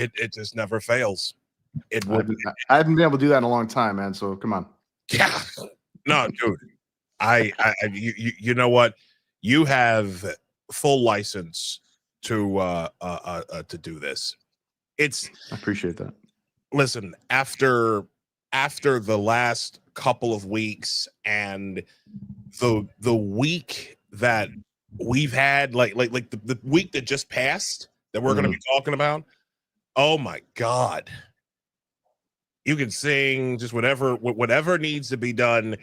It just never fails. It I haven't been able to do that in a long time, man. So come on. Yeah, no, dude. You know what? You have full license to do this. I appreciate that. Listen, after the last couple of weeks and the week that we've had, like the week that just passed that we're going to be talking about. Oh my God. You can sing just whatever needs to be done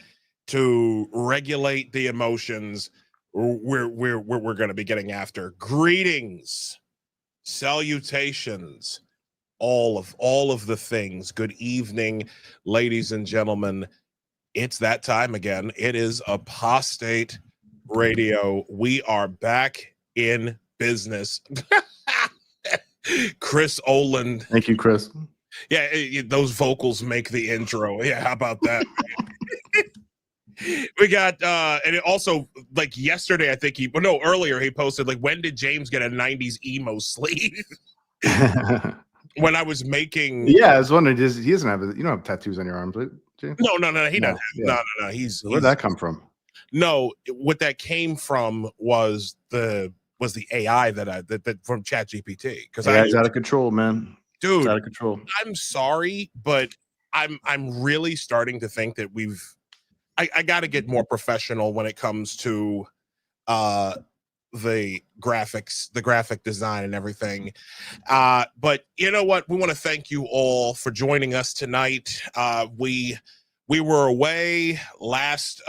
to regulate the emotions. We're going to be getting after. Greetings, salutations, all of the things. Good evening, ladies and gentlemen. It's that time again. It is Apostate Radio. We are back in business. Chris Oland. Thank you, Chris. Yeah, those vocals make the intro. Yeah, how about that? We got and it also, like yesterday, I think earlier he posted, like, when did James get a 90s emo sleeve? When I was making, I was wondering, he doesn't have, you don't have tattoos on your arms, James? No, he doesn't. No. Where'd that come from? No, what that came from was the AI that from ChatGPT, because it's out of control, man. Dude, it's out of control. I'm sorry, but I'm really starting to think that I got to get more professional when it comes to the graphics, the graphic design and everything. But you know what? We want to thank you all for joining us tonight. We were away last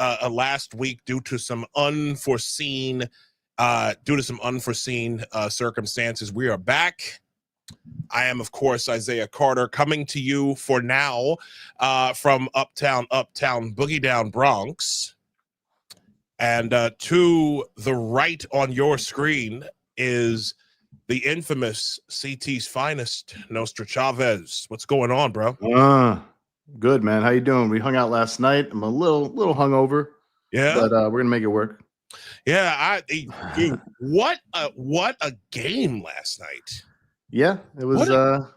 week due to some unforeseen circumstances. We are back. I am, of course, Isaiah Carter, coming to you for now from Uptown Boogie Down Bronx. And to the right on your screen is the infamous CT's finest, Nostra Chavez. What's going on, bro? Good, man. How you doing? We hung out last night. I'm a little hungover. Yeah, but we're gonna make it work. Yeah, dude, what a game last night. Yeah, it was a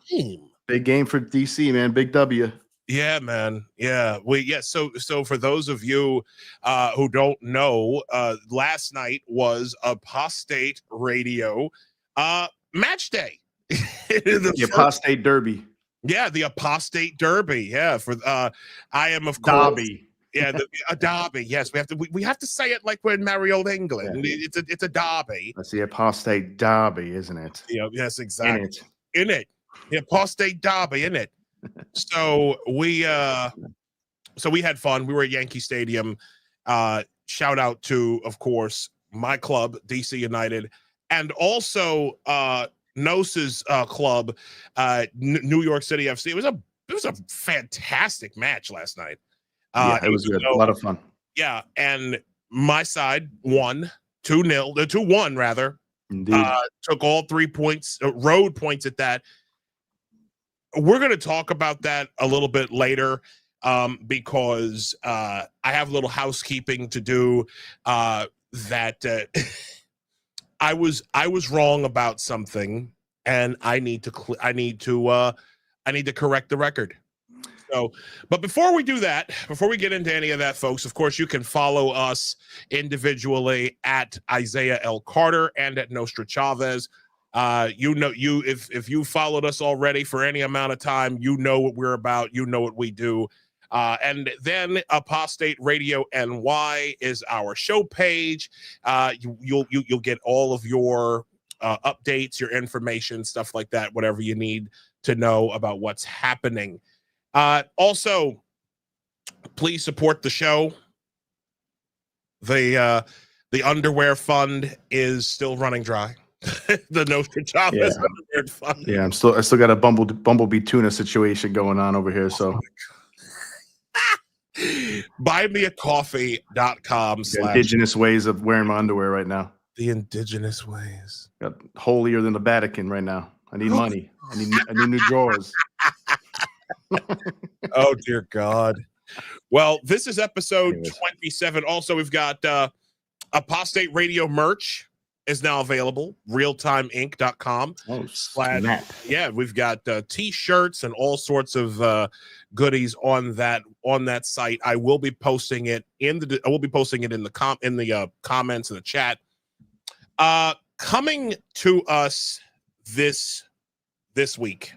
big game for DC, man. Big W. Yeah, man. Yeah. So for those of you who don't know, last night was Apostate Radio match day. The Apostate Derby. Yeah, the Apostate Derby. Yeah, for I am, of course. Derby. Yeah, a derby. Yes, we have to say it like we're in merry old England. Yeah. It's a derby. That's the Apostate Derby, isn't it? Yeah. Yes, exactly. In it. The Apostate Derby. In it. So we had fun. We were at Yankee Stadium. Shout out to, of course, my club, DC United, and also Nose's club, New York City FC. It was a fantastic match last night. It was good. A lot of fun. Yeah, and my side won 2-1 rather. Indeed. Took all 3 points, road points at that. We're going to talk about that a little bit later because I have a little housekeeping to do. That I was wrong about something, and I need to correct the record. So, but before we do that, before we get into any of that, folks, of course, you can follow us individually at Isaiah L. Carter and at Nostra Chavez. If you followed us already for any amount of time, you know what we're about. You know what we do. And then Apostate Radio NY is our show page. You'll get all of your updates, your information, stuff like that, whatever you need to know about what's happening. Also, please support the show. The underwear fund is still running dry. The Nostra Chavez underwear fund. Yeah, I still got a bumblebee tuna situation going on over here. So buymeacoffee.com/ indigenous ways of wearing my underwear right now. The indigenous ways. Got holier than the Vatican right now. I need money. I need new drawers. Oh dear God. Well, this is episode 27. Also, we've got Apostate Radio merch. is now available. realtimeinc.com. Oh, snap. Yeah, we've got t-shirts and all sorts of goodies on that site. I will be posting it in the comments in the chat. Coming to us this week,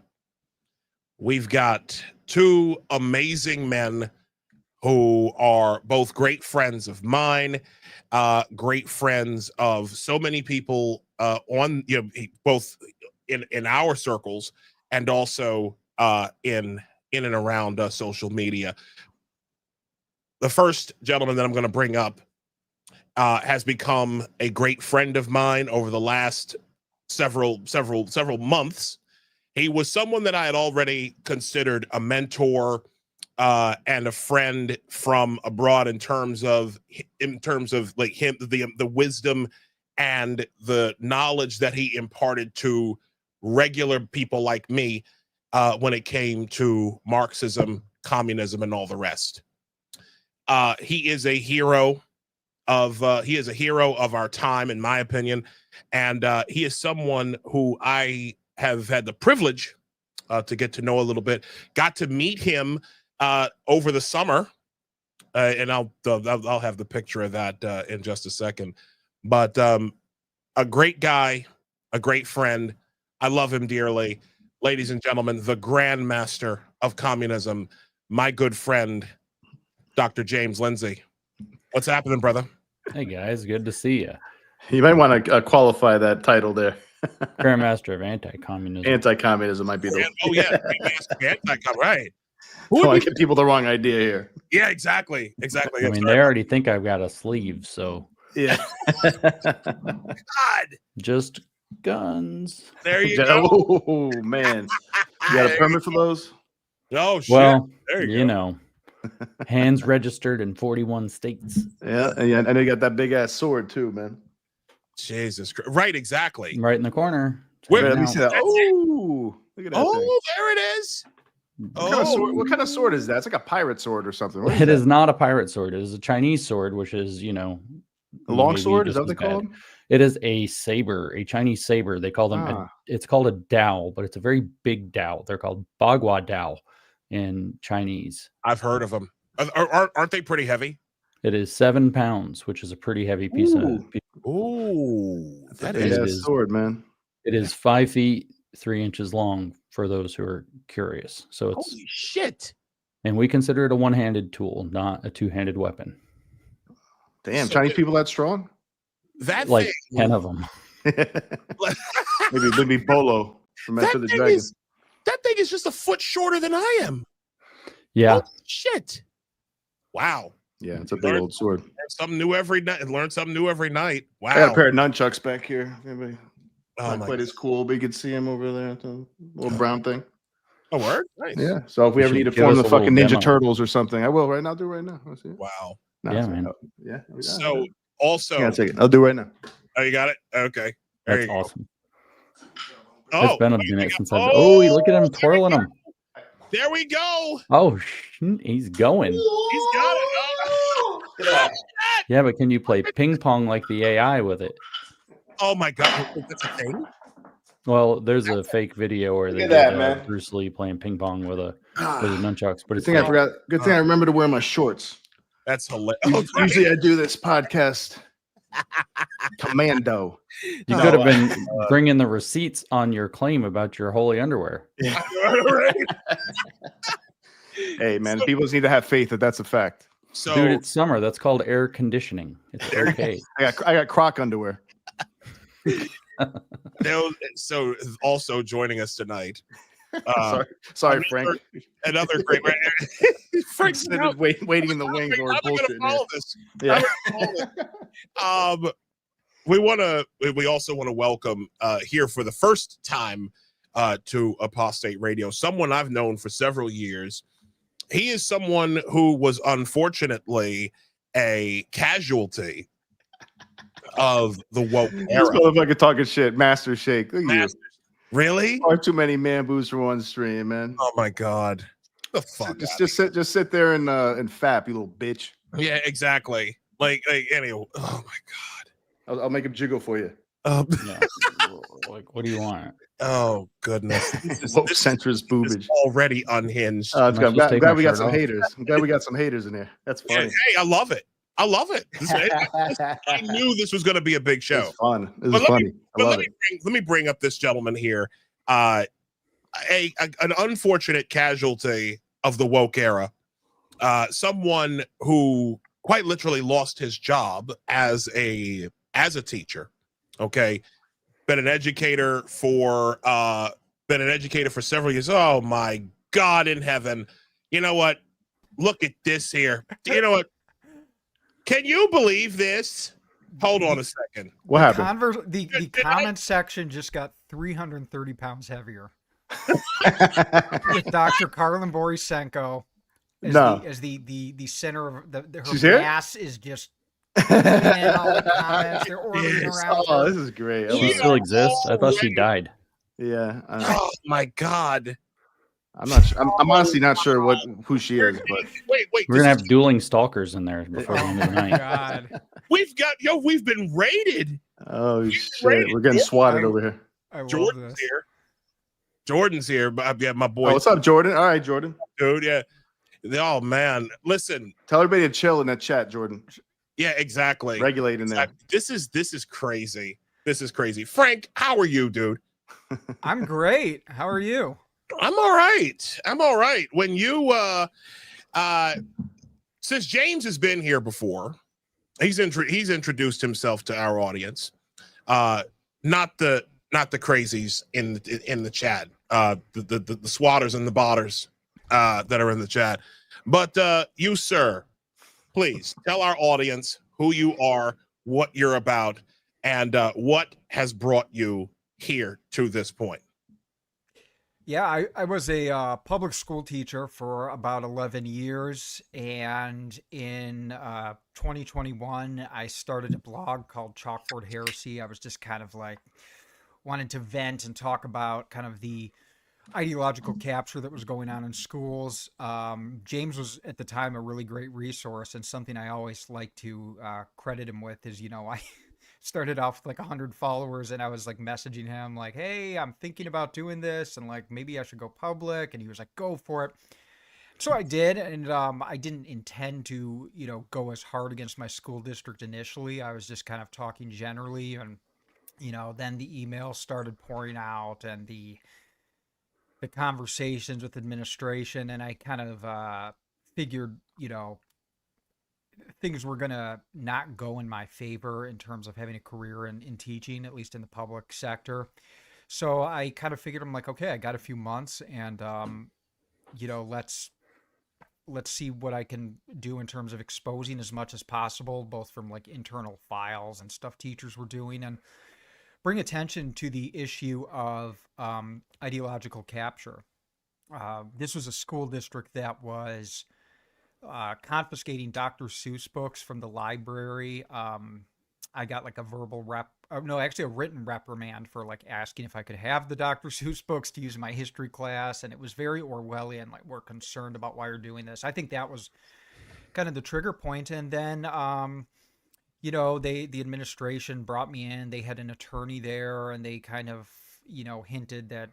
we've got two amazing men who are both great friends of mine, great friends of so many people on, both in our circles and also in and around social media. The first gentleman that I'm going to bring up has become a great friend of mine over the last several months. He was someone that I had already considered a mentor and a friend from abroad in terms of like him, the wisdom and the knowledge that he imparted to regular people like me when it came to Marxism, communism, and all the rest. He is a hero of our time, in my opinion, and he is someone who I have had the privilege to get to know a little bit. Got to meet him over the summer, and I'll have the picture of that in just a second. But a great guy, a great friend. I love him dearly. Ladies and gentlemen, the Grandmaster of communism, my good friend, Dr. James Lindsay. What's happening, brother? Hey guys, good to see you. You might want to qualify that title there. Grandmaster of anti-communism. Anti-communism might be the. Oh yeah, anti-com, right? Don't want to give people the wrong idea here. Yeah, exactly. I mean, they already think I've got a sleeve, so yeah. God, just guns. there you go. Oh man, you got a permit for those? Oh shit. Well, there you know, hands registered in 41 states. Yeah, and you got that big ass sword too, man. Jesus Christ. Right, exactly. Right in the corner. Wait, Let me see that. That's Oh, look at that. Oh, thing. there it is. What kind of sword is that? It's like a pirate sword or something. It is not a pirate sword. It is a Chinese sword, which is, you know, A long maybe sword? Is just that what they as call bad. them? It is a saber, a Chinese saber. They call them, it's called a dao, but it's a very big dao. They're called bagua dao in Chinese. I've heard of them. Aren't they pretty heavy? It is 7 pounds, which is a pretty heavy piece of. Ooh, That is sword, man. It is 5 feet 3 inches long for those who are curious. So it's holy shit. And we consider it a one-handed tool, not a two-handed weapon. Damn, so Chinese people that strong? That like thing, 10 of them. maybe Bolo from Enter the Dragon. That thing is just a foot shorter than I am. Yeah. Holy shit. Wow. Yeah, it's a big old sword. Learn something new every night. Learn something new every night. Wow. I got a pair of nunchucks back here. Maybe not quite as cool, but you can see him over there. The little brown thing. A word? Nice. Yeah. So if we ever need to form the fucking Ninja Turtles or something, I will right now. I'll do it right now. Let's see it. Wow. No, yeah, man. Yeah. So also, yeah, take it. I'll do it right now. Oh, you got it? Okay. There That's you awesome. Go. It's been a minute since I've. Oh, look at him twirling them. There we go. Oh, he's going. He's got it. Oh, yeah, but can you play ping pong like the AI with it? Oh my God, that's a thing. Well, there's a fake video where they did Bruce Lee playing ping pong with a nunchucks. But good thing I forgot. Good thing I remember to wear my shorts. That's hilarious. Usually I do this podcast commando. You could have been bringing the receipts on your claim about your holy underwear. Yeah. Hey, man, people just need to have faith that that's a fact. So, dude, it's summer. That's called air conditioning. It's okay. I got Croc underwear. So also joining us tonight. Sorry, Frank. Another great. Frank's waiting in the wings or bullshit. Follow this. Yeah. We also want to welcome here for the first time to Apostate Radio someone I've known for several years. He is someone who was unfortunately a casualty of the woke era. This motherfucker talking shit. Master Shake. Look at you. Really? Far too many man boos for one stream, man. Oh my God. The fuck. Just sit there and fap, you little bitch. Yeah, exactly. Like anyway. Oh my God. I'll make him jiggle for you. Yeah. Like, what do you want? Oh goodness, Woke centrist is boobage. already unhinged. It's good. Must I'm just glad take we my got shirt some off. haters. I'm glad we got some haters in here. That's Yeah, funny. hey, I love it. I love it. I knew this was going to be a big show. It's fun. This But is funny. I love it. let me bring up this gentleman here. An unfortunate casualty of the woke era. Someone who quite literally lost his job as a teacher. Okay, been an educator for several years. Oh my God in heaven! You know what? Look at this here. You know what? Can you believe this? Hold on a second. What happened? The comment section just got 330 pounds heavier. With Dr. Karlin Borisenko as the center of her mass is just in all the comments. They're orbiting around. Oh, this is great. She still exists. I thought she died. Yeah. Oh my God. I'm not sure. I'm honestly not sure who she is, but wait. We're gonna have dueling stalkers in there before the end of the night. God. We've been raided. Oh shit, we're getting swatted over here. Jordan's here. Jordan's here. Yeah, my boy. Oh, what's up, Jordan? All right, Jordan. Dude, yeah. Oh man, listen. Tell everybody to chill in that chat, Jordan. Yeah, exactly. Regulating there. This is crazy. This is crazy. Frank, how are you, dude? I'm great. How are you? I'm all right. When you since James has been here before, he's introduced himself to our audience. Not the crazies in the chat. The swatters and the botters that are in the chat. But you, sir, please tell our audience who you are, what you're about, and what has brought you here to this point. Yeah, I was a public school teacher for about 11 years. And in 2021, I started a blog called Chalkboard Heresy. I was just kind of like wanted to vent and talk about kind of the ideological capture that was going on in schools. James was at the time a really great resource, and something I always like to credit him with is, I started off with like 100 followers, and I was like messaging him like, hey, I'm thinking about doing this, and like maybe I should go public. And he was like, go for it. So I did, and I didn't intend to go as hard against my school district initially. I was just kind of talking generally, and then the emails started pouring out, and the conversations with administration, and I kind of figured things were gonna not go in my favor in terms of having a career in teaching, at least in the public sector. So I kind of figured, I'm like, okay, I got a few months, and let's see what I can do in terms of exposing as much as possible, both from like internal files and stuff teachers were doing, and bring attention to the issue of ideological capture. This was a school district that was confiscating Dr. Seuss books from the library. I got like a a written reprimand for like asking if I could have the Dr. Seuss books to use in my history class. And it was very Orwellian, like, we're concerned about why you're doing this. I think that was kind of the trigger point. And then, the administration brought me in. They had an attorney there, and they kind of, hinted that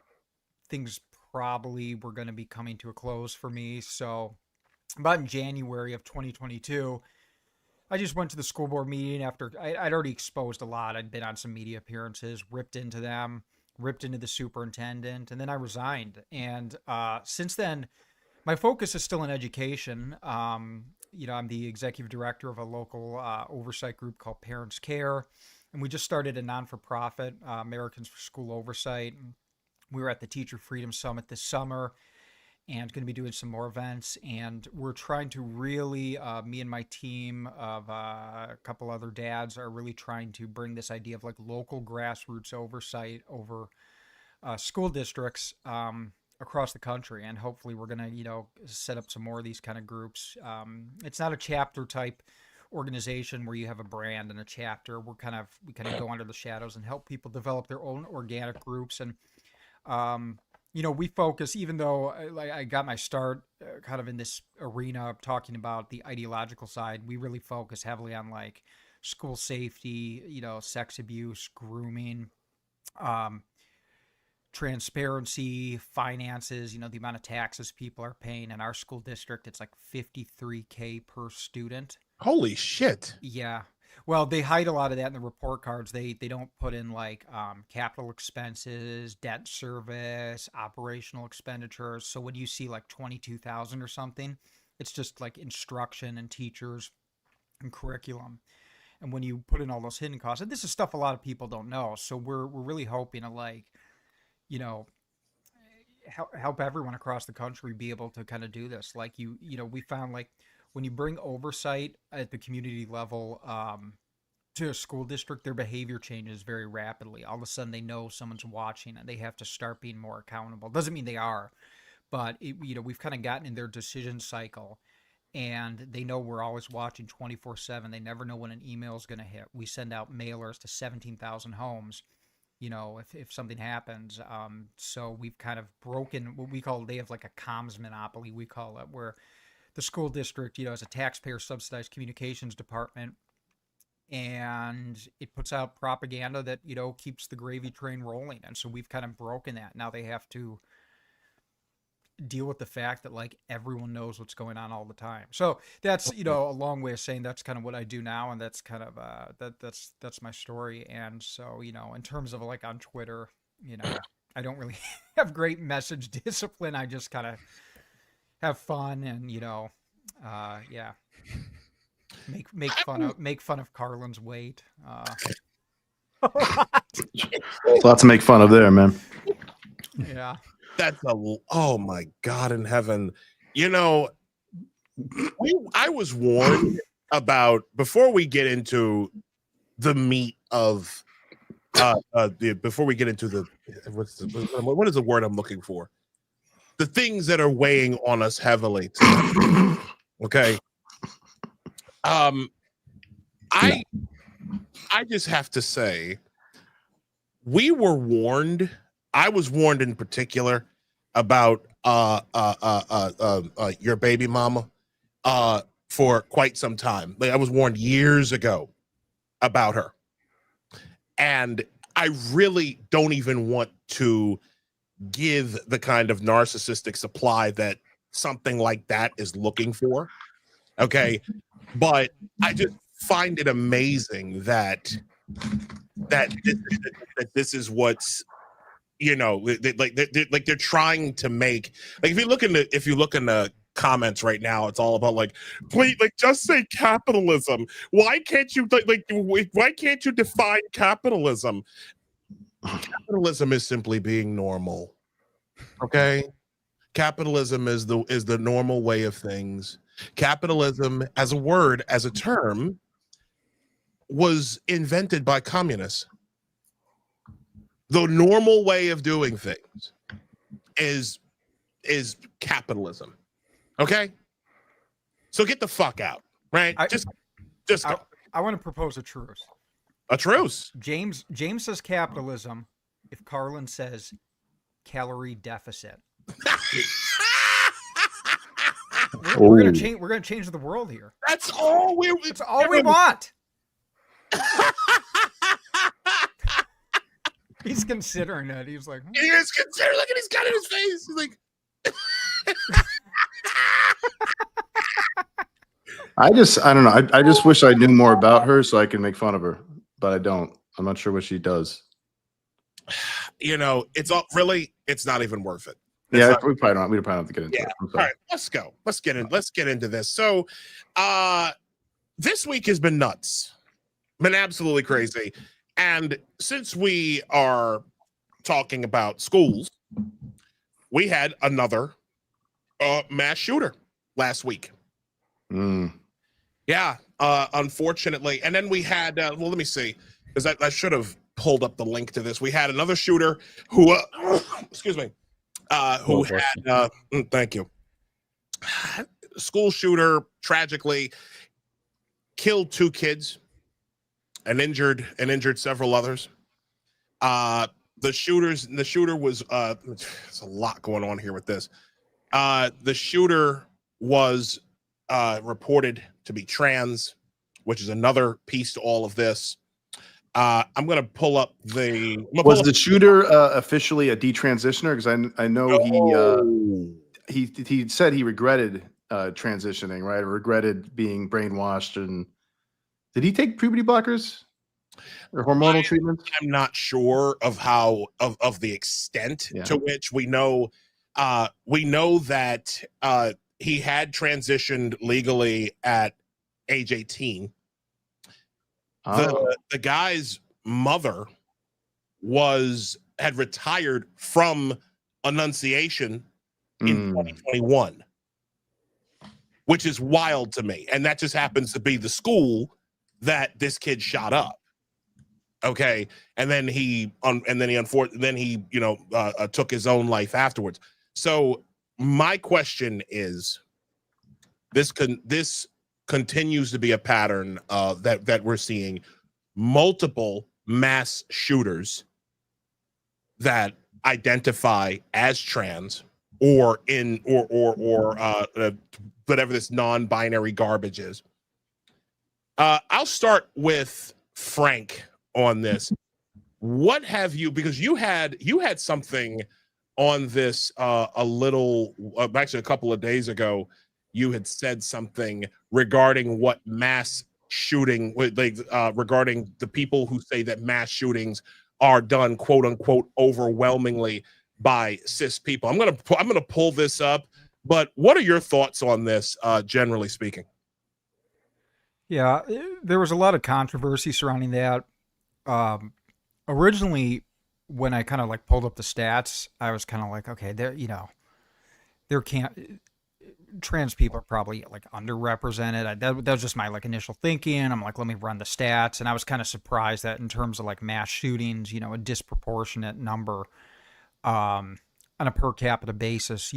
things probably were going to be coming to a close for me. So about in January of 2022, I just went to the school board meeting after I'd already exposed a lot. I'd been on some media appearances, ripped into them, ripped into the superintendent, and then I resigned. And since then, my focus is still in education. I'm the executive director of a local oversight group called Parents Care. And we just started a non-for-profit, Americans for School Oversight. We were at the Teacher Freedom Summit this summer, and going to be doing some more events. And we're trying to really, me and my team of a couple other dads are really trying to bring this idea of like local grassroots oversight over school districts across the country. And hopefully we're going to, set up some more of these kind of groups. It's not a chapter type organization where you have a brand and a chapter. We kind of go under the shadows and help people develop their own organic groups. And, we focus, even though I got my start kind of in this arena of talking about the ideological side, we really focus heavily on like school safety, sex abuse, grooming, transparency, finances, the amount of taxes people are paying. In our school district, it's like $53K per student. Holy shit. Yeah. Well, they hide a lot of that in the report cards. They don't put in like capital expenses, debt service, operational expenditures. So when you see like 22,000 or something, it's just like instruction and teachers and curriculum. And when you put in all those hidden costs, and this is stuff a lot of people don't know. So we're really hoping to like, help everyone across the country be able to kind of do this. Like we found like when you bring oversight at the community level to a school district, their behavior changes very rapidly. All of a sudden they know someone's watching and they have to start being more accountable. Doesn't mean they are, but we've kind of gotten in their decision cycle, and they know we're always watching 24/7. They never know when an email is going to hit. We send out mailers to 17,000 homes, if something happens. So we've kind of broken what we call, they have like a comms monopoly, we call it, where the school district, has a taxpayer subsidized communications department, and it puts out propaganda that, keeps the gravy train rolling. And so we've kind of broken that. Now they have to deal with the fact that like everyone knows what's going on all the time. So that's, a long way of saying that's kind of what I do now. And that's kind of, that's my story. And so, in terms of like on Twitter, I don't really have great message discipline. I just kind of have fun and, yeah. Make fun of Carlin's weight. Lots to make fun of there, man. Yeah. Oh my God in heaven. I was warned about, before we get into the meat of before we get into what is the word I'm looking for? The things that are weighing on us heavily tonight. Okay. I just have to say, we were warned. I was warned in particular about your baby mama for quite some time. Like, I was warned years ago about her, and I really don't even want to give the kind of narcissistic supply that something like that is looking for. Okay. But I just find it amazing that this is what's, like they're trying to make, like, if you look in the comments right now, it's all about like, please, like, just say capitalism. Why can't you why can't you define capitalism? Capitalism is simply being normal. Okay. Capitalism is the normal way of things. Capitalism as a word, as a term, was invented by communists. The normal way of doing things is capitalism. Okay? So get the fuck out, right? Just go. I want to propose a truce. A truce. James says capitalism if Carlin says calorie deficit. We're gonna change the world here. That's all we want. He's considering it. He's like, he is considering. Look at his gun in his face. He's like, I don't know. I just wish I knew more about her so I can make fun of her, but I don't. I'm not sure what she does. It's not even worth it. We probably don't have to get into it. All right, let's go. Let's get into this. So this week has been nuts. Been absolutely crazy. And since we are talking about schools, we had another mass shooter last week. Yeah, unfortunately. And then we had, let me see, because I should have pulled up the link to this. We had another shooter who, excuse me, who had, thank you, school shooter tragically killed 2 kids and injured several others. The shooter was, there's a lot going on here with this. The shooter was reported to be trans, which is another piece to all of this. I'm going to pull up the. Was the shooter officially a detransitioner? Because I know he said he regretted transitioning, right? Or regretted being brainwashed. And did he take puberty blockers or hormonal treatments? I'm not sure of how of the extent to which we know. We know that he had transitioned legally at age 18. The guy's mother had retired from Annunciation in 2021, which is wild to me. And that just happens to be the school that this kid shot up. Okay. And then he took his own life afterwards. So my question is, this continues to be a pattern that we're seeing multiple mass shooters that identify as trans or whatever this non-binary garbage is. I'll start with Frank on this. What have you, because you had something on this actually a couple of days ago. You had said something regarding what mass shooting, regarding the people who say that mass shootings are done, quote unquote, overwhelmingly by cis people. I'm gonna pull this up, but what are your thoughts on this, generally speaking? Yeah, there was a lot of controversy surrounding that. Originally, when I kind of like pulled up the stats, I was kind of like, okay, trans people are probably like underrepresented. That was just my like initial thinking. I'm like, let me run the stats. And I was kind of surprised that in terms of like mass shootings, a disproportionate number on a per capita basis,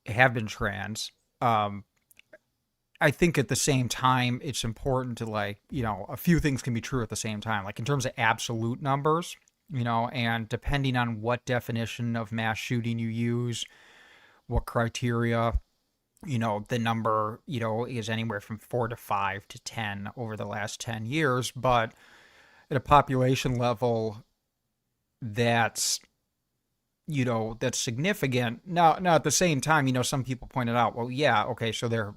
have been trans. I think at the same time, it's important to a few things can be true at the same time, like in terms of absolute numbers, and depending on what definition of mass shooting you use, what criteria, the number, is anywhere from 4 to 5 to 10 over the last 10 years. But at a population level, that's significant. Now at the same time, some people pointed out, well, yeah, okay, so there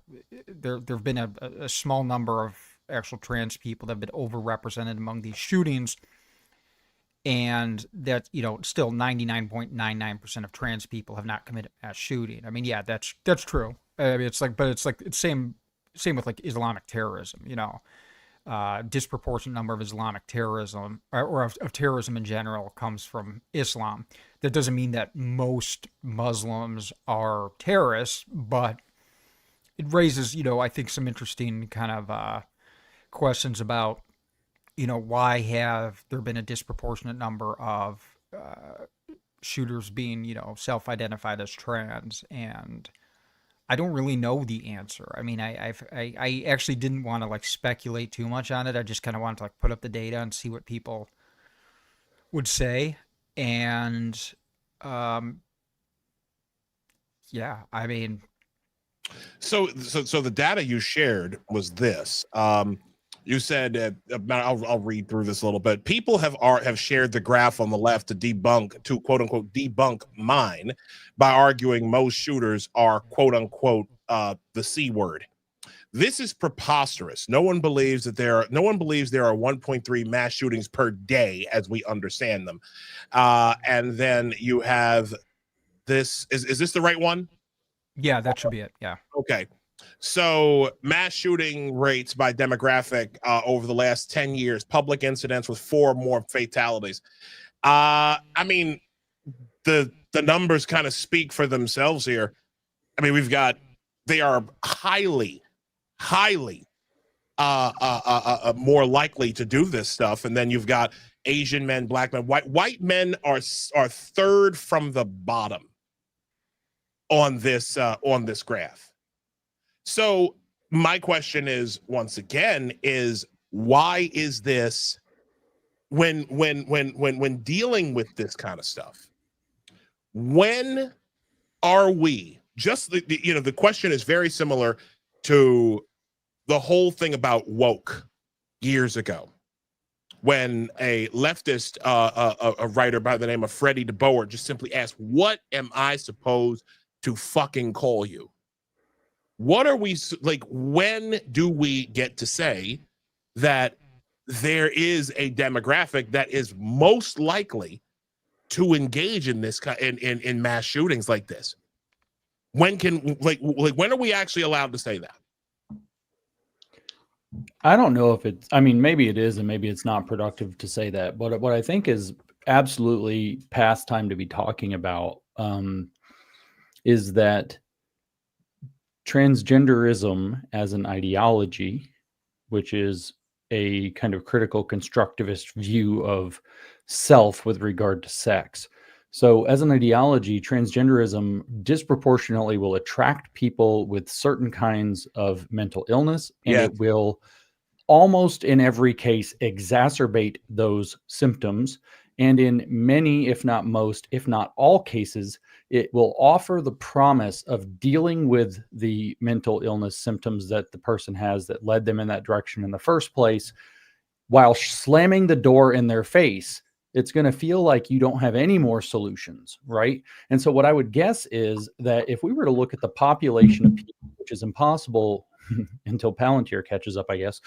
have been a small number of actual trans people that have been overrepresented among these shootings. And that, still 99.99% of trans people have not committed mass shooting. I mean, yeah, that's true. I mean, it's same with like Islamic terrorism, disproportionate number of Islamic terrorism or of terrorism in general comes from Islam. That doesn't mean that most Muslims are terrorists, but it raises, I think some interesting kind of questions about, why have there been a disproportionate number of shooters being, self-identified as trans? And I don't really know the answer. I mean, I actually didn't want to like speculate too much on it. I just kind of wanted to like put up the data and see what people would say. And yeah, I mean, so the data you shared was this. You said, I'll read through this a little bit. People have shared the graph on the left to quote unquote debunk mine by arguing most shooters are quote unquote the C word. This is preposterous. No one believes there are 1.3 mass shootings per day as we understand them. And then you have this. Is this the right one? Yeah, that should be it. Yeah. Okay. So mass shooting rates by demographic over the last 10 years, public incidents with 4 more fatalities. I mean, the numbers kind of speak for themselves here. I mean, they are highly more likely to do this stuff. And then you've got Asian men, black men, white men are third from the bottom on this graph. So my question is, once again, why is this when dealing with this kind of stuff? When are we the question is very similar to the whole thing about woke years ago, when a leftist, a writer by the name of Freddie DeBoer just simply asked, what am I supposed to fucking call you? What are we, like, when do we get to say that there is a demographic that is most likely to engage in this in mass shootings like this? When can, like when are we actually allowed to say that? I don't know if it's, I mean, maybe it is and maybe it's not productive to say that, but what I think is absolutely past time to be talking about is that transgenderism as an ideology, which is a kind of critical constructivist view of self with regard to sex. So as an ideology, transgenderism disproportionately will attract people with certain kinds of mental illness, and it will almost in every case exacerbate those symptoms. And in many, if not most, if not all cases, it will offer the promise of dealing with the mental illness symptoms that the person has that led them in that direction in the first place, while slamming the door in their face. It's going to feel like you don't have any more solutions, right? And so what I would guess is that if we were to look at the population of people, which is impossible until Palantir catches up, I guess,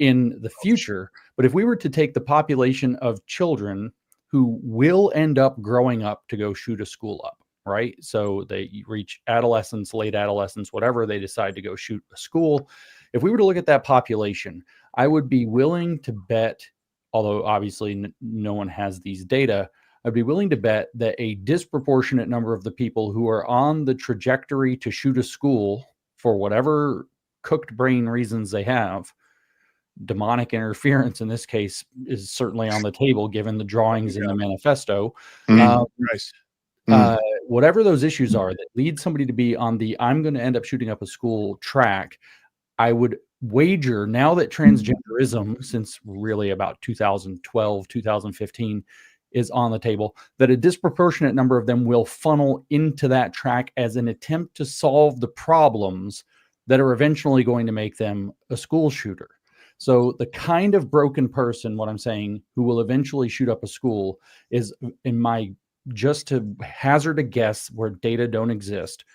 in the future, but if we were to take the population of children who will end up growing up to go shoot a school up, right? So they reach adolescence, late adolescence, whatever, they decide to go shoot a school. If we were to look at that population, I would be willing to bet, although obviously no one has these data, I'd be willing to bet that a disproportionate number of the people who are on the trajectory to shoot a school for whatever cooked brain reasons they have, demonic interference in this case is certainly on the table given the drawings in the manifesto. Whatever those issues are that lead somebody to be on the I'm going to end up shooting up a school track, I would wager now that transgenderism, since really about 2012, 2015, is on the table, that a disproportionate number of them will funnel into that track as an attempt to solve the problems that are eventually going to make them a school shooter. So the kind of broken person, what I'm saying, who will eventually shoot up a school is, in my, just to hazard a guess where data don't exist,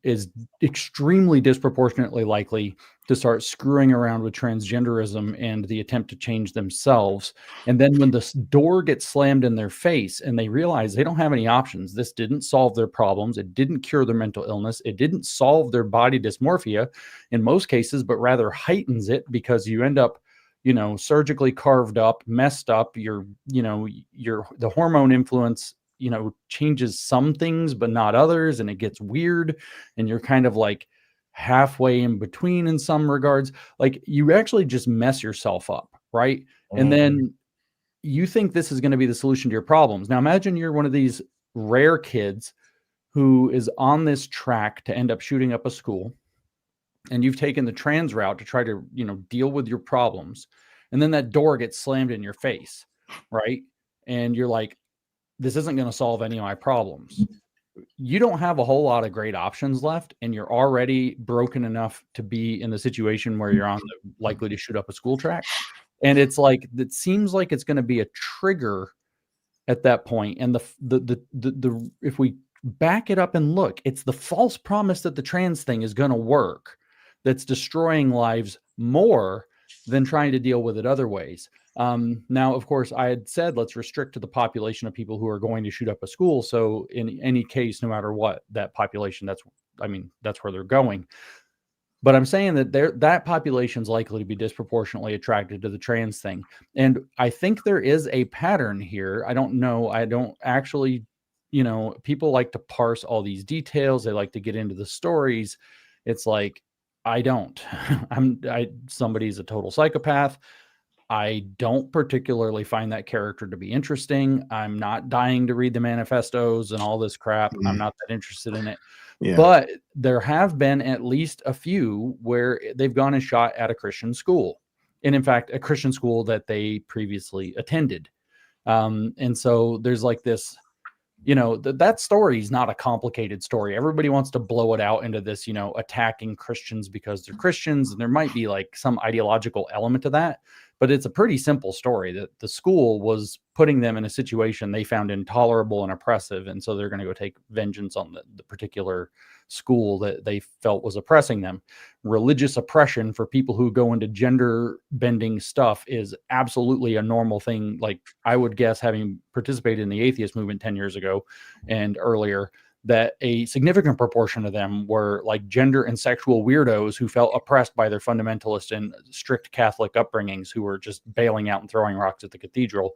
is extremely disproportionately likely to start screwing around with transgenderism and the attempt to change themselves. And then when the door gets slammed in their face and they realize they don't have any options, this didn't solve their problems, it didn't cure their mental illness, it didn't solve their body dysmorphia in most cases, but rather heightens it because you end up, you know, surgically carved up, messed up, the hormone influence, you know, changes some things, but not others. And it gets weird. And you're kind of like halfway in between in some regards. Like you actually just mess yourself up. Right. And then you think this is going to be the solution to your problems. Now imagine you're one of these rare kids who is on this track to end up shooting up a school. And you've taken the trans route to try to, you know, deal with your problems. And then that door gets slammed in your face. Right. And you're like, this isn't going to solve any of my problems. You don't have a whole lot of great options left, and you're already broken enough to be in the situation where you're on the likely to shoot up a school track. And it's like, it seems like it's going to be a trigger at that point. And the if we back it up and look, it's the false promise that the trans thing is going to work that's destroying lives more than trying to deal with it other ways. Now, of course, I had said, let's restrict to the population of people who are going to shoot up a school. So in any case, no matter what, that population, that's where they're going. But I'm saying that that population is likely to be disproportionately attracted to the trans thing. And I think there is a pattern here. I don't know. I don't actually, you know, people like to parse all these details. They like to get into the stories. It's like, I don't. Somebody's a total psychopath. I don't particularly find that character to be interesting. I'm not dying to read the manifestos and all this crap. I'm not that interested in it. Yeah. But there have been at least a few where they've gone and shot at a Christian school. And in fact, a Christian school that they previously attended. And so there's like this you know, that story is not a complicated story. Everybody wants to blow it out into this, you know, attacking Christians because they're Christians, and there might be like some ideological element to that, but it's a pretty simple story that the school was putting them in a situation they found intolerable and oppressive, and so they're going to go take vengeance on the particular school that they felt was oppressing them. Religious oppression for people who go into gender bending stuff is absolutely a normal thing. Like, I would guess, having participated in the atheist movement 10 years ago and earlier, that a significant proportion of them were like gender and sexual weirdos who felt oppressed by their fundamentalist and strict Catholic upbringings, who were just bailing out and throwing rocks at the cathedral.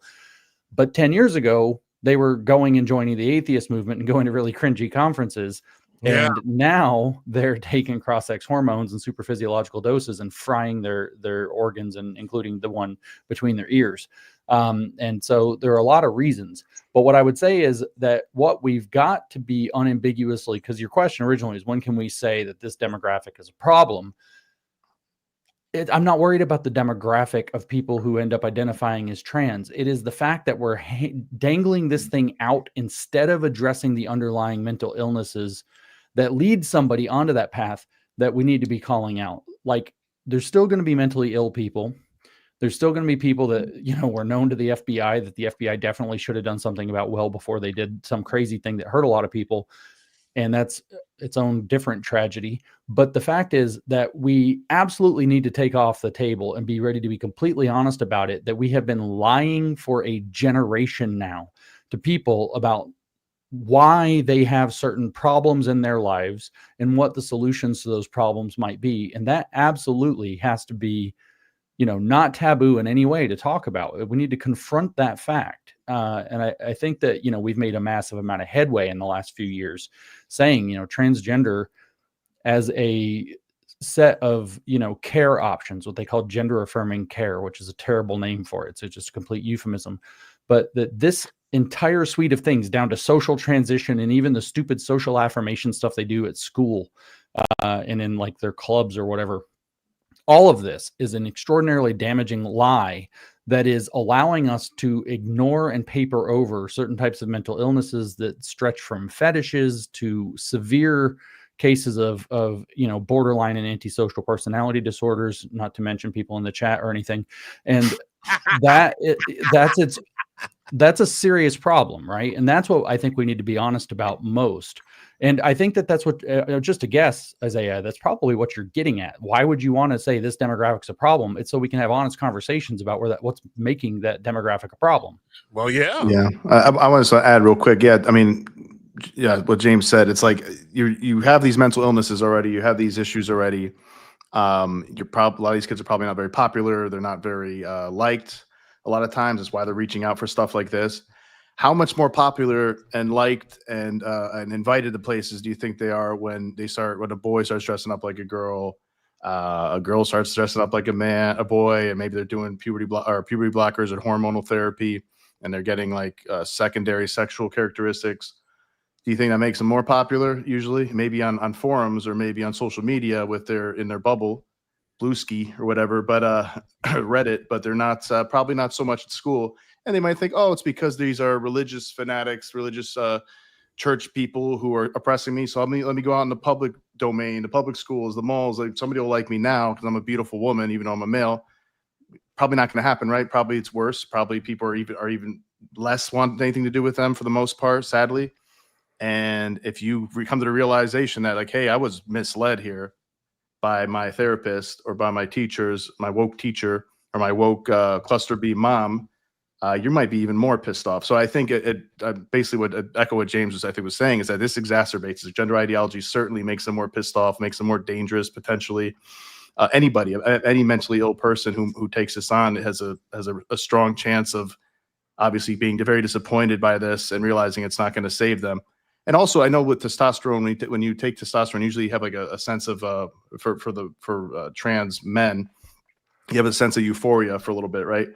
But 10 years ago, they were going and joining the atheist movement and going to really cringy conferences. Yeah. And now they're taking cross-sex hormones and super physiological doses and frying their organs, and including the one between their ears. And so there are a lot of reasons. But what I would say is that what we've got to be unambiguously, because your question originally is, when can we say that this demographic is a problem? I'm not worried about the demographic of people who end up identifying as trans. It is the fact that we're dangling this thing out instead of addressing the underlying mental illnesses that lead somebody onto that path that we need to be calling out. Like, there's still going to be mentally ill people. There's still going to be people that, you know, were known to the FBI that the FBI definitely should have done something about well before they did some crazy thing that hurt a lot of people. And that's its own different tragedy. But the fact is that we absolutely need to take off the table and be ready to be completely honest about it, that we have been lying for a generation now to people about why they have certain problems in their lives and what the solutions to those problems might be. And that absolutely has to be, you know, not taboo in any way to talk about. We need to confront that fact. And I think that, you know, we've made a massive amount of headway in the last few years saying, you know, transgender as a set of, you know, care options, what they call gender affirming care, which is a terrible name for it. So it's just a complete euphemism. But that this entire suite of things, down to social transition and even the stupid social affirmation stuff they do at school and in like their clubs or whatever, all of this is an extraordinarily damaging lie that is allowing us to ignore and paper over certain types of mental illnesses that stretch from fetishes to severe cases of you know, borderline and antisocial personality disorders, not to mention people in the chat or anything. And that's a serious problem, right? And that's what I think we need to be honest about most. And I think that that's what, just to guess, Isaiah, that's probably what you're getting at. Why would you want to say this demographic's a problem? It's so we can have honest conversations about what's making that demographic a problem. Well, yeah. Yeah. I want to add real quick. Yeah. I mean, yeah, what James said, it's like you have these mental illnesses already. You have these issues already. A lot of these kids are probably not very popular. They're not very liked. A lot of times it's why they're reaching out for stuff like this. How much more popular and liked and invited to places do you think they are when a boy starts dressing up like a girl starts dressing up like a boy, and maybe they're doing puberty blockers or hormonal therapy, and they're getting like secondary sexual characteristics? Do you think that makes them more popular? Usually, maybe on forums or maybe on social media in their bubble, Bluesky or whatever, but Reddit. But they're not probably not so much at school. And they might think, oh, it's because these are religious fanatics, religious church people who are oppressing me. So let me go out in the public domain, the public schools, the malls. Like, somebody will like me now because I'm a beautiful woman, even though I'm a male. Probably not going to happen, right? Probably it's worse. Probably people are even less want anything to do with them for the most part, sadly. And if you come to the realization that, like, hey, I was misled here by my therapist or by my teachers, my woke teacher or my woke cluster B mom, you might be even more pissed off. So I think it basically would echo what James was saying, is that this exacerbates gender ideology, certainly makes them more pissed off, makes them more dangerous potentially. Any mentally ill person who takes this on has a strong chance of obviously being very disappointed by this and realizing it's not going to save them. And also, I know with testosterone, when you take testosterone, usually you have like a sense of for trans men, you have a sense of euphoria for a little bit, right?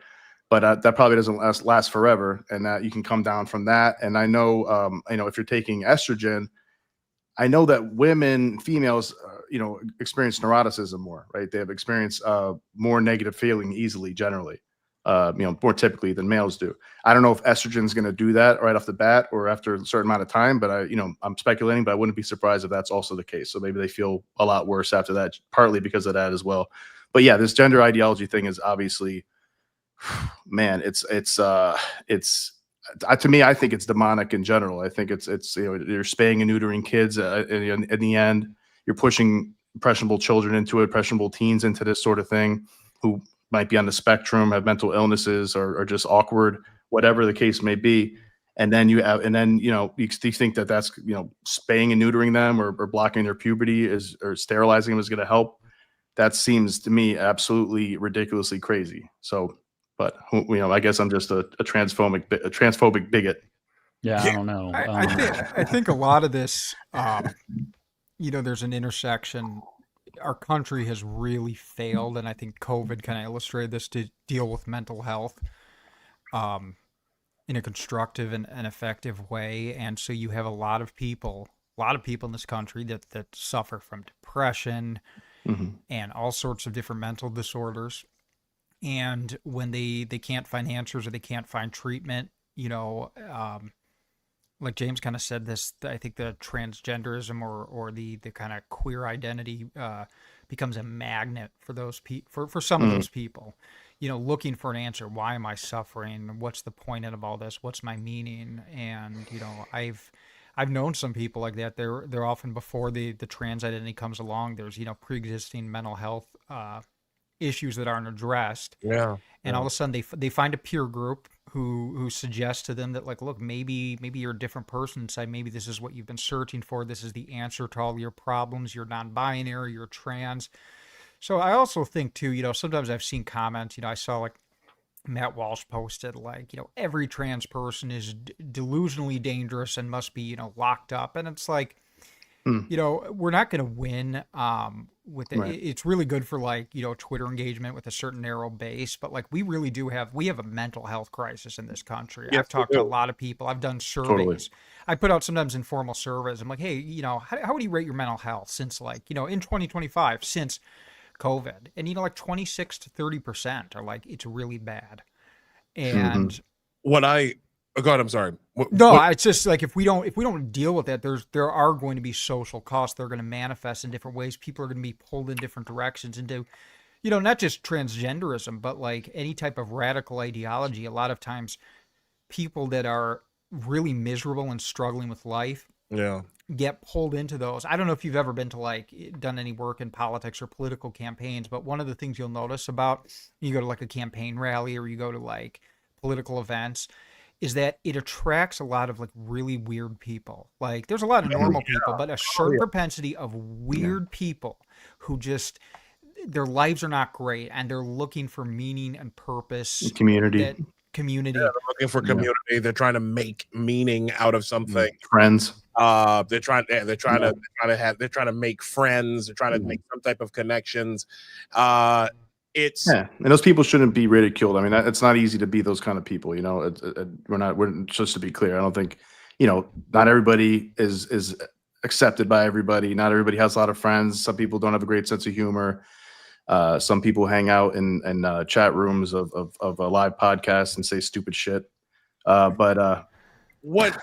But that probably doesn't last forever, and that you can come down from that. And I know, if you're taking estrogen, I know that females, experience neuroticism more, right? They have experienced more negative feeling easily, generally. more typically than males do. I don't know if estrogen is going to do that right off the bat or after a certain amount of time, but I'm speculating, but I wouldn't be surprised if that's also the case. So maybe they feel a lot worse after that, partly because of that as well. But yeah, this gender ideology thing is obviously, man, it's to me, I think it's demonic in general. I think it's you're spaying and neutering kids. In the end, you're pushing impressionable children into it, impressionable teens into this sort of thing, who might be on the spectrum, have mental illnesses, or just awkward, whatever the case may be. And then you think that that's spaying and neutering them or blocking their puberty or sterilizing them is going to help. That seems to me absolutely ridiculously crazy. So, but I guess I'm just a transphobic bigot. Yeah, I don't know. I think a lot of this, there's an intersection. Our country has really failed, and I think COVID kind of illustrated this, to deal with mental health in a constructive and effective way. And so you have a lot of people in this country that suffer from depression and all sorts of different mental disorders. And when they can't find answers or they can't find treatment, like James kind of said, this, I think the transgenderism or the kind of queer identity becomes a magnet for those for some of those people, looking for an answer. Why am I suffering? What's the point of all this? What's my meaning? And I've known some people like that. They're often, before the trans identity comes along, there's pre-existing mental health issues that aren't addressed. Yeah. And all of a sudden they find a peer group who suggests to them that, like, look, maybe you're a different person inside. Maybe this is what you've been searching for. This is the answer to all your problems. You're non-binary, you're trans. So I also think too, sometimes I've seen comments, I saw like Matt Walsh posted like, every trans person is delusionally dangerous and must be, locked up. And it's like, we're not going to win with it. Right. It's really good for like, Twitter engagement with a certain narrow base, but like we really do have a mental health crisis in this country. Yes, I've talked to a lot of people. I've done surveys. Totally. I put out sometimes informal surveys. I'm like, hey, how would you rate your mental health since like, in 2025, since COVID? And, like 26 to 30% are like, it's really bad. And oh God, I'm sorry. It's just like, if we don't deal with that, there are going to be social costs. They're going to manifest in different ways. People are going to be pulled in different directions into, not just transgenderism, but like any type of radical ideology. A lot of times people that are really miserable and struggling with life get pulled into those. I don't know if you've ever been to done any work in politics or political campaigns, but one of the things you'll notice about, you go to like a campaign rally or you go to like political events, is that it attracts a lot of like really weird people. Like there's a lot of normal people, but a certain propensity of weird people who just, their lives are not great and they're looking for meaning and purpose. Community. Yeah, they're looking for community. Yeah. They're trying to make meaning out of something. Friends. They're trying to make friends. They're trying to make some type of connections. And those people shouldn't be ridiculed. I mean, it's not easy to be those kind of people. We're just, to be clear, I don't think, not everybody is accepted by everybody. Not everybody has a lot of friends. Some people don't have a great sense of humor. Some people hang out in chat rooms of a live podcast and say stupid shit. But like,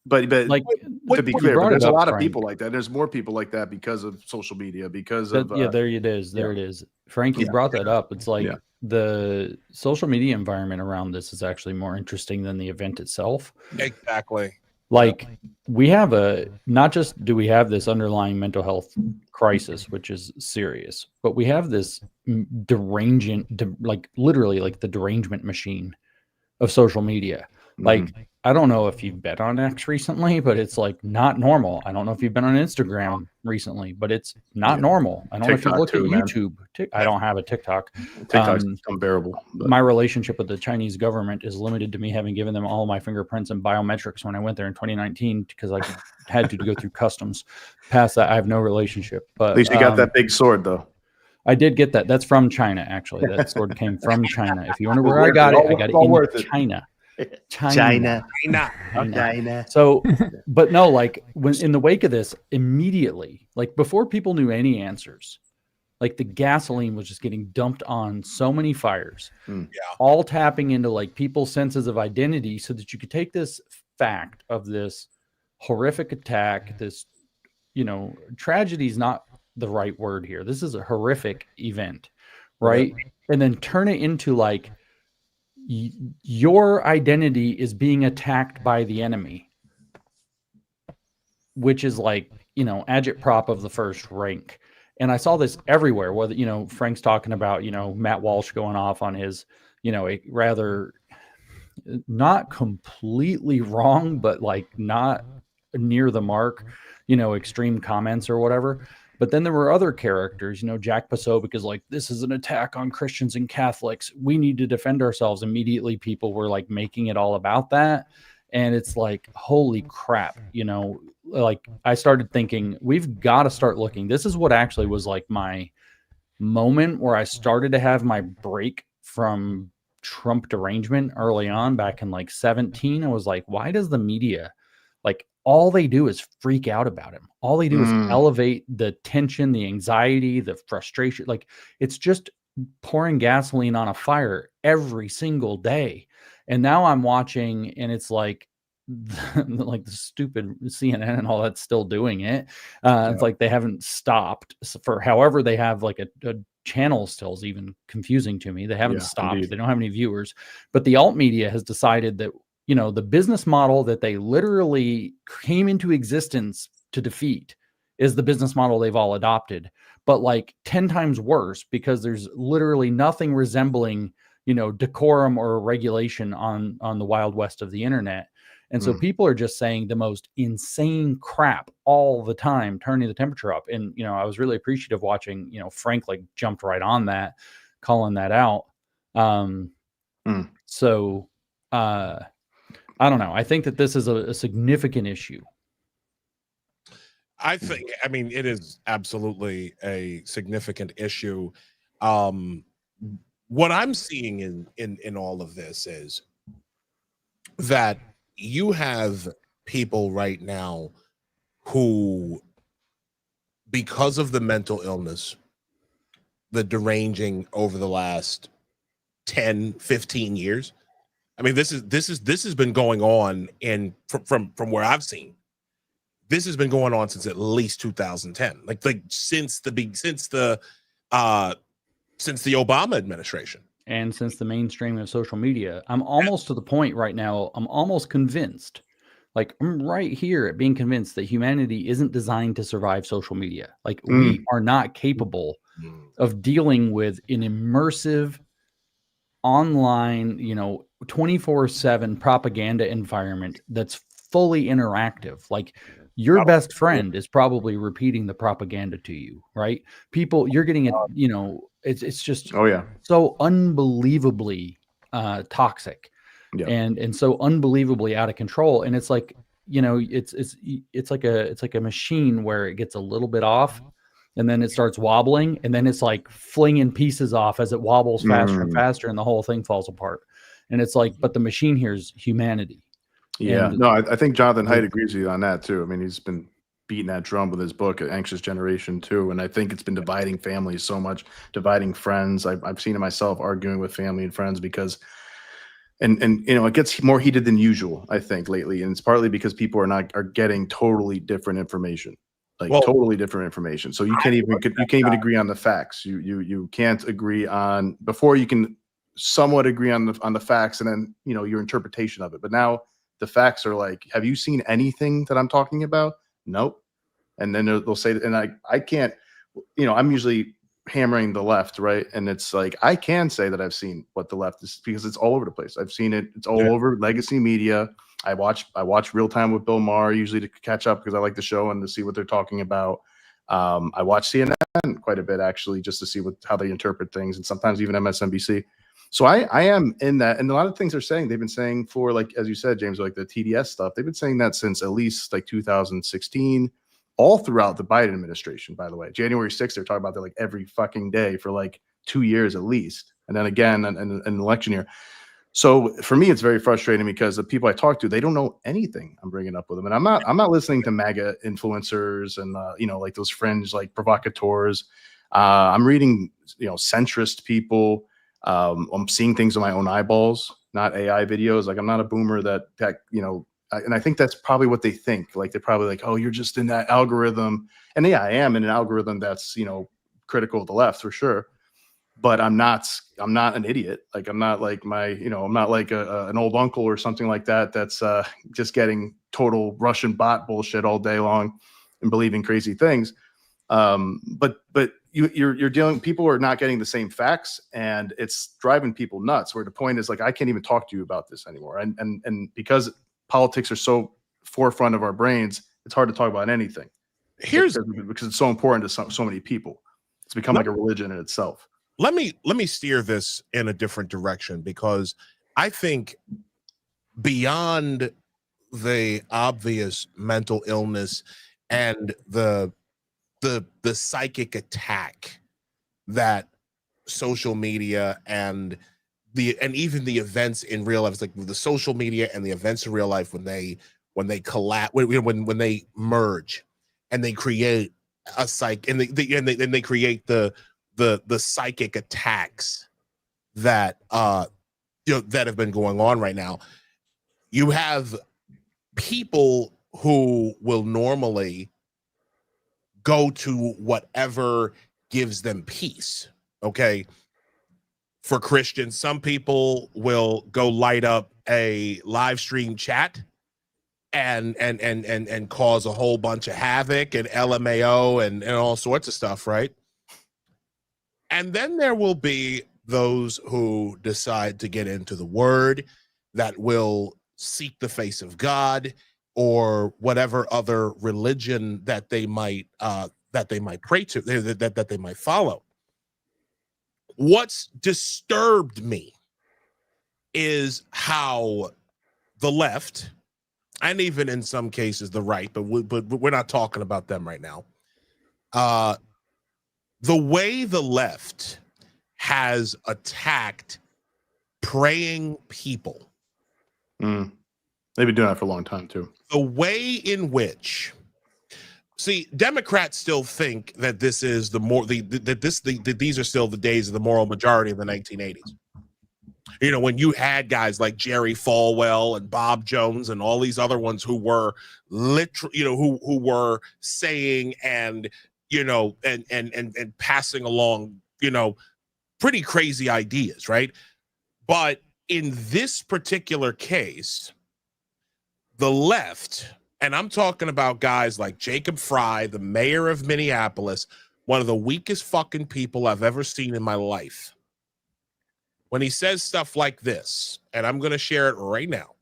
to be clear, but there's a lot of people like that. There's more people like that because of social media, there it is. Frank, you brought that up. It's like the social media environment around this is actually more interesting than the event itself. Exactly. Like we have not just do we have this underlying mental health crisis, which is serious, but we have this literally the derangement machine of social media. Like, I don't know if you've been on X recently, but it's like not normal. I don't know if you've been on Instagram recently, but it's not normal. I don't know if you look at YouTube. I don't have a TikTok. TikTok's unbearable. My relationship with the Chinese government is limited to me having given them all my fingerprints and biometrics when I went there in 2019 because I had to go through customs. Past that, I have no relationship. But at least you got that big sword, though. I did get that. That's from China, actually. That sword came from China. If you wonder where I got it in China. China. So, but no, like when in the wake of this, immediately, like before people knew any answers, Like the gasoline was just getting dumped on so many fires, Mm. all tapping into like people's senses of identity so that you could take this fact of this horrific attack, this, tragedy is not the right word here. This is a horrific event, right? And then turn it into like your identity is being attacked by the enemy, which is like, agitprop of the first rank. And I saw this everywhere, whether, Frank's talking about, Matt Walsh going off on his, a rather not completely wrong, but like not near the mark, extreme comments or whatever. But then there were other characters, Jack Posobiec is like, this is an attack on Christians and Catholics. We need to defend ourselves. Immediately people were like making it all about that. And it's like, holy crap, like I started thinking we've got to start looking. This is what actually was like my moment where I started to have my break from Trump derangement early on back in like 17. I was like, why does the media, like all they do is freak out about him. All they do is elevate the tension, the anxiety, the frustration. Like it's just pouring gasoline on a fire every single day. And now I'm watching and it's like the stupid CNN and all that's still doing it. It's like they haven't stopped for however they have like a channel still is even confusing to me. They haven't stopped. Indeed. They don't have any viewers, but the alt media has decided that, the business model that they literally came into existence to defeat is the business model they've all adopted, but like 10 times worse because there's literally nothing resembling, decorum or regulation on the Wild West of the internet. And so people are just saying the most insane crap all the time, turning the temperature up. And, I was really appreciative watching, Frank like jumped right on that, calling that out. So I don't know. I think that this is a significant issue. I mean, it is absolutely a significant issue. What I'm seeing in all of this is that you have people right now who, because of the mental illness, the deranging over the last 10, 15 years. I mean, this has been going on from where I've seen. This has been going on since at least 2010, like since the Obama administration. And since the mainstream of social media, I'm almost to the point right now, I'm almost convinced, like I'm right here at being convinced that humanity isn't designed to survive social media. Like we are not capable of dealing with an immersive online, 24/7 propaganda environment that's fully interactive. Like your best friend is probably repeating the propaganda to you, right? People, you're getting it, it's just so unbelievably toxic and so unbelievably out of control. And it's like, it's like a machine where it gets a little bit off and then it starts wobbling and then it's like flinging pieces off as it wobbles faster and faster and the whole thing falls apart. And it's like, but the machine here is humanity. Yeah, no, I think Jonathan Haidt agrees with you on that too. I mean, he's been beating that drum with his book, Anxious Generation too. And I think it's been dividing families so much, dividing friends. I've seen it myself, arguing with family and friends because, and it gets more heated than usual, I think, lately. And it's partly because people are getting totally different information. Totally different information. So you can't even agree on the facts. You can't agree on before you can somewhat agree on the facts and then your interpretation of it. But now the facts are like, have you seen anything that I'm talking about? Nope. And then they'll say, and I can't, I'm usually hammering the left, right? And it's like I can say that I've seen what the left is because it's all over the place. I've seen it. It's all over legacy media. I watch Real Time with Bill Maher usually to catch up because I like the show and to see what they're talking about. I watch CNN quite a bit actually just to see how they interpret things, and sometimes even MSNBC. So I am in that, and a lot of things they're saying, they've been saying for, like, as you said, James, like the TDS stuff, they've been saying that since at least like 2016, all throughout the Biden administration, by the way. January 6th, they're talking about that like every fucking day for like 2 years at least. And then again, in an election year. So for me, it's very frustrating because the people I talk to, they don't know anything I'm bringing up with them. And I'm not listening to MAGA influencers and, like those fringe, like provocateurs. I'm reading, centrist people. I'm seeing things with my own eyeballs, not AI videos. Like, I'm not a boomer that and I think that's probably what they think. Like, they're probably like, oh, you're just in that algorithm. And yeah, I am in an algorithm that's, critical of the left for sure. But I'm not an idiot. Like, I'm not like I'm not like an old uncle or something like that. That's just getting total Russian bot bullshit all day long and believing crazy things. But you're dealing, people are not getting the same facts, and it's driving people nuts, where the point is, like, I can't even talk to you about this anymore. And because politics are so forefront of our brains, it's hard to talk about anything. Because it's so important to so many people. It's become like a religion in itself. Let me steer this in a different direction, because I think beyond the obvious mental illness and the psychic attack that social media and even the events in real life, it's like the social media and the events in real life, when they collapse, when they merge and they create a psych, and they create the psychic attacks that that have been going on right now. You have people who will normally go to whatever gives them peace. Okay. For Christians, some people will go light up a live stream chat and cause a whole bunch of havoc and LMAO and all sorts of stuff, right? And then there will be those who decide to get into the word, that will seek the face of God, or whatever other religion that they might pray to, that they might follow. What's disturbed me is how the left, and even in some cases the right, but we're not talking about them right now. The way the left has attacked praying people. They've been doing that for a long time too. The way in which, see, Democrats still think that this is that these are still the days of the moral majority of the 1980s. When you had guys like Jerry Falwell and Bob Jones and all these other ones who were literally, who were saying and passing along, pretty crazy ideas, right? But in this particular case, the left, and I'm talking about guys like Jacob Fry, the mayor of Minneapolis, one of the weakest fucking people I've ever seen in my life. When he says stuff like this, and I'm going to share it right now.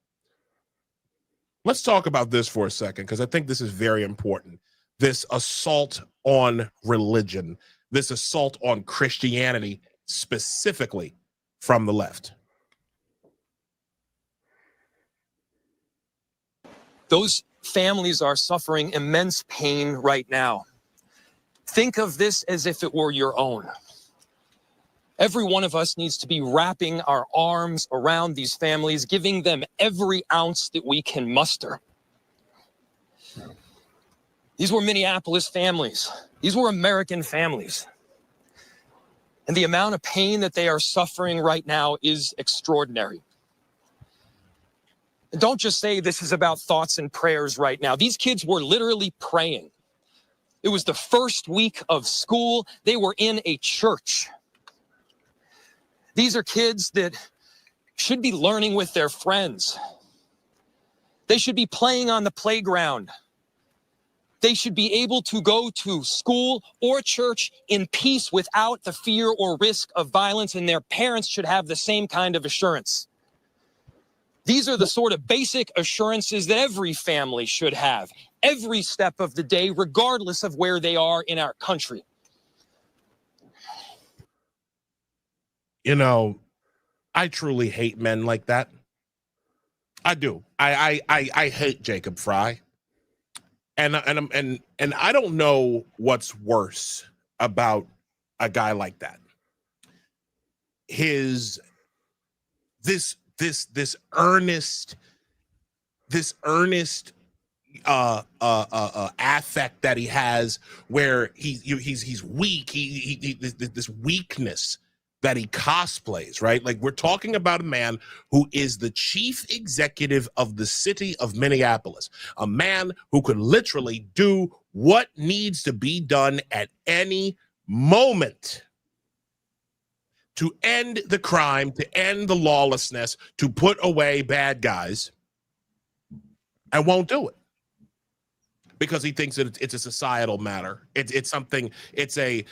Let's talk about this for a second, because I think this is very important. This assault on religion, this assault on Christianity, specifically from the left. Those families are suffering immense pain right now. Think of this as if it were your own. Every one of us needs to be wrapping our arms around these families, giving them every ounce that we can muster. These were Minneapolis families. These were American families. And the amount of pain that they are suffering right now is extraordinary. And don't just say this is about thoughts and prayers right now. These kids were literally praying. It was the first week of school. They were in a church. These are kids that should be learning with their friends. They should be playing on the playground. They should be able to go to school or church in peace without the fear or risk of violence, and their parents should have the same kind of assurance. These are the sort of basic assurances that every family should have every step of the day, regardless of where they are in our country. I truly hate men like that. I do. I hate Jacob Fry. And I don't know what's worse about a guy like that. This earnest, affect that he has, where he's weak. This weakness that he cosplays, right? Like, we're talking about a man who is the chief executive of the city of Minneapolis, a man who could literally do what needs to be done at any moment to end the crime, to end the lawlessness, to put away bad guys, and won't do it because he thinks that it's a societal matter. It's something. It's a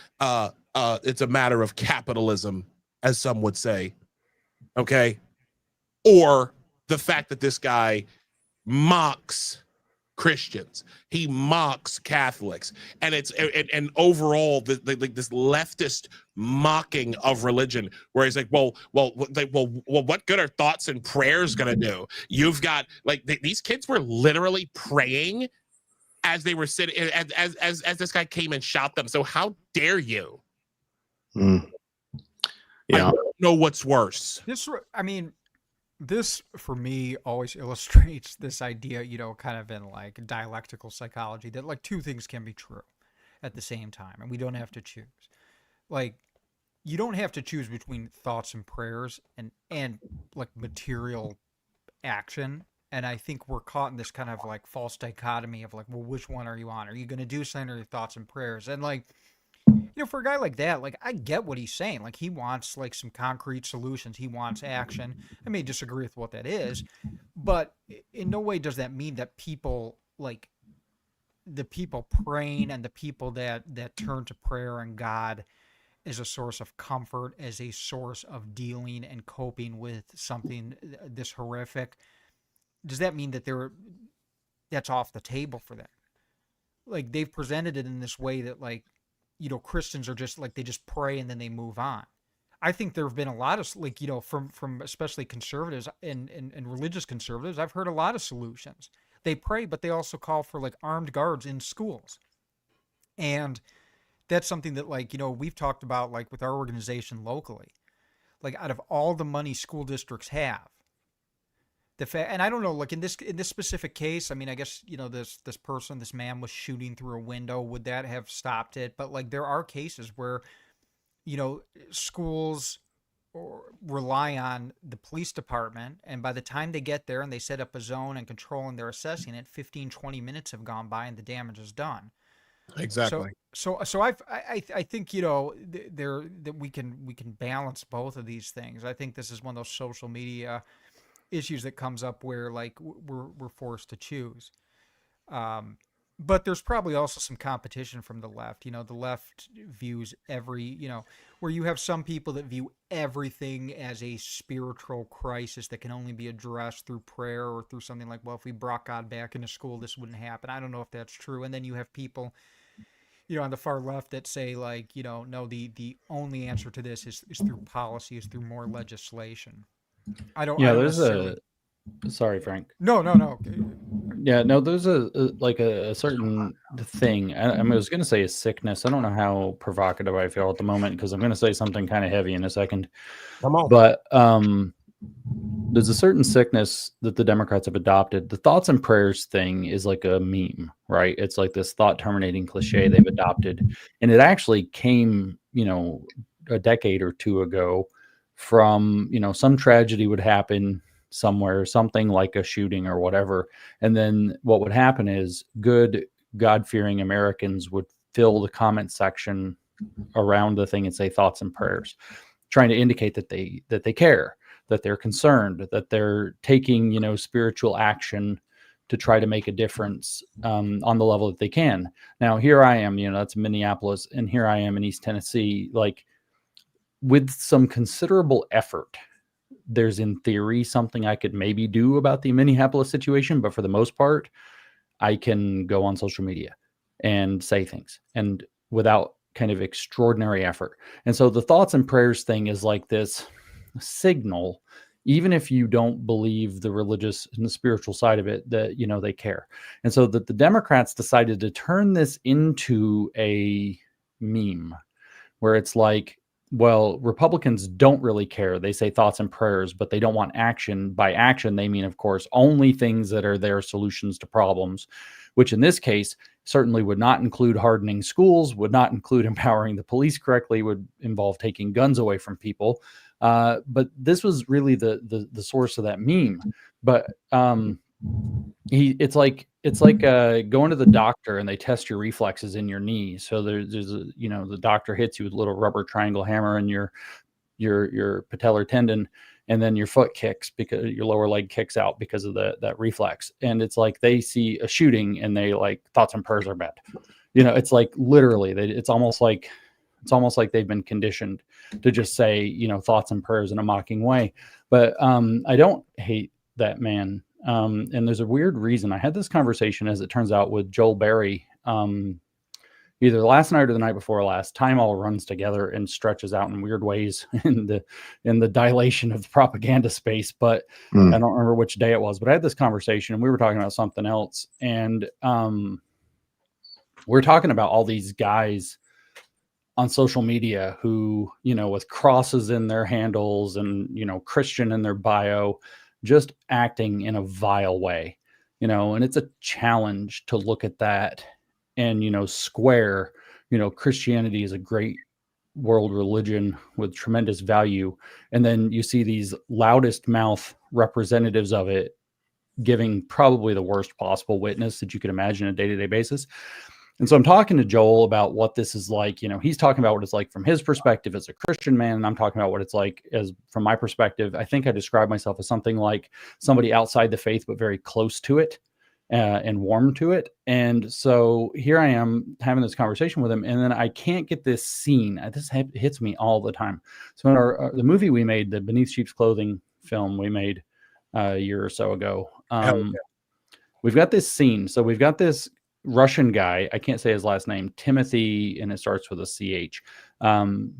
matter of capitalism, as some would say. Okay, or the fact that this guy mocks Christians, he mocks Catholics, and it's and overall this leftist mocking of religion, where he's like, well, what good are thoughts and prayers gonna do? You've got like these kids were literally praying as they were sitting, as this guy came and shot them. So how dare you? Yeah, I don't know what's worse. This for me always illustrates this idea, kind of in like dialectical psychology, that like two things can be true at the same time, and we don't have to choose. Like, you don't have to choose between thoughts and prayers and like material action. And I think we're caught in this kind of like false dichotomy of like, well, which one are you on? Are you going to do something or your thoughts and prayers? And like, for a guy like that, like, I get what he's saying. Like, he wants like some concrete solutions. He wants action. I may disagree with what that is, but in no way does that mean that people, like the people praying and the people that turn to prayer and God as a source of comfort, as a source of dealing and coping with something this horrific, does that mean that that's off the table for them? Like, they've presented it in this way that, like, Christians are just like, they just pray and then they move on. I think there have been a lot of, like, from especially conservatives and religious conservatives, I've heard a lot of solutions. They pray, but they also call for like armed guards in schools. And that's something that, like, we've talked about, like, with our organization locally. Like, out of all the money school districts have, and I don't know, like in this specific case, I mean, I guess, this man was shooting through a window. Would that have stopped it? But like, there are cases where, schools rely on the police department, and by the time they get there and they set up a zone and control and they're assessing it, 15-20 minutes have gone by and the damage is done. Exactly. So I think, that we can balance both of these things. I think this is one of those social media issues that comes up where, like, we're forced to choose. But there's probably also some competition from the left. The left views where you have some people that view everything as a spiritual crisis that can only be addressed through prayer or through something like, well, if we brought God back into school, this wouldn't happen. I don't know if that's true. And then you have people, on the far left that say, like, no, the only answer to this is through policy, is through more legislation. Sorry, Frank. No. Yeah, no, there's a certain thing. I was going to say a sickness. I don't know how provocative I feel at the moment, because I'm going to say something kind of heavy in a second. Come on. But there's a certain sickness that the Democrats have adopted. The thoughts and prayers thing is like a meme, right? It's like this thought terminating cliche they've adopted. And it actually came, a decade or two ago from, some tragedy would happen somewhere, something like a shooting or whatever. And then what would happen is good, God-fearing Americans would fill the comment section around the thing and say thoughts and prayers, trying to indicate that they care, that they're concerned, that they're taking, spiritual action to try to make a difference on the level that they can. Now, here I am, that's Minneapolis, and here I am in East Tennessee, like, with some considerable effort, there's in theory something I could maybe do about the Minneapolis situation, but for the most part, I can go on social media and say things, and without kind of extraordinary effort. And so the thoughts and prayers thing is like this signal, even if you don't believe the religious and the spiritual side of it, that, they care. And so that the Democrats decided to turn this into a meme, where it's like, well, Republicans don't really care. They say thoughts and prayers, but they don't want action. By action, they mean, of course, only things that are their solutions to problems, which in this case certainly would not include hardening schools, would not include empowering the police correctly, would involve taking guns away from people. But this was really the source of that meme. But it's like going to the doctor and they test your reflexes in your knee. So there's a, the doctor hits you with a little rubber triangle hammer in your patellar tendon, and then your foot kicks because your lower leg kicks out because of that reflex. And it's like they see a shooting and they like thoughts and prayers are bad. It's like literally it's almost like they've been conditioned to just say, thoughts and prayers in a mocking way. But I don't hate that man. And there's a weird reason. I had this conversation, as it turns out, with Joel Berry, either last night or the night before last. Time all runs together and stretches out in weird ways in the dilation of the propaganda space. But I don't remember which day it was, but I had this conversation and we were talking about something else. And we're talking about all these guys on social media who, with crosses in their handles and, Christian in their bio, just acting in a vile way, and it's a challenge to look at that and, square, Christianity is a great world religion with tremendous value. And then you see these loudest mouth representatives of it giving probably the worst possible witness that you could imagine on a day-to-day basis. And so I'm talking to Joel about what this is like. He's talking about what it's like from his perspective as a Christian man, and I'm talking about what it's like as from my perspective. I think I describe myself as something like somebody outside the faith, but very close to it and warm to it. And so here I am having this conversation with him, and then I can't get this scene. This hits me all the time. So in the movie we made, the Beneath Sheep's Clothing film we made a year or so ago, we've got this scene. So we've got this Russian guy, I can't say his last name, Timothy, and it starts with a CH.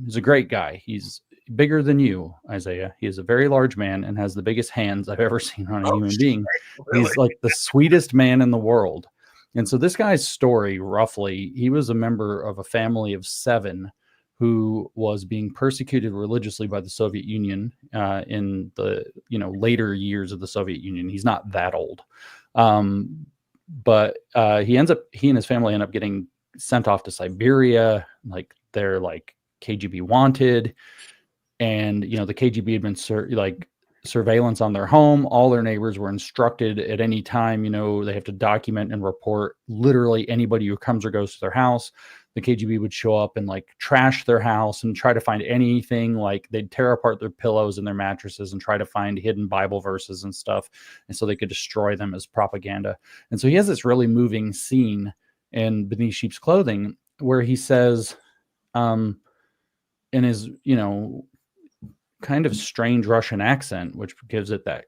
He's a great guy. He's bigger than you, Isaiah. He is a very large man and has the biggest hands I've ever seen on a human being. Really? He's like the sweetest man in the world. And so this guy's story, roughly, he was a member of a family of 7 who was being persecuted religiously by the Soviet Union in the later years of the Soviet Union. He's not that old. But he and his family end up getting sent off to Siberia. Like they're like KGB wanted. And, the KGB had been surveillance on their home. All their neighbors were instructed at any time, they have to document and report literally anybody who comes or goes to their house. The KGB would show up and like trash their house and try to find anything. Like they'd tear apart their pillows and their mattresses and try to find hidden Bible verses and stuff. And so they could destroy them as propaganda. And so he has this really moving scene in Beneath Sheep's Clothing where he says, in his, kind of strange Russian accent, which gives it that,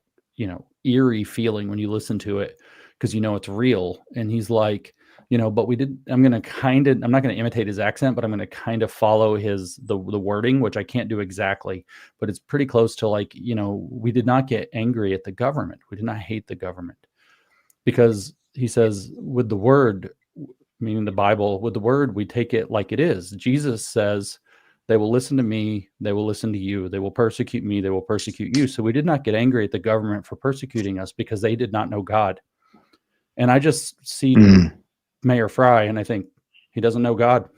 eerie feeling when you listen to it, because it's real. And he's like, but I'm not going to imitate his accent, but I'm going to kind of follow the wording, which I can't do exactly, but it's pretty close to like, we did not get angry at the government. We did not hate the government, because he says with the word, meaning the Bible, with the word, we take it like it is. Jesus says, they will listen to me. They will listen to you. They will persecute me. They will persecute you. So we did not get angry at the government for persecuting us because they did not know God. And I just see Mayor Fry, and I think he doesn't know God.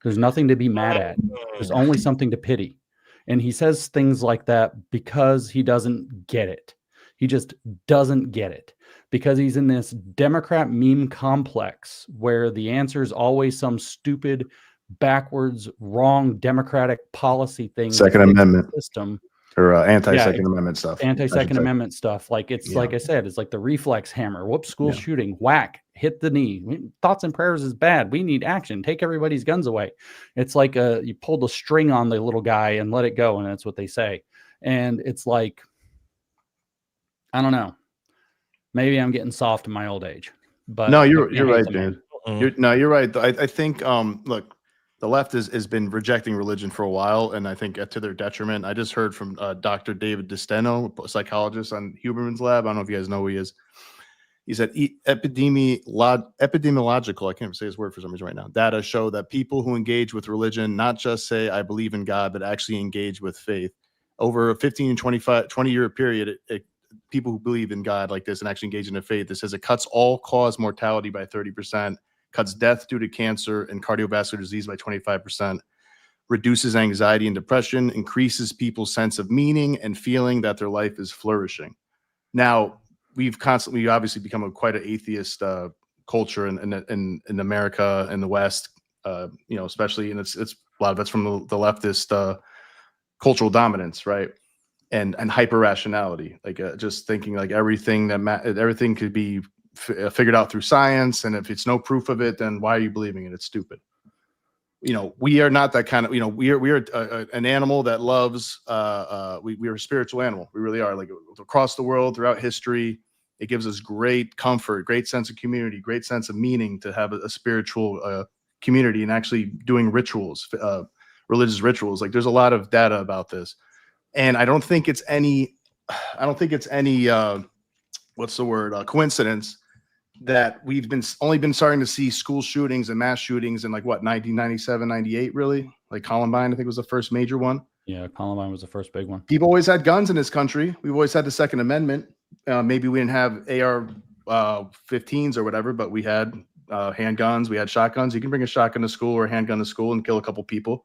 There's nothing to be mad at. There's only something to pity. And he says things like that because he doesn't get it. He just doesn't get it, because he's in this Democrat meme complex where the answer is always some stupid, backwards, wrong Democratic policy thing. Second Amendment system. Or anti-Second Amendment stuff. Anti-Second Amendment stuff. Like it's like I said, it's like the reflex hammer. Whoops, school shooting, whack, hit the knee. Thoughts and prayers is bad. We need action. Take everybody's guns away. It's like you pulled a string on the little guy and let it go, and that's what they say. And it's like, I don't know. Maybe I'm getting soft in my old age. But no, you're right, dude. You're right. I think look, the left has been rejecting religion for a while, and I think to their detriment. I just heard from Dr. David DeSteno, a psychologist on Huberman's Lab. I don't know if you guys know who he is. He said epidemiological, I can't even say his word for some reason right now, data show that people who engage with religion not just say I believe in God, but actually engage with faith. Over a 15 and 20-year period, people who believe in God like this and actually engage in their faith, it says it cuts all-cause mortality by 30%, cuts death due to cancer and cardiovascular disease by 25%, reduces anxiety and depression, increases people's sense of meaning and feeling that their life is flourishing. Now, we've obviously become quite an atheist culture in America and the West, especially, and it's a lot of it's from the leftist cultural dominance, right? And hyper rationality, like just thinking like everything everything could be figured out through science, and if it's no proof of it, then why are you believing it? It's stupid. We are not that kind of, we are an animal that loves, we are a spiritual animal. We really are. Like across the world, throughout history, it gives us great comfort, great sense of community, great sense of meaning to have a spiritual community and actually doing rituals, religious rituals. Like there's a lot of data about this. And I don't think it's any, coincidence that we've only been starting to see school shootings and mass shootings in 1997, 98, really? Like Columbine, I think was the first major one. Yeah, Columbine was the first big one. People always had guns in this country. We've always had the Second Amendment. Maybe we didn't have AR-15s or whatever, but we had handguns, we had shotguns. You can bring a shotgun to school or a handgun to school and kill a couple people.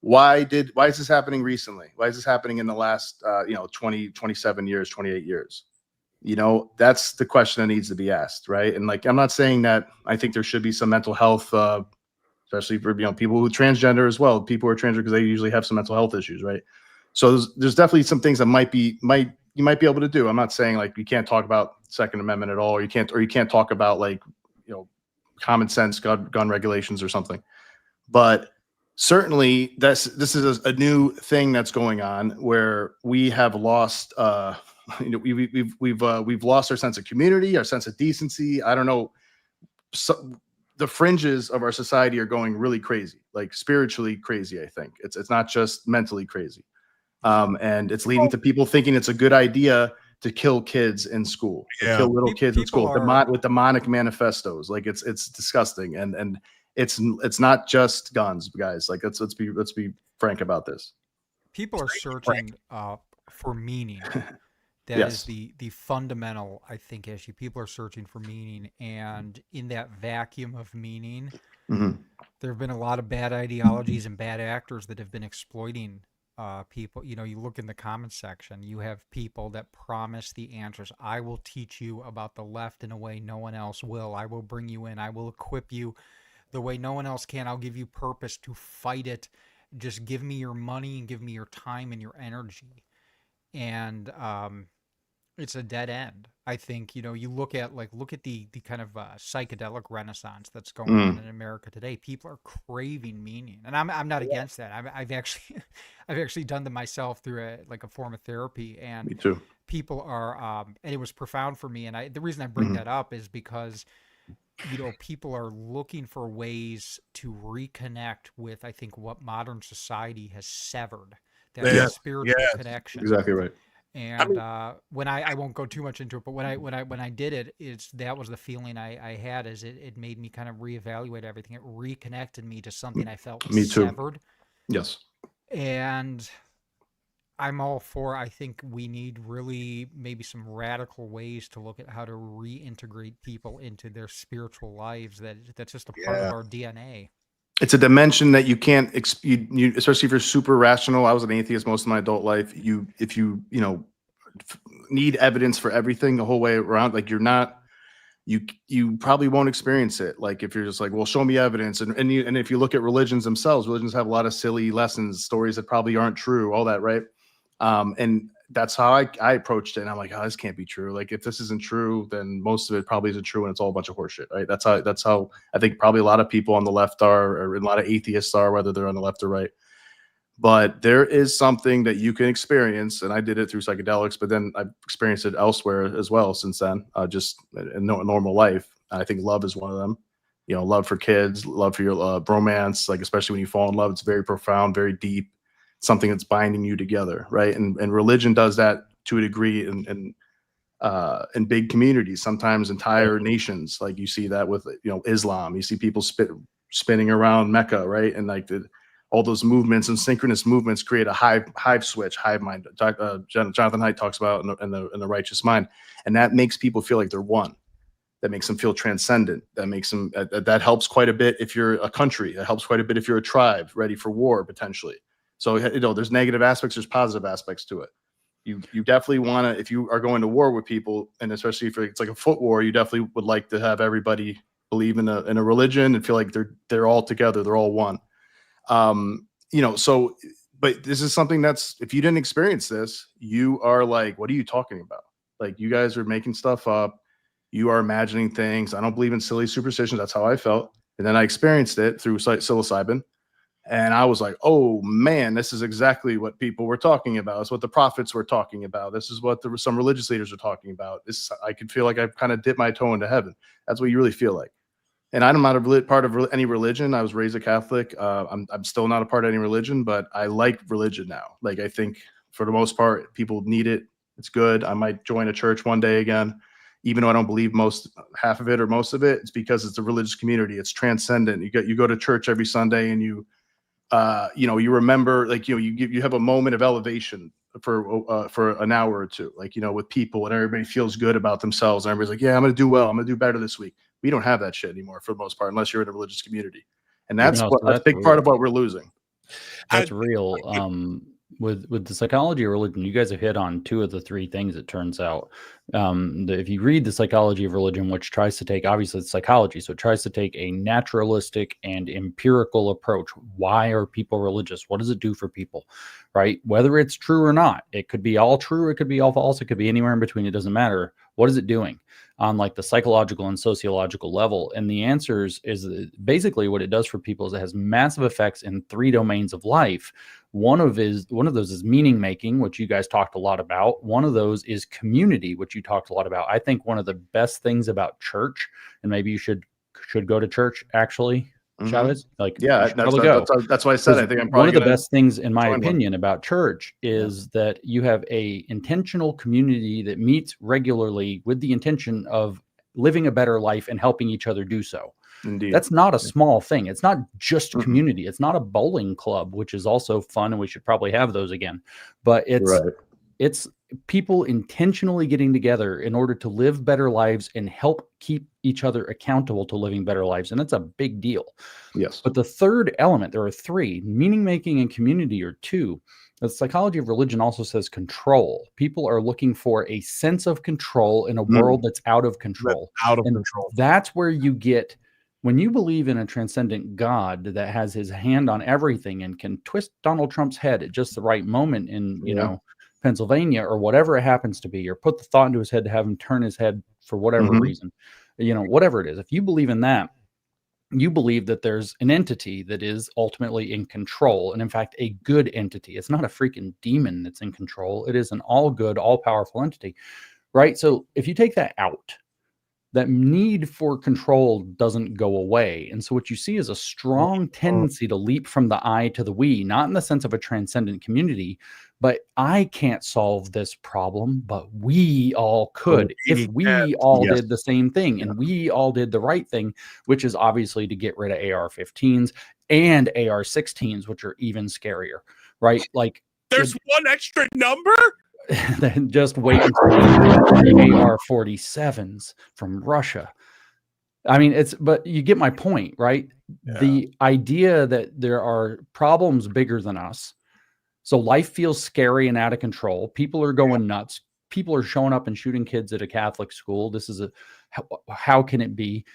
Why is this happening recently? Why is this happening in the last 20, 27 years, 28 years? That's the question that needs to be asked, right? And I'm not saying that I think there should be some mental health, especially for people who are transgender as well. People who are transgender because they usually have some mental health issues, right? So there's definitely some things that you might be able to do. I'm not saying you can't talk about Second Amendment at all, or you can't talk about common sense gun regulations or something. But certainly this is a new thing that's going on where we have lost. We've lost our sense of community, our sense of decency. I don't know. The fringes of our society are going really crazy, like spiritually crazy. I think it's not just mentally crazy, and it's leading to people thinking it's a good idea to kill kids in school, to kill little kids in school with demonic manifestos. Like it's disgusting, and it's not just guns, guys. Like let's be frank about this. People are searching for meaning. That is the fundamental, I think, issue. People are searching for meaning, and in that vacuum of meaning, there have been a lot of bad ideologies and bad actors that have been exploiting people. You look in the comments section, you have people that promise the answers. I will teach you about the left in a way no one else will. I will bring you in. I will equip you the way no one else can. I'll give you purpose to fight it. Just give me your money and give me your time and your energy. And it's a dead end. I think, you look at the kind of psychedelic renaissance that's going on in America today. People are craving meaning, and I'm not against that. I've actually done them myself through a form of therapy, and me too. People are and it was profound for me. And the reason I bring that up is because people are looking for ways to reconnect with, I think, what modern society has severed. That spiritual connection. Exactly right. And when I won't go too much into it, but when I did it, that was the feeling I had. Is it made me kind of reevaluate everything. It reconnected me to something I felt was severed. Yes. And I'm all for. I think we need really maybe some radical ways to look at how to reintegrate people into their spiritual lives. That's just a part of our DNA. It's a dimension that you can't, you especially if you're super rational. I was an atheist most of my adult life. If you need evidence for everything the whole way around, you probably won't experience it. Like if you're just well, show me evidence. And if you look at religions themselves, religions have a lot of silly lessons, stories that probably aren't true, all that, right? And that's how I approached it. And I'm like, oh, this can't be true. Like if this isn't true, then most of it probably isn't true, and it's all a bunch of horseshit, right? That's how I think probably a lot of people on the left are, or a lot of atheists are, whether they're on the left or right. But there is something that you can experience, and I did it through psychedelics, but then I've experienced it elsewhere as well since then, just in normal life. And I think love is one of them. Love for kids, love for your romance, especially when you fall in love, it's very profound, very deep. Something that's binding you together, right? And religion does that to a degree, and in big communities, sometimes entire nations. Like you see that with, you know, Islam. You see people spinning around Mecca, right? And like all those movements and synchronous movements create a hive switch, hive mind. Jonathan Haidt talks about in the Righteous Mind, and that makes people feel like they're one. That makes them feel transcendent. That makes them that helps quite a bit if you're a country. That helps quite a bit if you're a tribe ready for war potentially. So, you know, there's negative aspects, there's positive aspects to it. You definitely want to, if you are going to war with people, and especially if it's like a foot war, you definitely would like to have everybody believe in a religion and feel like they're all together, they're all one. You know, so, but this is something that's, if you didn't experience this, you are like, what are you talking about? Like, you guys are making stuff up. You are imagining things. I don't believe in silly superstitions. That's how I felt. And then I experienced it through psilocybin. And I was like, oh man, this is exactly what people were talking about. It's what the prophets were talking about. This is what some religious leaders are talking about. I could feel like I've kind of dipped my toe into heaven. That's what you really feel like. And I'm not a part of any religion. I was raised a Catholic. I'm still not a part of any religion, but I like religion now. Like, I think for the most part, people need it. It's good. I might join a church one day again, even though I don't believe half of it or most of it. It's because it's a religious community. It's transcendent. You go to church every Sunday, and you know, you remember, like, you know, you have a moment of elevation for an hour or two, like, you know, with people, and everybody feels good about themselves. And everybody's like, yeah, I'm going to do well. I'm going to do better this week. We don't have that shit anymore for the most part, unless you're in a religious community. And that's No, that's a big part of what we're losing. That's real. With the psychology of religion, you guys have hit on two of the three things, it turns out. If you read the psychology of religion, which tries to take, obviously it's psychology, so it tries to take a naturalistic and empirical approach. Why are people religious? What does it do for people, right? Whether it's true or not, it could be all true, it could be all false, it could be anywhere in between, it doesn't matter. What is it doing on like the psychological and sociological level? And the answers is basically what it does for people is it has massive effects in three domains of life. One of those is meaning making, which you guys talked a lot about. One of those is community, which you talked a lot about. I think one of the best things about church, and maybe you should go to church actually, Chavez. Like, yeah, that's why I said I think I'm probably one of the best things, in my opinion, about church is that you have a intentional community that meets regularly with the intention of living a better life and helping each other do so. Indeed. That's not a small thing. It's not just community. It's not a bowling club, which is also fun, and we should probably have those again. But it's people intentionally getting together in order to live better lives and help keep each other accountable to living better lives. And that's a big deal. Yes. But the third element, there are three. Meaning making and community are two. The psychology of religion also says control. People are looking for a sense of control in a world that's out of control. That's where you get, when you believe in a transcendent God that has his hand on everything and can twist Donald Trump's head at just the right moment in, you know, Pennsylvania or whatever it happens to be, or put the thought into his head to have him turn his head for whatever reason, you know, whatever it is. If you believe in that, you believe that there's an entity that is ultimately in control. And in fact, a good entity. It's not a freaking demon that's in control. It is an all good, all powerful entity, right? So if you take that out, that need for control doesn't go away. And so what you see is a strong tendency to leap from the I to the we, not in the sense of a transcendent community, but I can't solve this problem, but we all could if we all did the same thing and we all did the right thing, which is obviously to get rid of AR-15s and AR-16s, which are even scarier, right? Like, there's one extra number? Then just wait until the AR-47s from Russia. I mean, but you get my point, right? Yeah. The idea that there are problems bigger than us. So life feels scary and out of control. People are going nuts. People are showing up and shooting kids at a Catholic school. This is how can it be?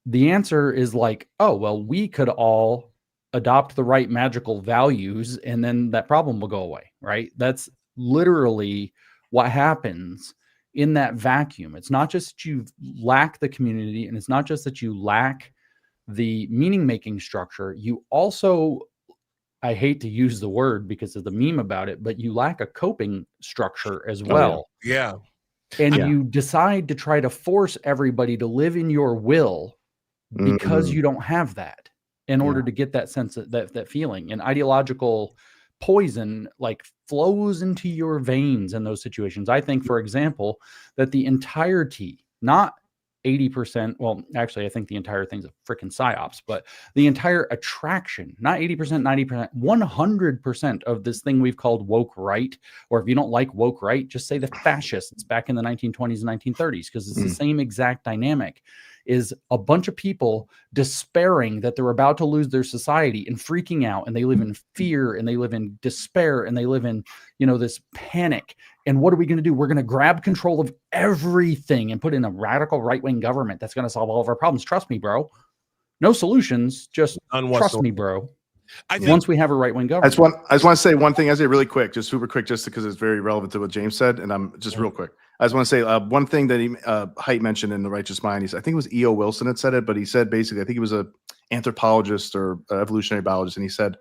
The answer is like, oh, well, we could all adopt the right magical values and then that problem will go away, right? That's literally what happens in that vacuum. It's not just that you lack the community, and it's not just that you lack the meaning-making structure. You also, I hate to use the word because of the meme about it, but you lack a coping structure as well. Yeah. And you decide to try to force everybody to live in your will because you don't have that in order to get that sense of that feeling. And ideological poison like flows into your veins in those situations. I think, for example, that the entirety, not 80%, well, actually, I think the entire thing's a freaking psyops, but the entire attraction, not 80%, 90%, 100% of this thing we've called woke right, or if you don't like woke right, just say the fascists back in the 1920s and 1930s, because it's the same exact dynamic, is a bunch of people despairing that they're about to lose their society and freaking out, and they live in fear and they live in despair and they live in, you know, this panic. And what are we going to do? We're going to grab control of everything and put in a radical right-wing government that's going to solve all of our problems. Trust me, bro. No solutions. Just trust me, bro. Once we have a right-wing government. I just want to say one thing, Isaiah, really quick, just super quick, just because it's very relevant to what James said, and I'm just real quick. I just want to say one thing that he Haidt mentioned in The Righteous Mind. I think it was E.O. Wilson that said it, but he said basically, I think he was an anthropologist or evolutionary biologist, and he said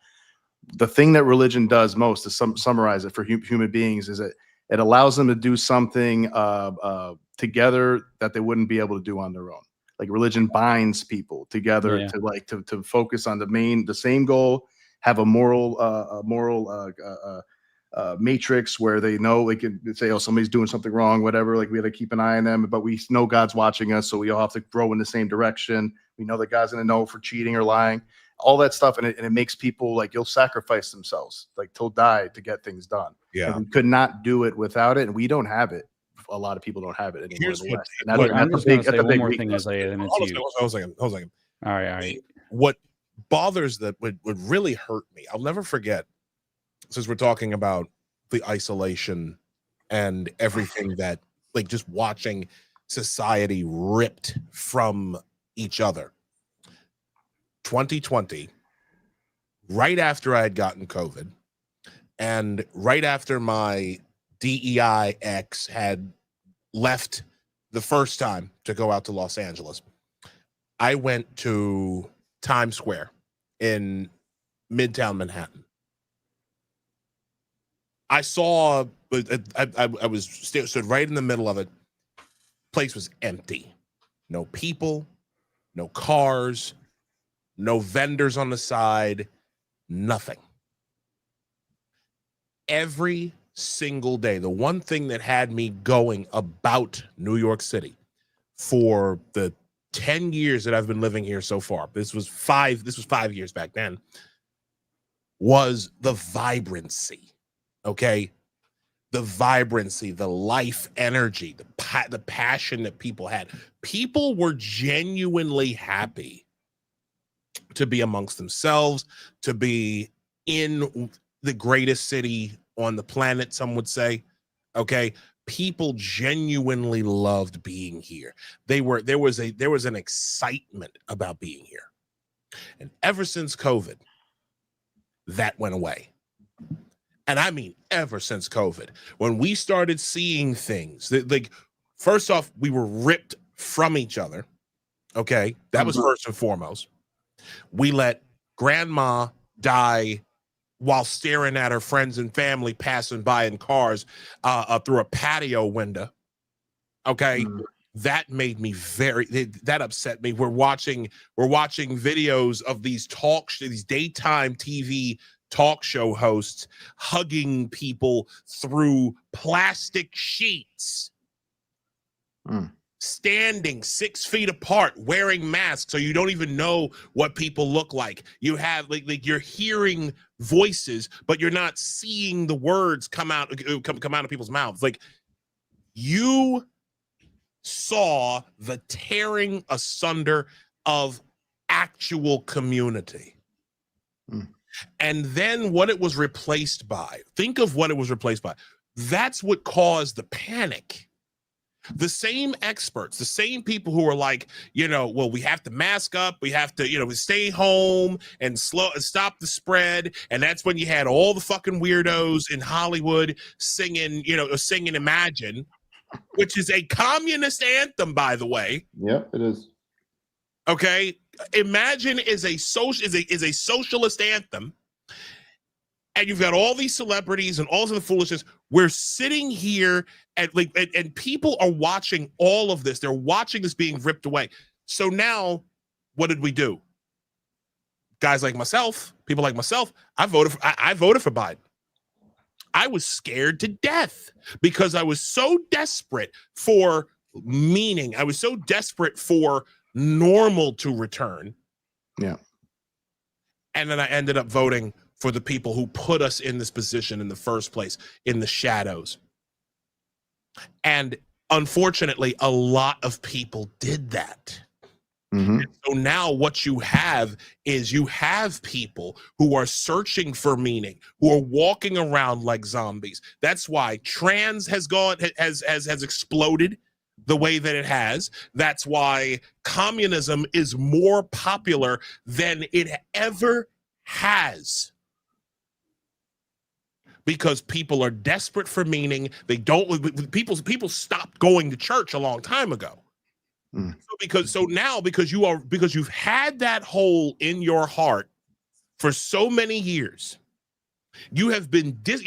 the thing that religion does most, to summarize it for human beings, is that it allows them to do something together that they wouldn't be able to do on their own. Like religion binds people together to focus on the same goal, have a moral matrix where they know they can say, oh, somebody's doing something wrong, whatever. Like we have to keep an eye on them, but we know God's watching us, so we all have to grow in the same direction. We know that God's going to know for cheating or lying, all that stuff, and it makes people like you'll sacrifice themselves like till die to get things done. Yeah, and we could not do it without it, and we don't have it. A lot of people don't have it anymore. Here's in the what, West. I'm just going to say one more thing, Isaiah, and it's hold you. on a second. All right. What bothers that would really hurt me, I'll never forget, since we're talking about the isolation and everything that, like, just watching society ripped from each other. 2020, right after I had gotten COVID, and right after my DEI ex had left the first time to go out to Los Angeles, I went to Times Square in Midtown Manhattan. I saw, I was stood right in the middle of it. Place was empty. No people, no cars, no vendors on the side, nothing. Every single day, the one thing that had me going about New York City for the 10 years that I've been living here so far, this was 5 years back then, was the vibrancy. Okay, the vibrancy, the life energy, the passion that people had. People were genuinely happy to be amongst themselves, to be in the greatest city on the planet, some would say. Okay, people genuinely loved being here. There was an excitement about being here. And ever since COVID, that went away. And I mean, ever since COVID, when we started seeing things that, like, first off, we were ripped from each other. Okay, that was first and foremost. We let grandma die while staring at her friends and family passing by in cars through a patio window. Okay, that made me that upset me. We're watching videos of these these daytime TV talk show hosts hugging people through plastic sheets, standing 6 feet apart, wearing masks, so you don't even know what people look like. You have like you're hearing voices, but you're not seeing the words come out of people's mouths. Like, you saw the tearing asunder of actual community. And then what it was replaced by, think of what it was replaced by. That's what caused the panic. The same experts, the same people who are like, well, we have to mask up, we have to, stay home and stop the spread. And that's when you had all the fucking weirdos in Hollywood singing Imagine, which is a communist anthem, by the way. Yep, it is. Okay. Imagine is a socialist anthem, and you've got all these celebrities and all of the foolishness. We're sitting here and people are watching all of this. They're watching this being ripped away. So now, what did we do? Guys like myself, people like myself, I voted for Biden. I was scared to death because I was so desperate for meaning. I was so desperate for normal to return. Yeah. And then I ended up voting for the people who put us in this position in the first place, in the shadows. And unfortunately, a lot of people did that. Mm-hmm. So now what you have is you have people who are searching for meaning, who are walking around like zombies. That's why trans has exploded the way that it has. That's why communism is more popular than it ever has. Because people are desperate for meaning. They don't, people stopped going to church a long time ago. Because you've had that hole in your heart for so many years, you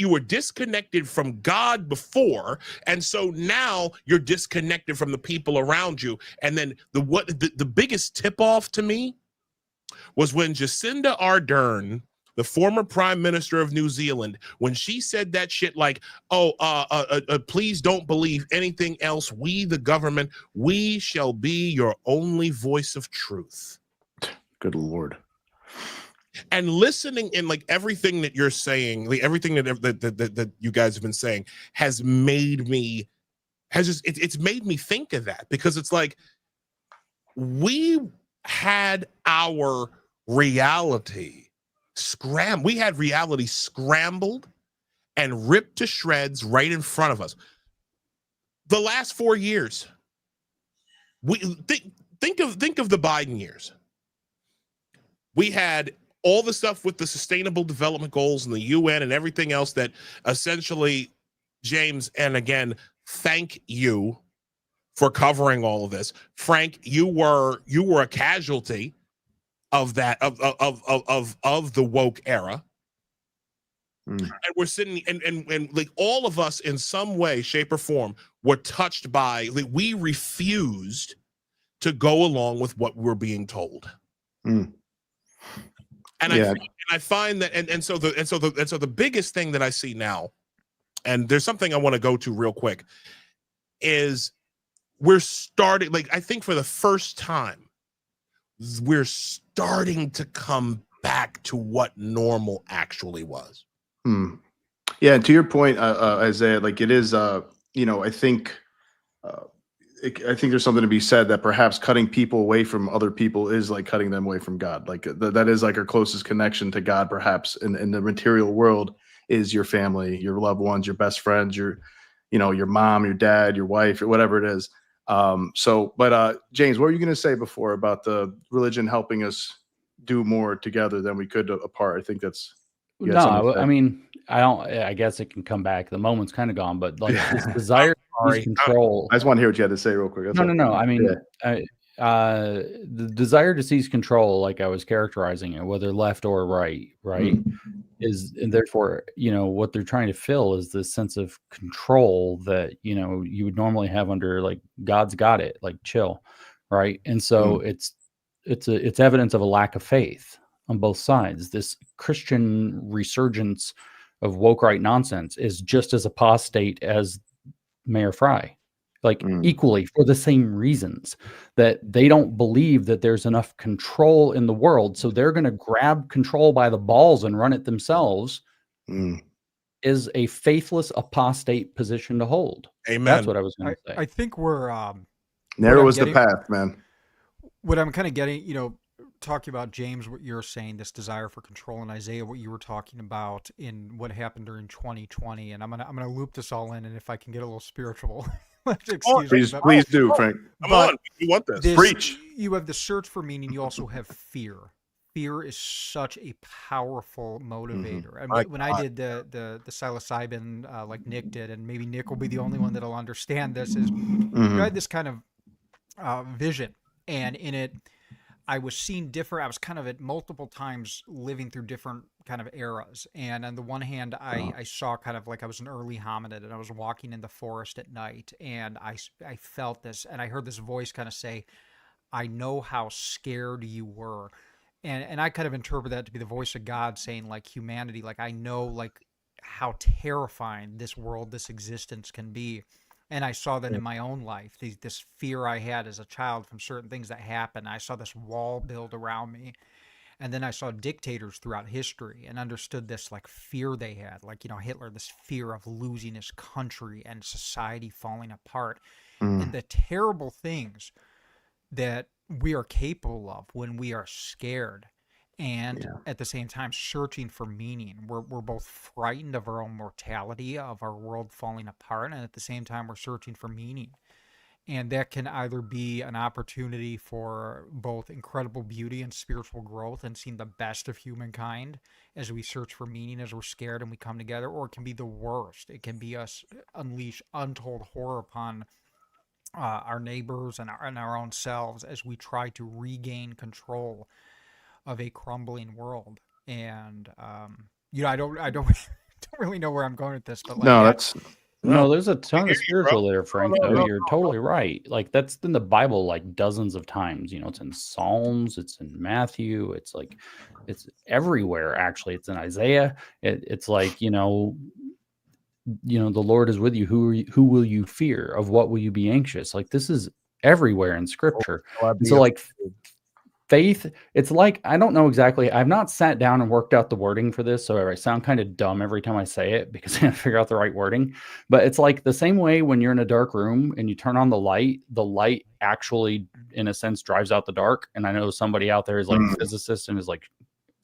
were disconnected from God before, and so now you're disconnected from the people around you. And then the biggest tip off to me was when Jacinda Ardern, the former prime minister of New Zealand, when she said that shit like, please don't believe anything else. We, the government, we shall be your only voice of truth. Good Lord. And listening in, like, everything that you're saying, like everything that you guys have been saying has made me, it's made me think of that, because it's like, we had our reality we had reality scrambled and ripped to shreds right in front of us. The last 4 years, we think of the Biden years. We had all the stuff with the Sustainable Development Goals and the UN and everything else that essentially, James, and again, thank you for covering all of this. Frank, you were a casualty of that, of the woke era. And we're sitting and like all of us in some way, shape, or form were touched by, like, we refused to go along with what we're being told. And I find that so the biggest thing that I see now, and there's something I want to go to real quick, is we're starting, like, I think for the first time, we're starting to come back to what normal actually was. Yeah, and to your point, Isaiah, like, it is, I think there's something to be said that perhaps cutting people away from other people is like cutting them away from God. Like, that is like our closest connection to God, perhaps in the material world, is your family, your loved ones, your best friends, your mom, your dad, your wife, or whatever it is. But James, what were you going to say before about the religion helping us do more together than we could apart? I think that's, no, I mean, I guess it can come back. The moment's kind of gone, but like this desire to seize control. I just want to hear what you had to say real quick. That's No. I mean, the desire to seize control, like I was characterizing it, whether left or right, is, and therefore, what they're trying to fill is this sense of control that, you would normally have under, like, God's got it, like, chill. Right. And so it's evidence of a lack of faith on both sides. This Christian resurgence of woke right nonsense is just as apostate as Mayor Fry, like equally, for the same reasons, that they don't believe that there's enough control in the world. So they're going to grab control by the balls and run it themselves. Is a faithless apostate position to hold. Amen. That's what I was going to say. I think we're narrow is the path, man. What I'm kind of getting, talking about, James, what you're saying, this desire for control, and Isaiah, what you were talking about in what happened during 2020, and I'm gonna loop this all in, and if I can get a little spiritual, please do, Frank. Come on, you want this? Preach. You have the search for meaning. You also have fear. Fear is such a powerful motivator. I mean, when I did the psilocybin, like Nick did, and maybe Nick will be the only one that'll understand this, is you had this kind of vision, and in it, I was seeing different, I was kind of at multiple times living through different kind of eras. And on the one hand, I saw kind of like I was an early hominid, and I was walking in the forest at night, and I felt this, and I heard this voice kind of say, I know how scared you were. And I kind of interpret that to be the voice of God saying, like, humanity, like, I know, like, how terrifying this world, this existence can be. And I saw that in my own life, this fear I had as a child from certain things that happened. I saw this wall build around me. And then I saw dictators throughout history and understood this like fear they had, like, Hitler, this fear of losing his country and society falling apart, and the terrible things that we are capable of when we are scared. And at the same time, searching for meaning. We're both frightened of our own mortality, of our world falling apart, and at the same time, we're searching for meaning. And that can either be an opportunity for both incredible beauty and spiritual growth and seeing the best of humankind as we search for meaning, as we're scared and we come together, or it can be the worst. It can be us unleash untold horror upon our neighbors and our own selves as we try to regain control of a crumbling world. And I don't really know where I'm going with this, but like No, that's No, there's a ton hear of you, spiritual there, Frank. no, though. no, You're totally right. Like that's in the Bible like dozens of times. It's in Psalms, it's in Matthew, it's everywhere actually. It's in Isaiah. It's like, the Lord is with you. Who will you fear? Of what will you be anxious? Like this is everywhere in scripture. And so like faith, it's like, I don't know exactly. I've not sat down and worked out the wording for this, so I sound kind of dumb every time I say it because I can't figure out the right wording. But it's like the same way when you're in a dark room and you turn on the light actually, in a sense, drives out the dark. And I know somebody out there is like a physicist and is like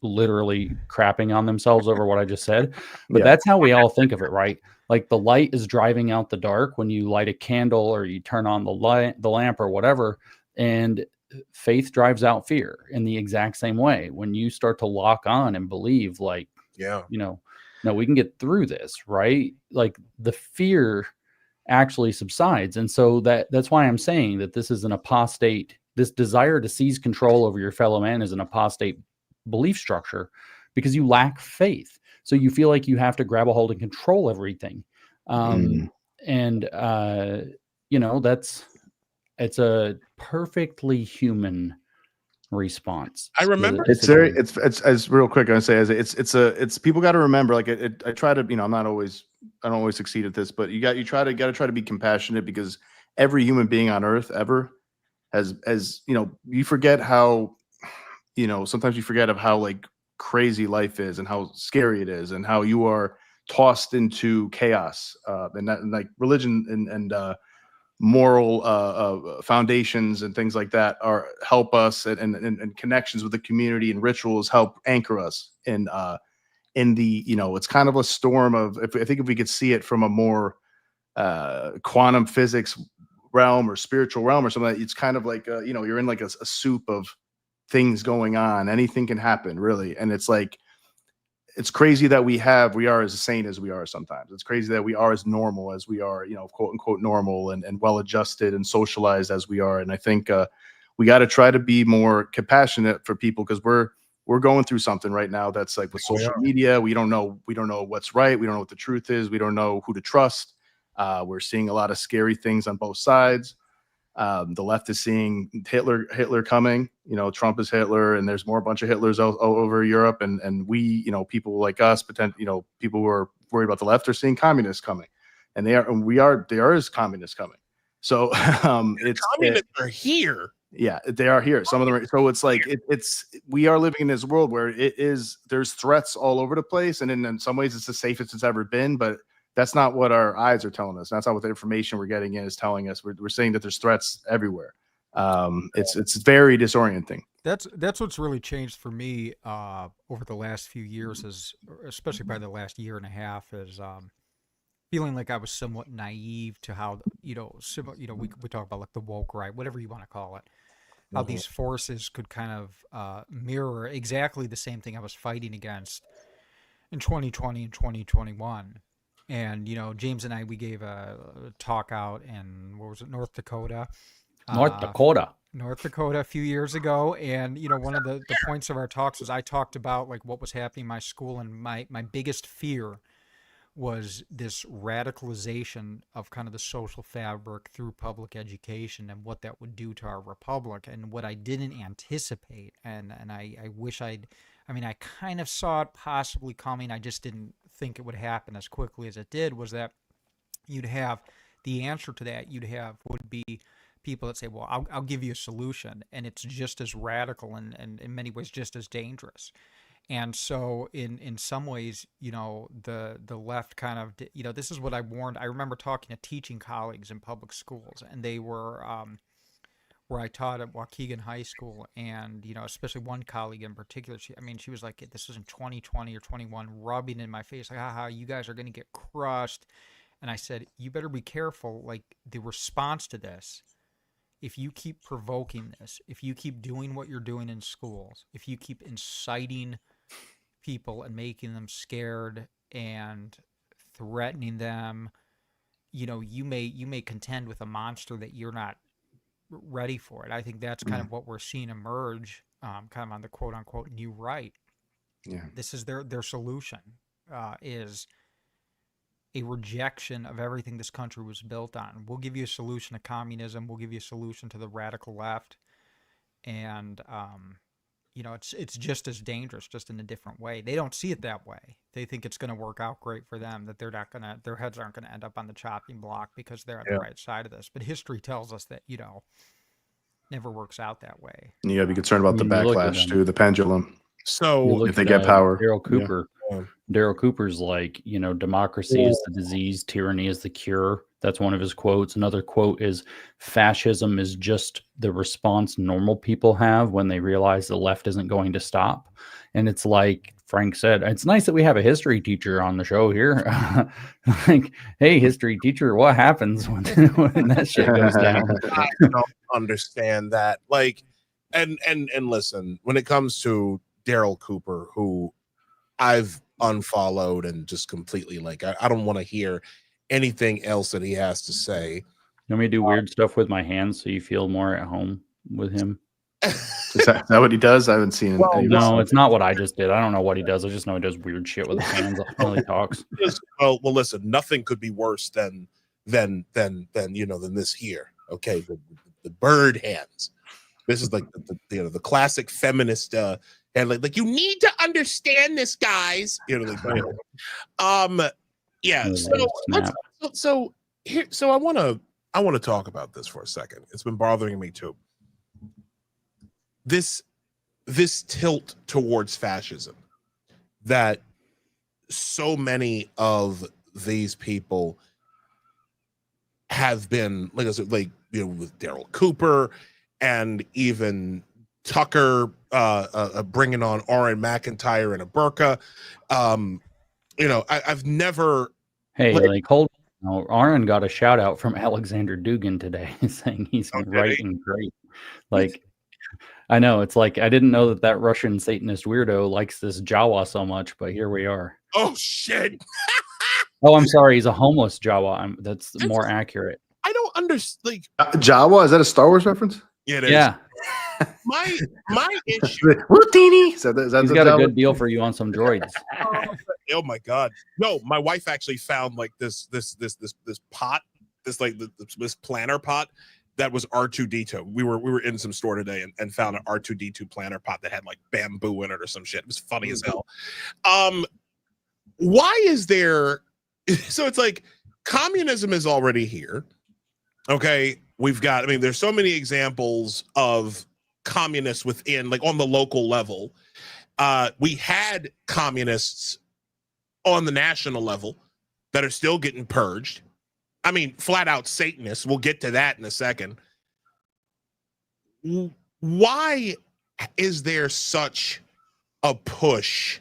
literally crapping on themselves over what I just said. But that's how we all think of it, right? Like the light is driving out the dark when you light a candle or you turn on the lamp or whatever. And faith drives out fear in the exact same way. When you start to lock on and believe, like, no, we can get through this, right? Like the fear actually subsides. And so that's why I'm saying that this is an apostate, this desire to seize control over your fellow man is an apostate belief structure because you lack faith. So you feel like you have to grab a hold and control everything. It's a perfectly human response. I remember it's as real quick. I say it's people got to remember. Like I try to, I don't always succeed at this, but you got to try to be compassionate because every human being on earth ever has you forget how, sometimes you forget of how like crazy life is and how scary it is and how you are tossed into chaos and like religion and moral foundations and things like that help us and connections with the community and rituals help anchor us in the it's kind of a storm of I think if we could see it from a more quantum physics realm or spiritual realm or something, it's kind of like you're in like a soup of things going on. Anything can happen really, and it's like it's crazy that we are as sane as we are sometimes. It's crazy that we are as normal as we are, quote unquote normal and well adjusted and socialized as we are. And I think we got to try to be more compassionate for people because we're going through something right now that's like with social media. We don't know what's right. We don't know what the truth is. We don't know who to trust. We're seeing a lot of scary things on both sides. The left is seeing Hitler coming, Trump is Hitler, and there's more bunch of Hitlers all over Europe. And we, people like us, people who are worried about the left are seeing communists coming, and there is communists coming. So communists are here. Yeah, they are here. Some of them are. So it's like we are living in this world where there's threats all over the place, and in some ways it's the safest it's ever been, but that's not what our eyes are telling us. That's not what the information we're getting in is telling us. We're saying that there's threats everywhere. It's very disorienting. That's what's really changed for me over the last few years, especially by the last year and a half, is feeling like I was somewhat naive to how we talk about like the woke right, whatever you want to call it, how these forces could kind of mirror exactly the same thing I was fighting against in 2020 and 2021. And, James and I, we gave a talk out in, North Dakota a few years ago. And, one of the points of our talks was I talked about like what was happening in my school. And my biggest fear was this radicalization of kind of the social fabric through public education and what that would do to our republic and what I didn't anticipate. And I wish I kind of saw it possibly coming. I just didn't think it would happen as quickly as it did was that you'd have the answer to that would be people that say, well, I'll give you a solution, and it's just as radical and in many ways just as dangerous. And so in some ways, the left kind of, this is what I warned. I remember talking to teaching colleagues in public schools, and they were where I taught at Waukegan High School, and especially one colleague in particular, she was like, this was in 2020 or 21, rubbing in my face like, haha, you guys are going to get crushed. And I said, you better be careful. Like, the response to this, if you keep provoking this, if you keep doing what you're doing in schools, if you keep inciting people and making them scared and threatening them, you may contend with a monster that you're not ready for it. I think that's kind of what we're seeing emerge, kind of on the quote unquote new right. Yeah, this is their solution, is a rejection of everything this country was built on. We'll give you a solution to communism. We'll give you a solution to the radical left, and it's just as dangerous, just in a different way. They don't see it that way. They think it's going to work out great for them, that their heads aren't going to end up on the chopping block because they're on the right side of this. But history tells us that, never works out that way. And you got to be concerned about the backlash too, the pendulum. So if they get power. Daryl Cooper. Yeah. Daryl Cooper's like, democracy is the disease, tyranny is the cure. That's one of his quotes. Another quote is, fascism is just the response normal people have when they realize the left isn't going to stop. And it's like Frank said, it's nice that we have a history teacher on the show here. Like, hey, history teacher, what happens when that shit goes down? I don't understand that. Like, and listen, when it comes to Daryl Cooper, who I've unfollowed and just completely, like, I don't want to hear anything else that he has to say. You want me to do weird stuff with my hands so you feel more at home with him? Is that what he does? I haven't seen it. Well, no, it's not what I just did. I don't know what he does. I just know he does weird shit with his hands while he talks. Well, listen, nothing could be worse than this here. Okay, the bird hands. This is like the classic feminist and like you need to understand this, guys. Yeah. So I want to talk about this for a second. It's been bothering me too. This tilt towards fascism that so many of these people have been, like I said, like, with Daryl Cooper and even Tucker bringing on Orrin McIntyre in a burqa. I've never. Hey, hold on. Orrin got a shout out from Alexander Dugin today saying he's right and great. Like, I know, it's like, I didn't know that Russian Satanist weirdo likes this Jawa so much, but here we are. Oh, shit. Oh, I'm sorry. He's a homeless Jawa. That's more accurate. I don't understand. Like, Jawa, is that a Star Wars reference? Yeah, it is. Yeah. My issue. Routini. He's got a good deal for you on some droids. Oh my god! No, my wife actually found like this pot, this planner pot that was R2D2. We were in some store today and found an R2D2 planner pot that had like bamboo in it or some shit. It was funny as hell. Why is there? So it's like communism is already here. Okay, we've got. I mean, there's so many examples of communists within, like, on the local level. We had communists on the national level that are still getting purged. I mean, flat out Satanists. We'll get to that in a second. Why is there such a push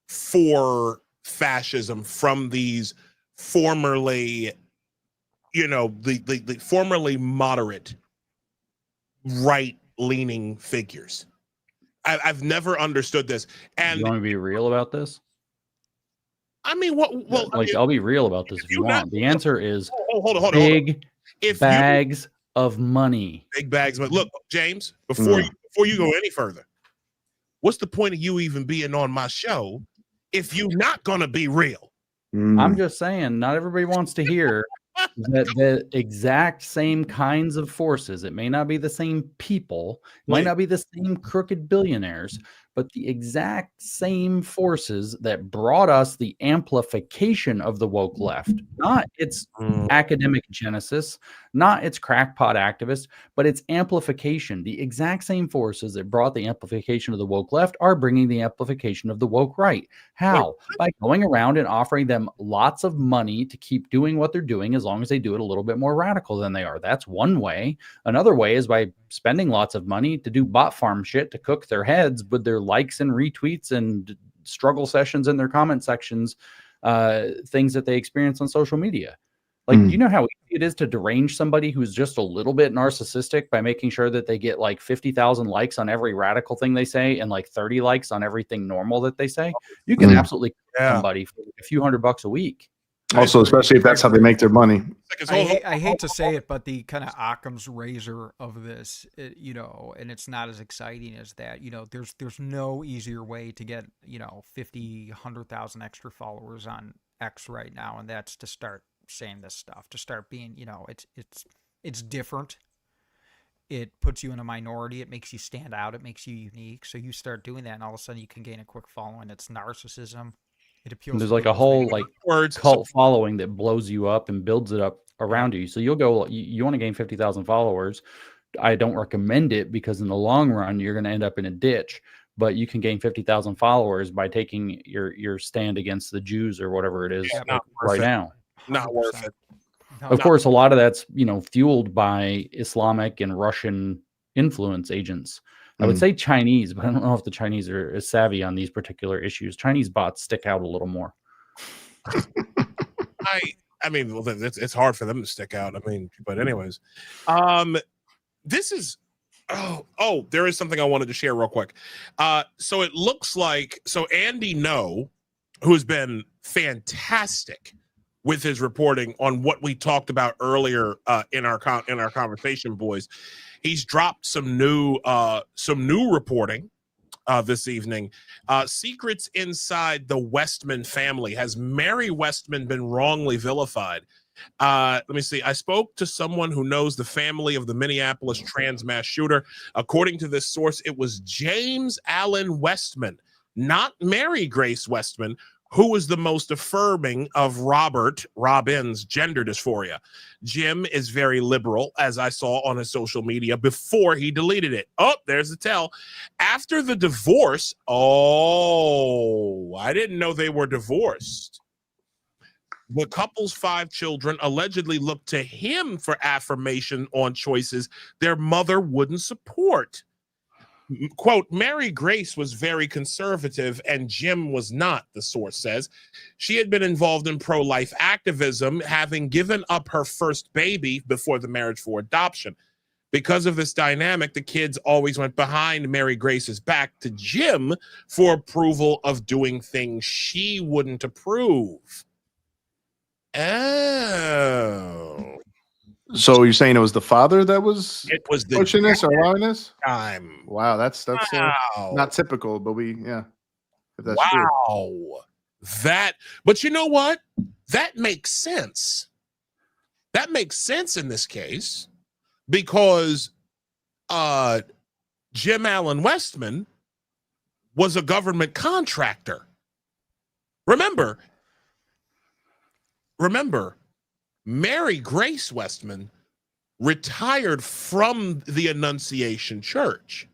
for fascism from these formerly, the formerly moderate right-leaning figures? I've never understood this. And you want to be real about this? I mean, well, I'll be real about this if you want. The answer is hold on. Big bags of money. Big bags. But look, James, before you go any further, what's the point of you even being on my show if you're not going to be real? I'm just saying, not everybody wants to hear that the exact same kinds of forces, it may not be the same people, it might not be the same crooked billionaires, but the exact same forces that brought us the amplification of the woke left, not its academic genesis, not its crackpot activists, but its amplification. The exact same forces that brought the amplification of the woke left are bringing the amplification of the woke right. How? By going around and offering them lots of money to keep doing what they're doing, as long as they do it a little bit more radical than they are. That's one way. Another way is by spending lots of money to do bot farm shit to cook their heads with their likes and retweets and struggle sessions in their comment sections, things that they experience on social media. Like, do you know how easy it is to derange somebody who's just a little bit narcissistic by making sure that they get like 50,000 likes on every radical thing they say and like 30 likes on everything normal that they say? You can absolutely kill somebody for a few $100 a week. Also, especially if that's how they make their money. I hate to say it, but the kind of Occam's razor of this, you know, and it's not as exciting as that. You know, there's no easier way to get, you know, 50, 100,000 extra followers on X right now, and that's to start saying this stuff, to start being, you know, it's different. It puts you in a minority. It makes you stand out. It makes you unique. So you start doing that, and all of a sudden you can gain a quick following. It's narcissism. It appeals. There's like a whole like cult following that blows you up and builds it up around you. So you'll go, you want to gain 50,000 followers. I don't recommend it, because in the long run, you're going to end up in a ditch. But you can gain 50,000 followers by taking your stand against the Jews or whatever it is right now. Not worth it. Of course, a lot of that's, you know, fueled by Islamic and Russian influence agents. I would say Chinese, but I don't know if the Chinese are as savvy on these particular issues. Chinese bots stick out a little more. I mean, well, it's hard for them to stick out. I mean, but anyways, this is. Oh, there is something I wanted to share real quick. So it looks like Andy No, who's been fantastic with his reporting on what we talked about earlier in our conversation, boys. He's dropped some new reporting this evening. Secrets inside the Westman family. Has Mary Westman been wrongly vilified? Let me see. I spoke to someone who knows the family of the Minneapolis trans mass shooter. According to this source, it was James Allen Westman, not Mary Grace Westman, who was the most affirming of Robin's gender dysphoria. Jim is very liberal, as I saw on his social media before he deleted it. Oh, there's the tell. After the divorce, I didn't know they were divorced. The couple's 5 children allegedly looked to him for affirmation on choices their mother wouldn't support. Quote, Mary Grace was very conservative and Jim was not, the source says. She had been involved in pro-life activism, having given up her first baby before the marriage for adoption. Because of this dynamic, the kids always went behind Mary Grace's back to Jim for approval of doing things she wouldn't approve. Oh. So you're saying it was the father that was pushing this or allowing this? Time. Wow, that's not typical, but if that's true. But you know what? That makes sense. That makes sense in this case, because Jim Allen Westman was a government contractor. Remember, Mary Grace Westman retired from the Annunciation Church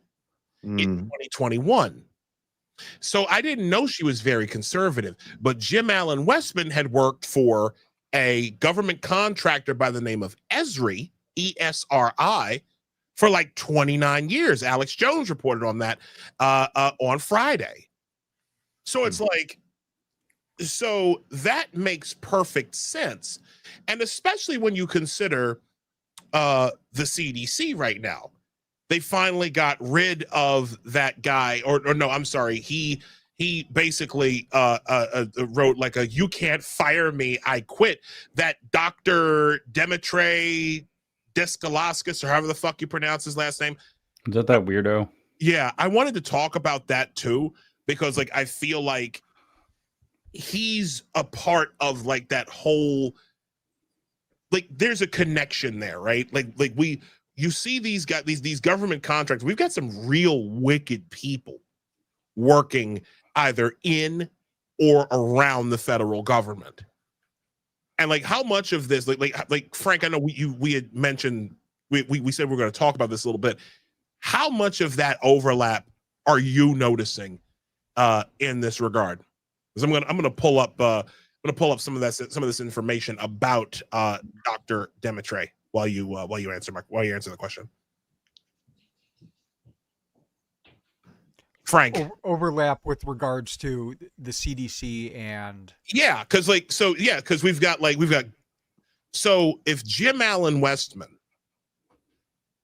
in 2021. So I didn't know she was very conservative, but Jim Allen Westman had worked for a government contractor by the name of Esri, ESRI, for like 29 years. Alex Jones reported on that on Friday. So it's like, so that makes perfect sense. And especially when you consider the CDC right now, they finally got rid of that guy, or no, I'm sorry. He basically wrote like a, you can't fire me, I quit. That Dr. Demetre Descalaskis, or however the fuck you pronounce his last name. Is that weirdo? Yeah. I wanted to talk about that too, because like, I feel like he's a part of like that whole, like there's a connection there, right? Like you see these guys, these government contracts. We've got some real wicked people working either in or around the federal government. And like, how much of this, like Frank, I know we had mentioned, we said we're going to talk about this a little bit. How much of that overlap are you noticing in this regard? Because I'm gonna pull up some of this information about Dr. Demetre while you answer the question. Frank. Overlap with regards to the CDC and Yeah, because we've got so if Jim Allen Westman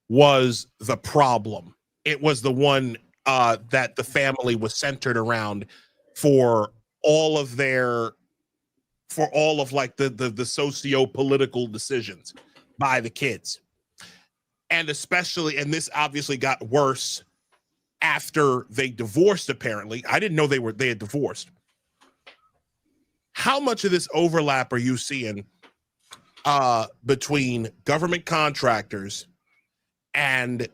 was the problem, it was the one that the family was centered around for all of like the socio-political decisions by the kids. And especially, and this obviously got worse after they divorced, apparently. I didn't know they had divorced. How much of this overlap are you seeing between government contractors and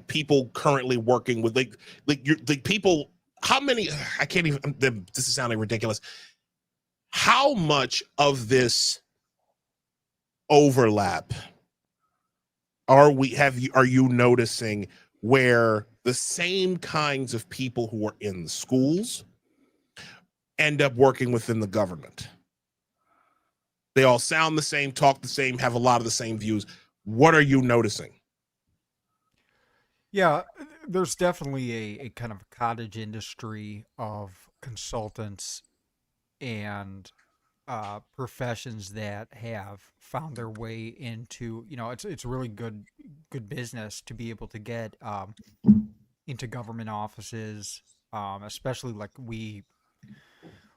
people currently working with like people? How many? I can't even. This is sounding ridiculous. How much of this overlap are you noticing where the same kinds of people who are in the schools end up working within the government? They all sound the same, talk the same, have a lot of the same views. What are you noticing? Yeah, there's definitely a kind of cottage industry of consultants and professions that have found their way into, it's really good business to be able to get into government offices, especially like we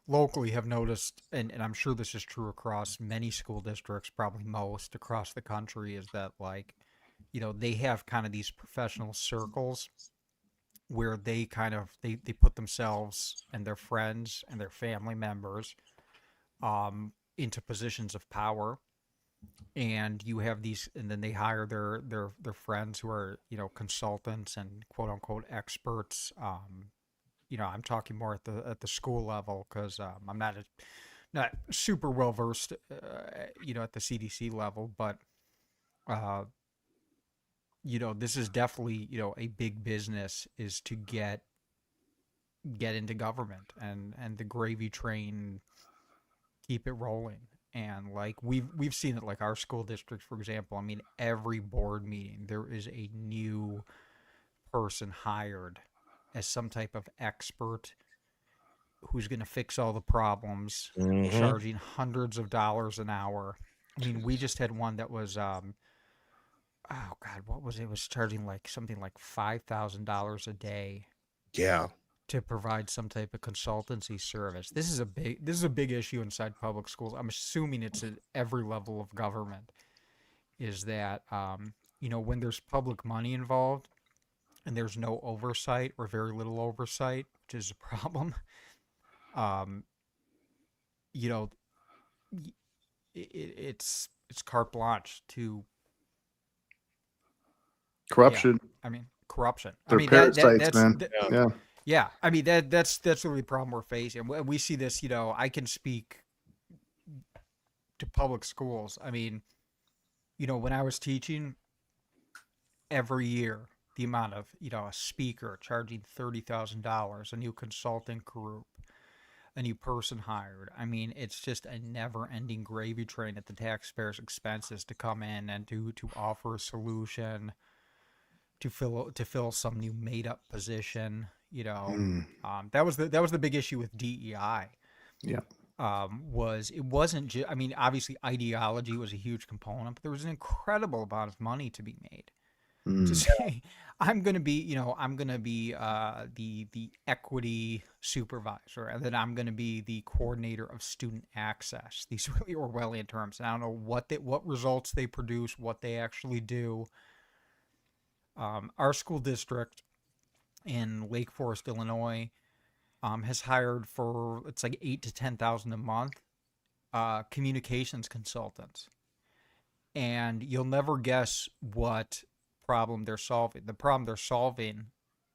locally have noticed, and I'm sure this is true across many school districts, probably most across the country, is that they have kind of these professional circles where they kind of they put themselves and their friends and their family members into positions of power, and you have these, and then they hire their friends who are consultants and quote unquote experts. I'm talking more at the school level because I'm not super well versed at the CDC level, but this is definitely a big business, is to get into government and the gravy train, keep it rolling. And like we've seen it, like our school district, for example. I mean, every board meeting there is a new person hired as some type of expert who's going to fix all the problems, charging hundreds of dollars an hour. I mean, we just had one that was oh God, what was it? It was charging like something like $5,000 a day. Yeah. To provide some type of consultancy service. This is a big issue inside public schools. I'm assuming it's at every level of government, is that when there's public money involved and there's no oversight or very little oversight, which is a problem. It's carte blanche to corruption. Yeah, I mean, corruption. They're parasites, man. Yeah. Yeah, I mean that's really the problem we're facing. We see this. I can speak to public schools. I mean, when I was teaching, every year the amount of a speaker charging $30,000, a new consultant group, a new person hired. I mean, it's just a never-ending gravy train at the taxpayers' expenses to come in and to offer a solution, to fill some new made-up position. That was the big issue with DEI. Yeah. It wasn't just, I mean, obviously ideology was a huge component, but there was an incredible amount of money to be made. To say, I'm going to be the equity supervisor, and then I'm going to be the coordinator of student access. These really Orwellian terms, and I don't know what results they produce, what they actually do. Our school district in Lake Forest, Illinois, has hired for, it's like $8,000 to $10,000 a month, communications consultants, and you'll never guess what problem they're solving. The problem they're solving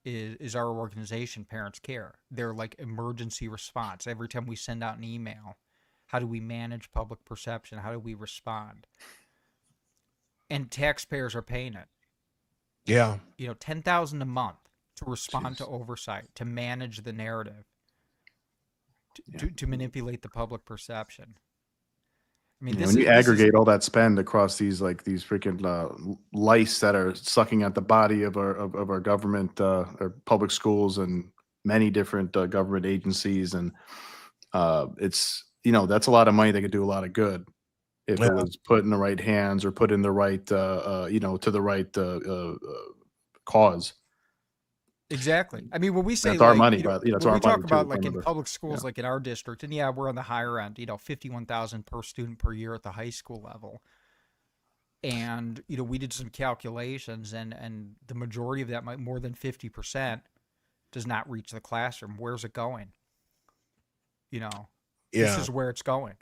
is our organization, Parents Care. They're like emergency response. Every time we send out an email, how do we manage public perception? How do we respond? And taxpayers are paying it. Yeah. You know, $10,000 a month to respond to oversight, to manage the narrative, to manipulate the public perception. I mean, when you aggregate all that spend across these freaking lice that are sucking at the body of our government or public schools and many different government agencies, and it's that's a lot of money that could do a lot of good if it was put in the right hands or put in the right to the right cause. Exactly. I mean, when we say that's our like, money, you know, but it's when our we talk money about too, like in another- public schools, like in our district, and yeah, we're on the higher end, 51,000 per student per year at the high school level. And, we did some calculations and the majority of that, more than 50%, does not reach the classroom. Where's it going? This is where it's going.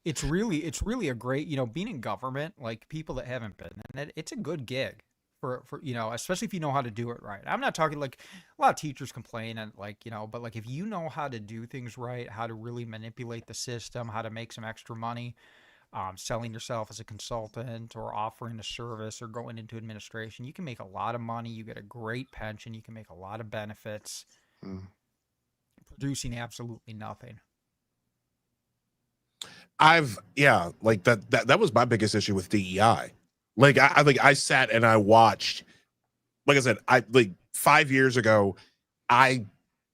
It's really a great, being in government, like people that haven't been in it, it's a good gig. For especially if you know how to do it right. I'm not talking like a lot of teachers complain and but like if you know how to do things right, how to really manipulate the system, how to make some extra money, selling yourself as a consultant or offering a service or going into administration, you can make a lot of money. You get a great pension. You can make a lot of benefits, producing absolutely nothing. Like that was my biggest issue with DEI. Like I sat and I watched, like I said, 5 years ago, I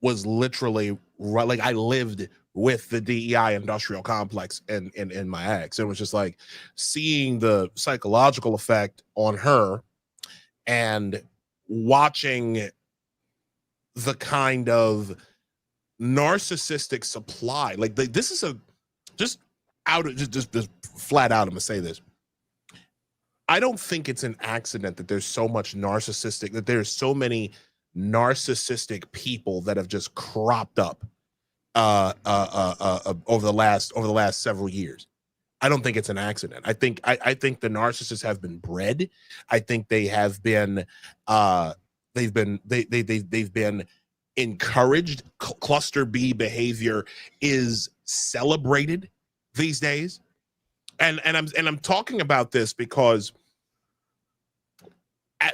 was literally like I lived with the DEI industrial complex in my ex. It was just like seeing the psychological effect on her and watching the kind of narcissistic supply. Like this is just flat out, I'm gonna say this. I don't think it's an accident that there's so much narcissistic, that there's so many narcissistic people that have just cropped up over the last several years. I don't think it's an accident. I think the narcissists have been bred. I think they have been they've been encouraged. Cluster B behavior is celebrated these days. And I'm talking about this because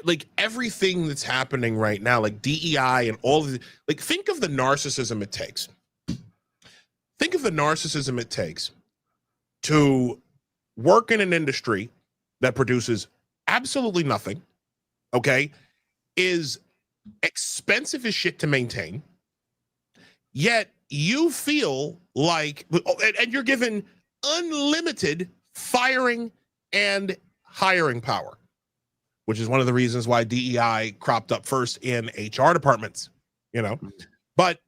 like everything that's happening right now, like DEI and all of the, like, think of the narcissism it takes. Think of the narcissism it takes to work in an industry that produces absolutely nothing, okay, is expensive as shit to maintain, yet you feel like, and you're given unlimited firing and hiring power, which is one of the reasons why DEI cropped up first in HR departments, But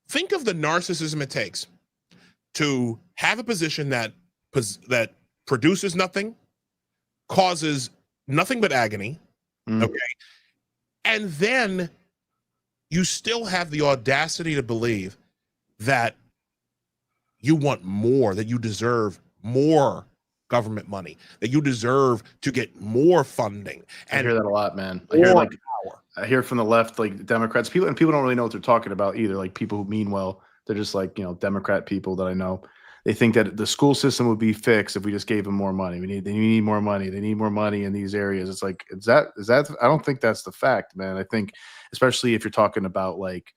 think of the narcissism it takes to have a position that produces nothing, causes nothing but agony, okay? And then you still have the audacity to believe that you want more, that you deserve more government money, that you deserve to get more funding. And I hear that a lot, man. I hear from the left, like Democrats, people don't really know what they're talking about either. Like people who mean well, they're just like, Democrat people that I know. They think that the school system would be fixed if we just gave them more money. They need more money. They need more money in these areas. It's like, is that? I don't think that's the fact, man. I think, especially if you're talking about like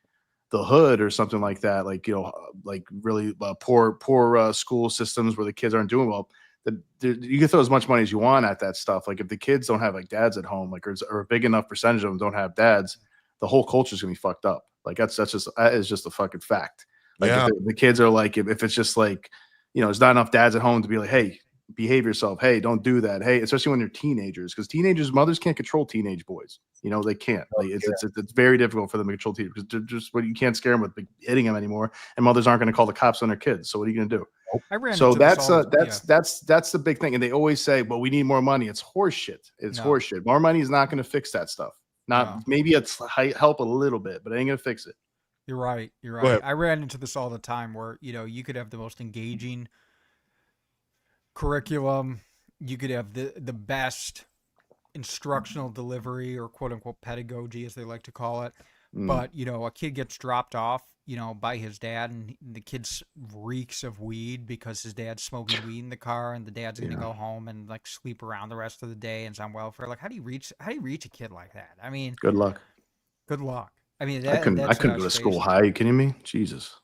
the hood or something like that, like, like really poor school systems where the kids aren't doing well. You can throw as much money as you want at that stuff. Like if the kids don't have like dads at home, like or a big enough percentage of them don't have dads, the whole culture is gonna be fucked up. Like that is just a fucking fact. Like if the kids are like, if it's just like, there's not enough dads at home to be like, hey, behave yourself. Hey, don't do that. Hey, especially when they're teenagers, because mothers can't control teenage boys. They can't. Like it's very difficult for them to control teenagers because they're just, you can't scare them with hitting them anymore. And mothers aren't going to call the cops on their kids. So what are you going to do? So that's the big thing. And they always say, well, we need more money. It's horseshit. Horseshit. More money is not going to fix that stuff. Maybe it's help a little bit, but it ain't going to fix it. You're right. I ran into this all the time where, you could have the most engaging curriculum. You could have the best instructional delivery or quote unquote pedagogy, as they like to call it. Mm. But, you know, a kid gets dropped off, you know, by his dad, and the kid reeks of weed because his dad's smoking weed in the car, and the dad's going to go home and like sleep around the rest of the day and is on welfare. Like, how do you reach a kid like that? I mean, Good luck. good luck. I mean, I couldn't go to school high. Are you kidding me? Jesus.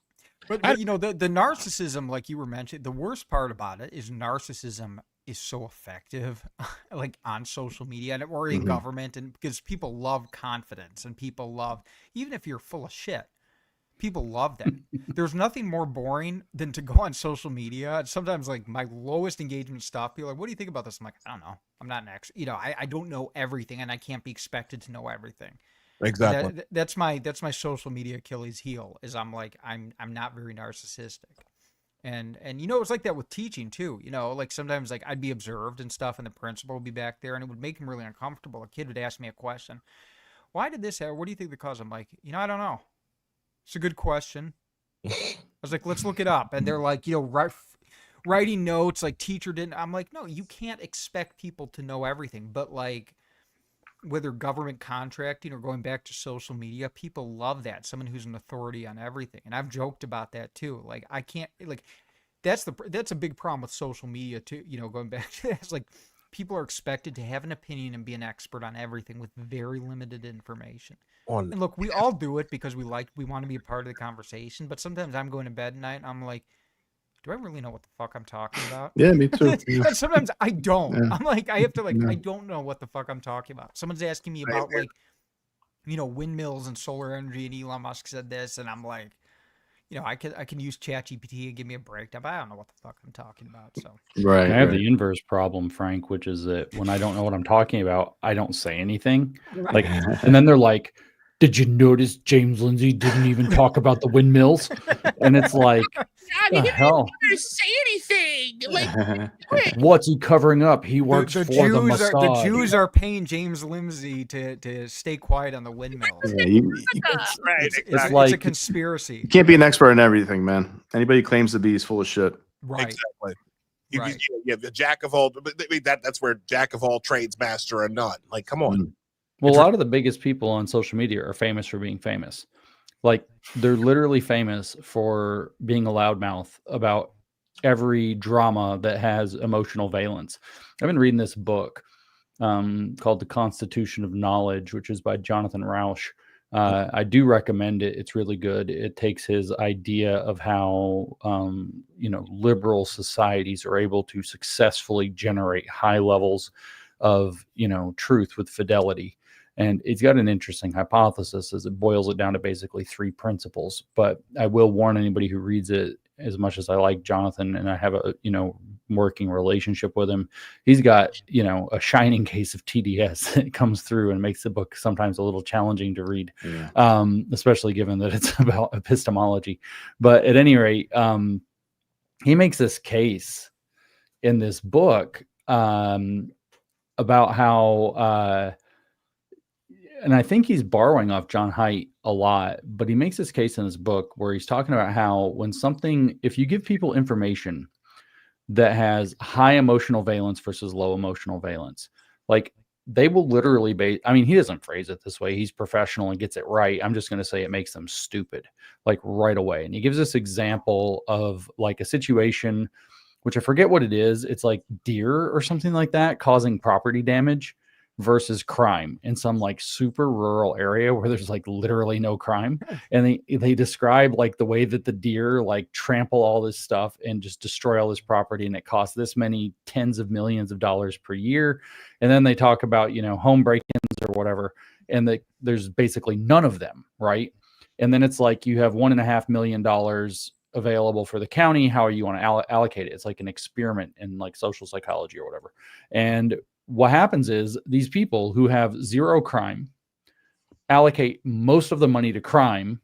But you know, the narcissism, like you were mentioning, the worst part about it is narcissism is so effective, like on social media or in government, and because people love confidence, and people love, even if you're full of shit, people love that. There's nothing more boring than to go on social media. And sometimes, like my lowest engagement stuff, people are like, "What do you think about this?" I'm like, "I don't know. I'm not an expert. You know, I don't know everything, and I can't be expected to know everything." Exactly. That's my social media Achilles heel. Is I'm not very narcissistic. And you know, it's like that with teaching too. You know, like sometimes like I'd be observed and stuff, and the principal would be back there, and it would make him really uncomfortable. A kid would ask me a question. Why did this happen? What do you think the cause? I'm like, you know, I don't know. It's a good question. I was like, let's look it up. And they're like, you know, writing notes, like teacher didn't. I'm like, no, you can't expect people to know everything. But like, whether government contracting or going back to social media, people love that. Someone who's an authority on everything. And I've joked about that too. Like, I can't, like, that's a big problem with social media too. You know, going back to that, it's like people are expected to have an opinion and be an expert on everything with very limited information. And look, we all do it because we want to be a part of the conversation. But sometimes I'm going to bed at night and I'm like, do I really know what the fuck I'm talking about? Yeah, me too. And sometimes I don't. Yeah. I'm like, I have to like, Yeah. I don't know what the fuck I'm talking about. Someone's asking me about like, you know, windmills and solar energy, and Elon Musk said this, and I'm like, you know, I can use ChatGPT and give me a breakdown, but I don't know what the fuck I'm talking about. So Right. I have the inverse problem, Frank, which is that when I don't know what I'm talking about, I don't say anything. Like, and then they're like, "Did you notice James Lindsay didn't even talk about the windmills?" And it's like, I mean, the he hell? didn't say anything. Like, What's he covering up? He works the for the Jews Mossad. the Jews are paying James Lindsay to stay quiet on the windmills. Yeah, right, It's exactly. it's a conspiracy. you can't be an expert in everything, man. Anybody who claims to be is full of shit. Right. Exactly. You, Right. yeah, the jack of all. But I mean, that's where jack of all trades, master of none. Like, come on. Well, a lot of the biggest people on social media are famous for being famous. Like, they're literally famous for being a loudmouth about every drama that has emotional valence. I've been reading this book called The Constitution of Knowledge, which is by Jonathan Rauch. I do recommend it. It's really good. It takes his idea of how, you know, liberal societies are able to successfully generate high levels of, you know, truth with fidelity. And it's got an interesting hypothesis as it boils it down to basically 3 principles. But I will warn anybody who reads it, as much as I like Jonathan and I have a, you know, working relationship with him, he's got, you know, a shining case of TDS that comes through and makes the book sometimes a little challenging to read, especially given that it's about epistemology. But at any rate, he makes this case in this book about how, and I think he's borrowing off John Haidt a lot, but he makes this case in his book where he's talking about how if you give people information that has high emotional valence versus low emotional valence, like they will literally I mean, he doesn't phrase it this way. He's professional and gets it right. I'm just going to say it makes them stupid, like right away. And he gives this example of like a situation, which I forget what it is. It's like deer or something like that causing property damage versus crime in some like super rural area where there's like literally no crime. And they describe like the way that the deer like trample all this stuff and just destroy all this property, and it costs this many tens of millions of dollars per year. And then they talk about, you know, home break-ins or whatever, and there's basically none of them, right? And then it's like you have $1.5 million available for the county. How you want to allocate it? It's like an experiment in like social psychology or whatever. And what happens is these people who have zero crime allocate most of the money to crime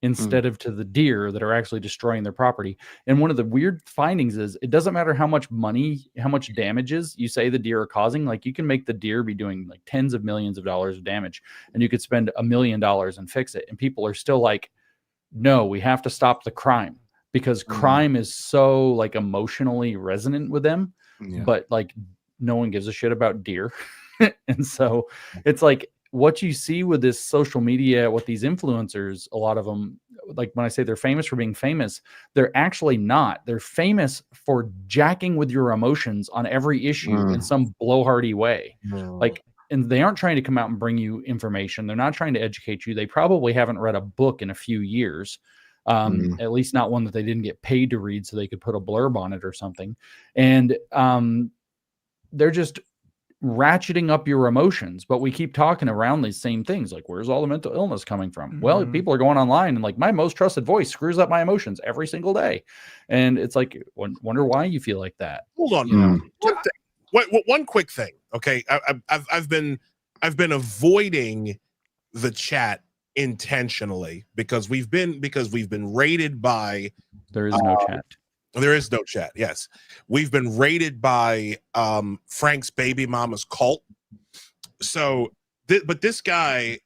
instead of to the deer that are actually destroying their property. And one of the weird findings is it doesn't matter how much money, how much damages you say the deer are causing. Like you can make the deer be doing like tens of millions of dollars of damage, and you could spend $1 million and fix it. And people are still like, no, we have to stop the crime because crime is so like emotionally resonant with them. Yeah. But like, no one gives a shit about deer. And so it's like what you see with this social media, with these influencers, a lot of them, like when I say they're famous for being famous, they're actually not. They're famous for jacking with your emotions on every issue in some blowhardy way. Like, and they aren't trying to come out and bring you information. They're not trying to educate you. They probably haven't read a book in a few years. At least not one that they didn't get paid to read so they could put a blurb on it or something. And they're just ratcheting up your emotions. But we keep talking around these same things, like, where's all the mental illness coming from? Well, people are going online and like, my most trusted voice screws up my emotions every single day. And it's like, wonder why you feel like that. Hold on. You know? One quick thing. Okay. I've been avoiding the chat intentionally because we've been raided by there is no chat. There is no chat. Yes, we've been raided by Frank's baby mama's cult. So, but this guy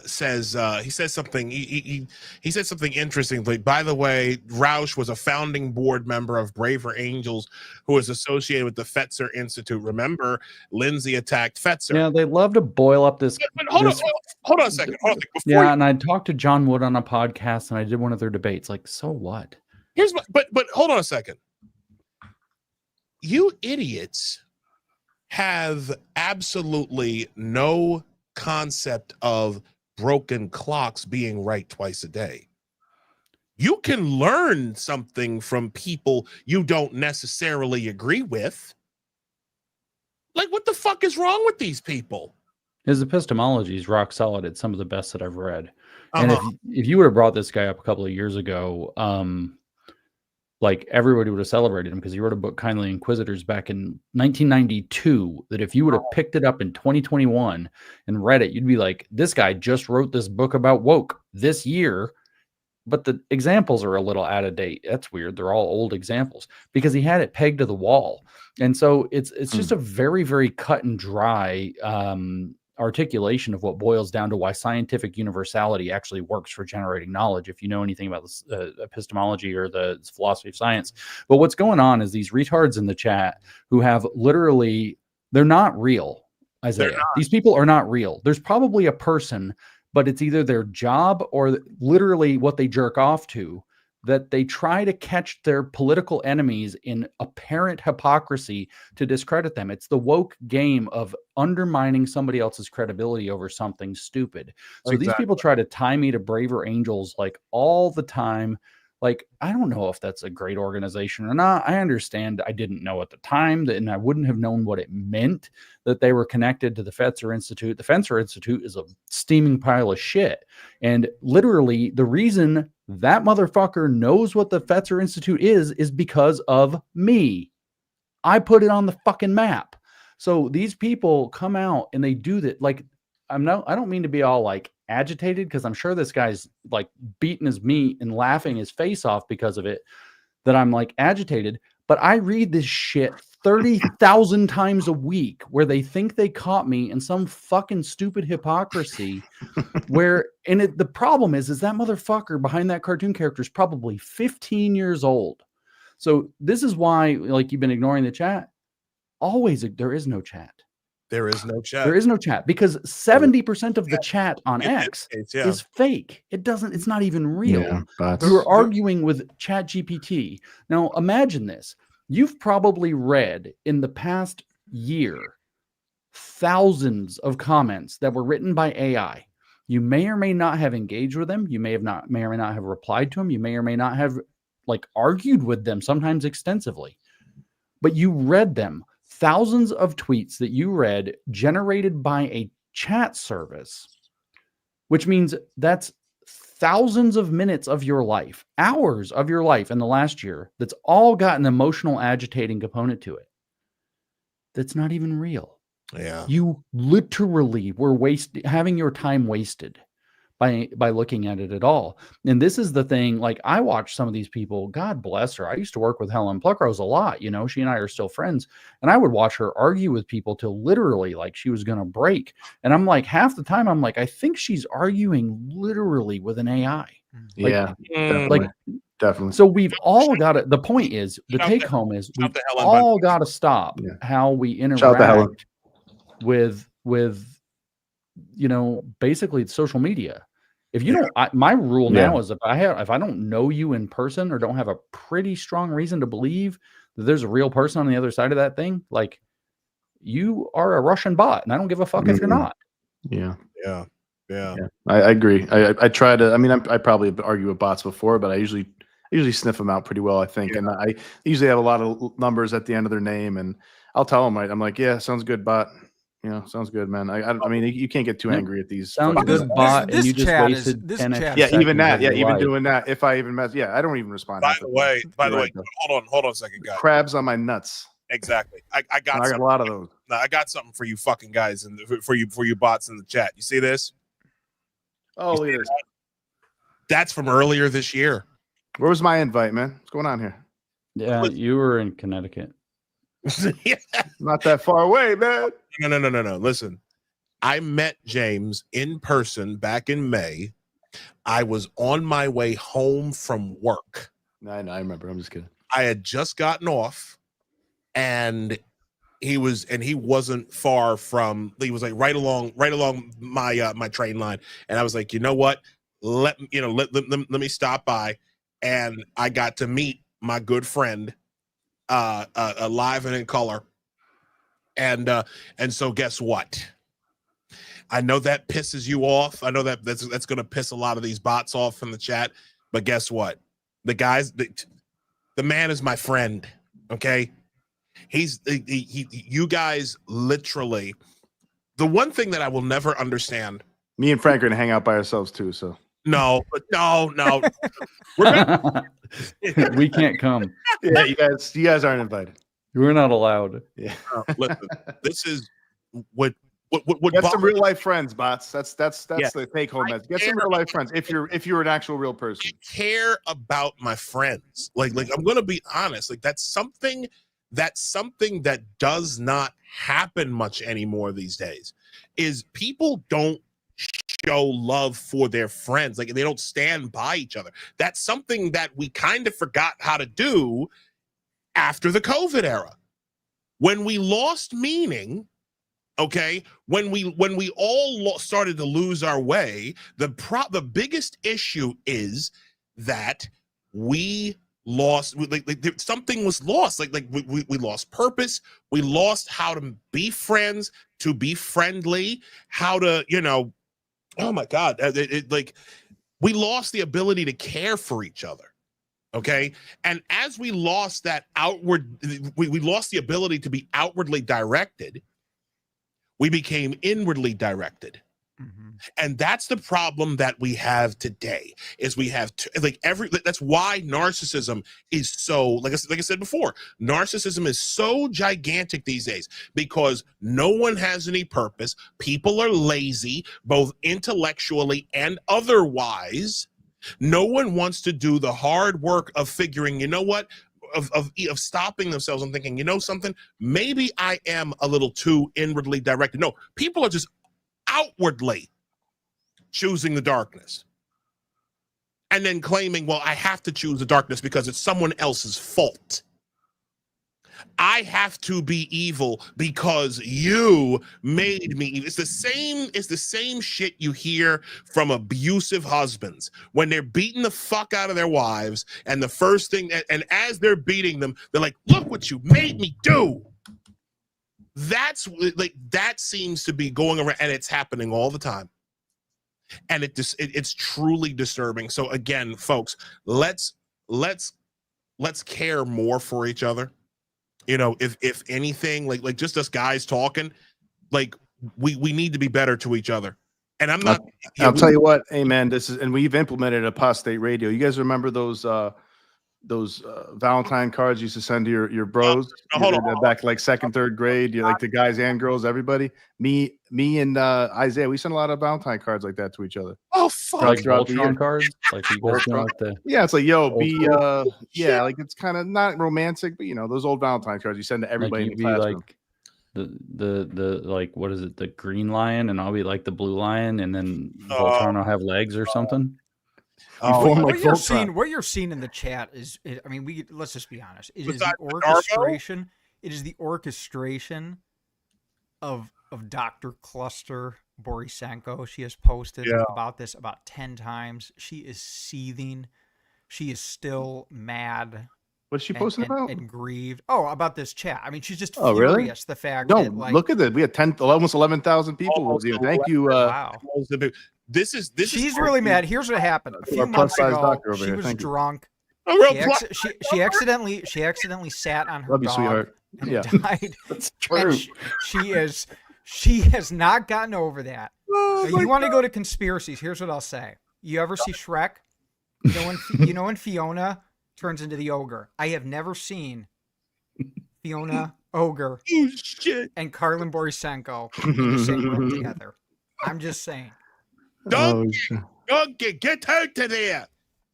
says he says something. He said something interesting. Like, by the way, Roush was a founding board member of Braver Angels, who was associated with the Fetzer Institute. Remember, Lindsay attacked Fetzer. Yeah, they love to boil up this. But hold on a second. Yeah, and I talked to John Wood on a podcast, and I did one of their debates. Like, so what? But hold on a second. You idiots have absolutely no concept of broken clocks being right twice a day. You can learn something from people you don't necessarily agree with. Like, what the fuck is wrong with these people? His epistemology is rock solid. It's some of the best that I've read. And if you would have brought this guy up a couple of years ago, like, everybody would have celebrated him because he wrote a book, Kindly Inquisitors, back in 1992, that if you would have picked it up in 2021 and read it, you'd be like, this guy just wrote this book about woke this year, but the examples are a little out of date. That's weird. They're all old examples because he had it pegged to the wall. And so it's just a very, very cut and dry articulation of what boils down to why scientific universality actually works for generating knowledge, if you know anything about this epistemology or the philosophy of science. But what's going on is these retards in the chat who have literally, they're not real, Isaiah. These people are not real. There's probably a person, but it's either their job or literally what they jerk off to, that they try to catch their political enemies in apparent hypocrisy to discredit them. It's the woke game of undermining somebody else's credibility over something stupid. So these people try to tie me to Braver Angels like all the time. Like, I don't know if that's a great organization or not. I understand I didn't know at the time that, and I wouldn't have known what it meant that they were connected to the Fetzer Institute. The Fetzer Institute is a steaming pile of shit. And literally the reason that motherfucker knows what the Fetzer Institute is because of me. I put it on the fucking map. So these people come out and they do that. Like, I don't mean to be all like agitated, because I'm sure this guy's like beating his meat and laughing his face off because of it, that I'm like agitated. But I read this shit 30,000 times a week where they think they caught me in some fucking stupid hypocrisy where, and the problem is that motherfucker behind that cartoon character is probably 15 years old. So this is why, like, you've been ignoring the chat. Always, there is no chat. There is no chat. There is no chat because 70% of the chat on X is fake. It's not even real. Yeah, You're arguing with ChatGPT. Now imagine this. You've probably read in the past year thousands of comments that were written by AI. You may or may not have engaged with them. You may or may not have replied to them. You may or may not have like argued with them, sometimes extensively. But you read them. Thousands of tweets that you read generated by a chat service, which means that's thousands of minutes of your life, hours of your life in the last year, that's all got an emotional agitating component to it. That's not even real. Yeah. You literally were having your time wasted by looking at it at all. And this is the thing, like, I watch some of these people, God bless her. I used to work with Helen Pluckrose a lot, you know, she and I are still friends, and I would watch her argue with people till literally like she was going to break. And I'm like, half the time I'm like, I think she's arguing literally with an AI. Like, yeah, definitely. So we've all got it. The point is, the take home is we've all got to stop how we interact. Shout out to Helen. with basically social media. If you don't, my rule now is if I don't know you in person or don't have a pretty strong reason to believe that there's a real person on the other side of that thing, like, you are a Russian bot, and I don't give a fuck if you're not. Yeah. I agree. I try to. I mean, I probably argue with bots before, but I usually sniff them out pretty well, I think. And I usually have a lot of numbers at the end of their name, and I'll tell them, I'm like, yeah, sounds good, bot. Sounds good, man. I mean, you can't get too angry at these. Sounds good, bot. And you just wasted 10 extra even that. seconds of your life. Doing that. If I even mess, I don't even respond. By the way, hold on a second, guys. Crabs on my nuts. Exactly. I got a lot of those. No, I got something for you fucking guys and for you bots in the chat. You see this? Oh, look at this. That's from earlier this year. Where was my invite, man? What's going on here? Yeah, you were in Connecticut. Not that far away, man. No. Listen, I met James in person back in May. I was on my way home from work. I know, I remember. I'm just kidding. I had just gotten off, and he wasn't far from. He was like right along my my train line, and I was like, you know what? Let me stop by, and I got to meet my good friend, live and in color, and so guess what? I know that pisses you off. I know that's going to piss a lot of these bots off in the chat, but guess what? The man is my friend. Okay. You guys literally, the one thing that I will never understand. Me and Frank are gonna hang out by ourselves too. So no. We can't come. Yeah, you guys aren't invited. We're not allowed. Yeah. Listen, this is what get some real life friends, bots. That's the take home message. Get some real life friends if you're an actual real person. I care about my friends. Like I'm gonna be honest. Like that's something that does not happen much anymore these days. Is people don't show love for their friends. Like they don't stand by each other. That's something that we kind of forgot how to do after the COVID era, when we lost meaning. Okay, when we all started to lose our way, the biggest issue is that we lost, something was lost. Like we lost purpose. We lost how to be friends, to be friendly, how to, oh my God, we lost the ability to care for each other. Okay, and as we lost that we lost the ability to be outwardly directed. We became inwardly directed. Mm-hmm. And that's the problem that we have today is we have that's why narcissism is so, like I said before, narcissism is so gigantic these days because no one has any purpose. People are lazy, both intellectually and otherwise. No one wants to do the hard work of figuring, you know what? Of stopping themselves and thinking, something, maybe I am a little too inwardly directed. No, people are just outwardly choosing the darkness and then claiming, well, I have to choose the darkness because it's someone else's fault. I have to be evil because you made me evil. It's the same shit you hear from abusive husbands when they're beating the fuck out of their wives, and the first thing, and as they're beating them, they're like, look what you made me do. That's that seems to be going around, and it's happening all the time. And it's truly disturbing. So again, folks, let's care more for each other. If anything, like just us guys talking, like we need to be better to each other. And I'm not. I'll tell you what, amen. And we've implemented APOSTATE radio. You guys remember those Valentine cards you used to send to your bros? Hold on. Back like second, third grade. You like the guys and girls, everybody. Me and Isaiah, we sent a lot of Valentine cards like that to each other. Oh fuck! Like Voltron cards, like you guys know, yeah, it's like like it's kind of not romantic, but those old Valentine cards you send to everybody in the classroom. Like the like, what is it? The green lion, and I'll be like the blue lion, and then Voltron will have legs or something. What you're seeing in the chat is, I mean, let's just be honest. It is the orchestration. It is the orchestration of Dr. Cluster Borisenko. She has posted about this about 10 times. She is seething. She is still mad. What's she posting about? And grieved. Oh, about this chat. I mean, she's just Oh, furious. really? The fact No, that, like, look at that. We had almost 11,000 people. Thank you. wow. This is She's really mad. Here's what happened. A few Our months plus-size ago, doctor over she here. was Thank you. drunk. a real She accidentally sat on her Love you, dog sweetheart. and Yeah. died. That's true. And she has not gotten over that. Oh, Now, you want to go to conspiracies? Here's what I'll say. You ever see Shrek? You know when Fiona turns into the ogre? I have never seen Fiona, ogre, Oh, shit. and Karlin Borisenko in the same room together. I'm just saying. Donkey, get out to there.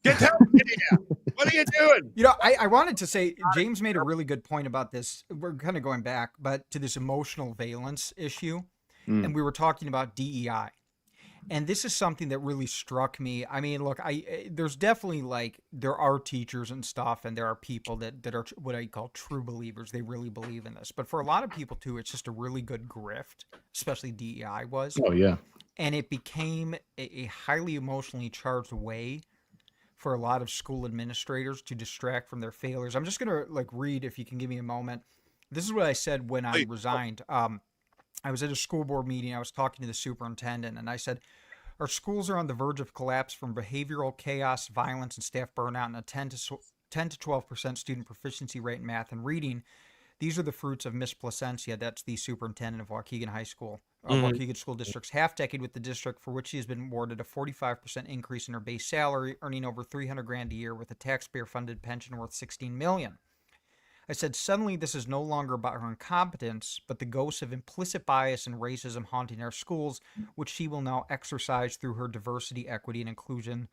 Get out to there. What are you doing? You know, I wanted to say, James made a really good point about this. We're kind of going back, but to this emotional valence issue. And we were talking about DEI. And this is something that really struck me. I mean, look, there's definitely, like, there are teachers and stuff, and there are people that are what I call true believers. They really believe in this. But for a lot of people, too, it's just a really good grift, especially DEI was. Oh, yeah. And it became a highly emotionally charged way for a lot of school administrators to distract from their failures. I'm just going to, like, read, if you can give me a moment. This is what I said when I resigned. I was at a school board meeting. I was talking to the superintendent, and I said, our schools are on the verge of collapse from behavioral chaos, violence, and staff burnout, and a 10 to 12% student proficiency rate in math and reading. These are the fruits of Miss Placencia. That's the superintendent of Waukegan High School, Waukegan School District's half-decade with the district, for which she has been awarded a 45% increase in her base salary, earning over $300,000 a year with a taxpayer-funded pension worth $16 million. I said, suddenly this is no longer about her incompetence, but the ghosts of implicit bias and racism haunting our schools, which she will now exercise through her diversity, equity, and inclusion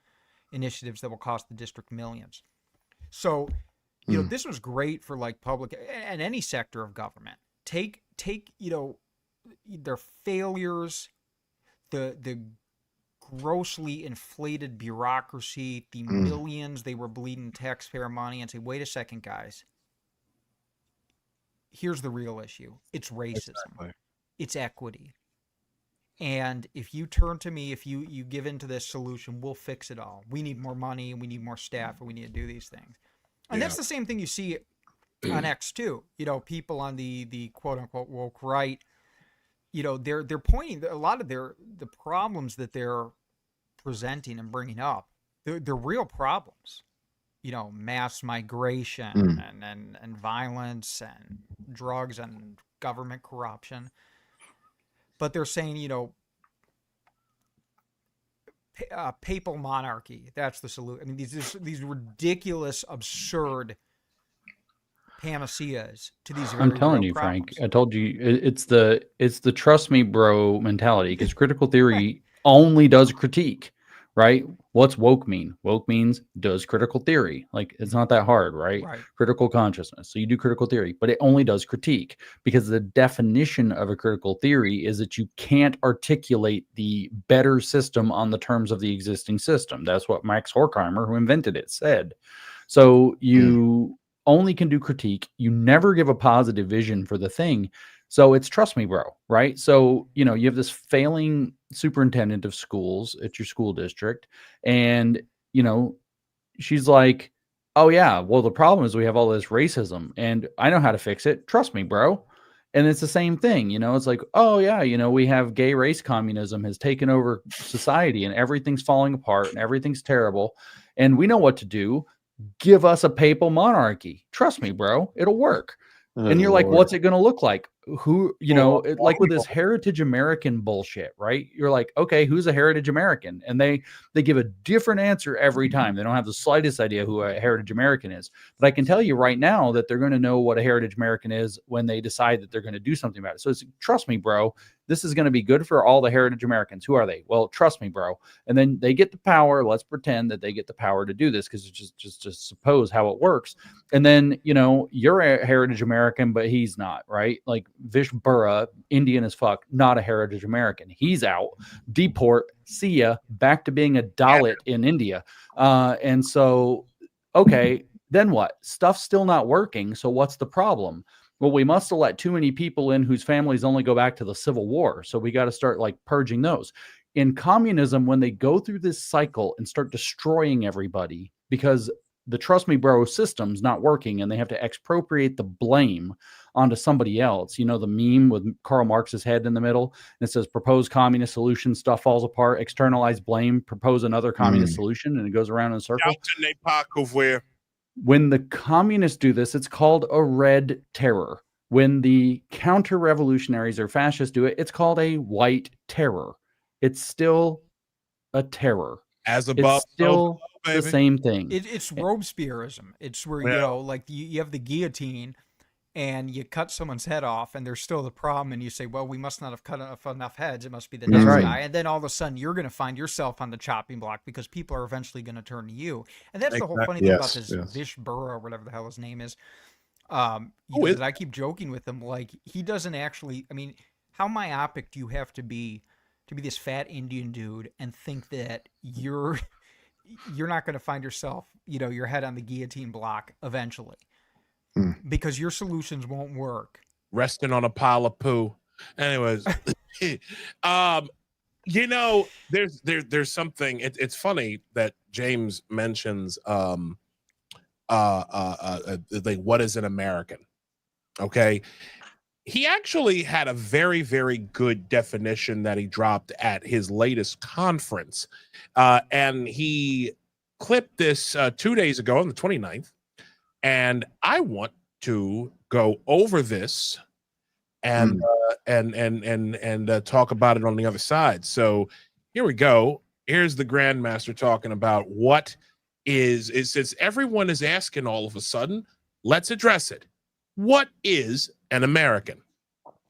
initiatives that will cost the district millions. So, you know, this was great for, like, public and any sector of government. Take, you know, their failures, the grossly inflated bureaucracy, the millions they were bleeding taxpayer money, and say, wait a second, guys. Here's the real issue. It's racism. Exactly. It's equity. And if you turn to me, if you give into this solution, we'll fix it all. We need more money, and we need more staff, and we need to do these things. And that's the same thing you see on X too. You know, people on the quote unquote woke right, you know, they're pointing a lot of the problems that they're presenting and bringing up. They're real problems. You know, mass migration and violence and drugs and government corruption. But they're saying, you know, papal monarchy, that's the solution. I mean, these ridiculous, absurd panaceas to these very I'm telling you, problems. Frank, I told you, it's the trust me bro mentality, because critical theory only does critique. Right? What's woke mean? Woke means does critical theory. Like, it's not that hard, right? Critical consciousness. So you do critical theory, but it only does critique, because the definition of a critical theory is that you can't articulate the better system on the terms of the existing system. That's what Max Horkheimer, who invented it, said. So you only can do critique. You never give a positive vision for the thing. So it's trust me, bro, right? So, you know, you have this failing superintendent of schools at your school district, and, you know, she's like, oh yeah, well, the problem is we have all this racism, and I know how to fix it. Trust me, bro. And it's the same thing, you know, it's like, oh yeah, you know, we have gay race communism has taken over society, and everything's falling apart, and everything's terrible, and we know what to do. Give us a papal monarchy. Trust me, bro, it'll work. And you're like, what's it going to look like? Who, you know, like with this heritage American bullshit, right? You're like, okay, who's a heritage American? And they give a different answer every time. They don't have the slightest idea who a heritage American is. But I can tell you right now that they're going to know what a heritage American is when they decide that they're going to do something about it. So it's, trust me, bro, this is going to be good for all the heritage Americans. Who are they? Well, trust me, bro. And then they get the power. Let's pretend that they get the power to do this, because it's just suppose how it works. And then, you know, you're a heritage American, but he's not, right? Like Vish Burra, Indian as fuck, not a heritage American. He's out. Deport. See ya. Back to being a Dalit in India. And so, okay, then what? Stuff's still not working. So what's the problem? Well, we must have let too many people in whose families only go back to the Civil War. So we got to start like purging those. In communism, when they go through this cycle and start destroying everybody because the trust me bro system's not working and they have to expropriate the blame onto somebody else. You know, the meme with Karl Marx's head in the middle, and it says propose communist solution, stuff falls apart, externalize blame, propose another communist solution, and it goes around in a circle. When the communists do this, it's called a red terror. When the counter-revolutionaries or fascists do it, it's called a white terror. It's still a terror. As above, it's still so the same thing. It's Robespierreism. It's where, you know, like you have the guillotine and you cut someone's head off and there's still the problem, and you say, well, we must not have cut enough heads. It must be the next guy. And then all of a sudden you're going to find yourself on the chopping block because people are eventually going to turn to you. And that's the whole funny thing about this Vish Burra, or whatever the hell his name is. That I keep joking with him. Like, he doesn't actually, I mean, how myopic do you have to be this fat Indian dude and think that you're not going to find yourself, you know, your head on the guillotine block eventually? Because your solutions won't work. Resting on a pile of poo. Anyways, you know, there's something. It's funny that James mentions like, what is an American? Okay, he actually had a very, very good definition that he dropped at his latest conference, and he clipped this 2 days ago on the 29th. And I want to go over this and talk about it on the other side. So here we go. Here's the Grandmaster talking about what is since everyone is asking all of a sudden, let's address it. What is an American?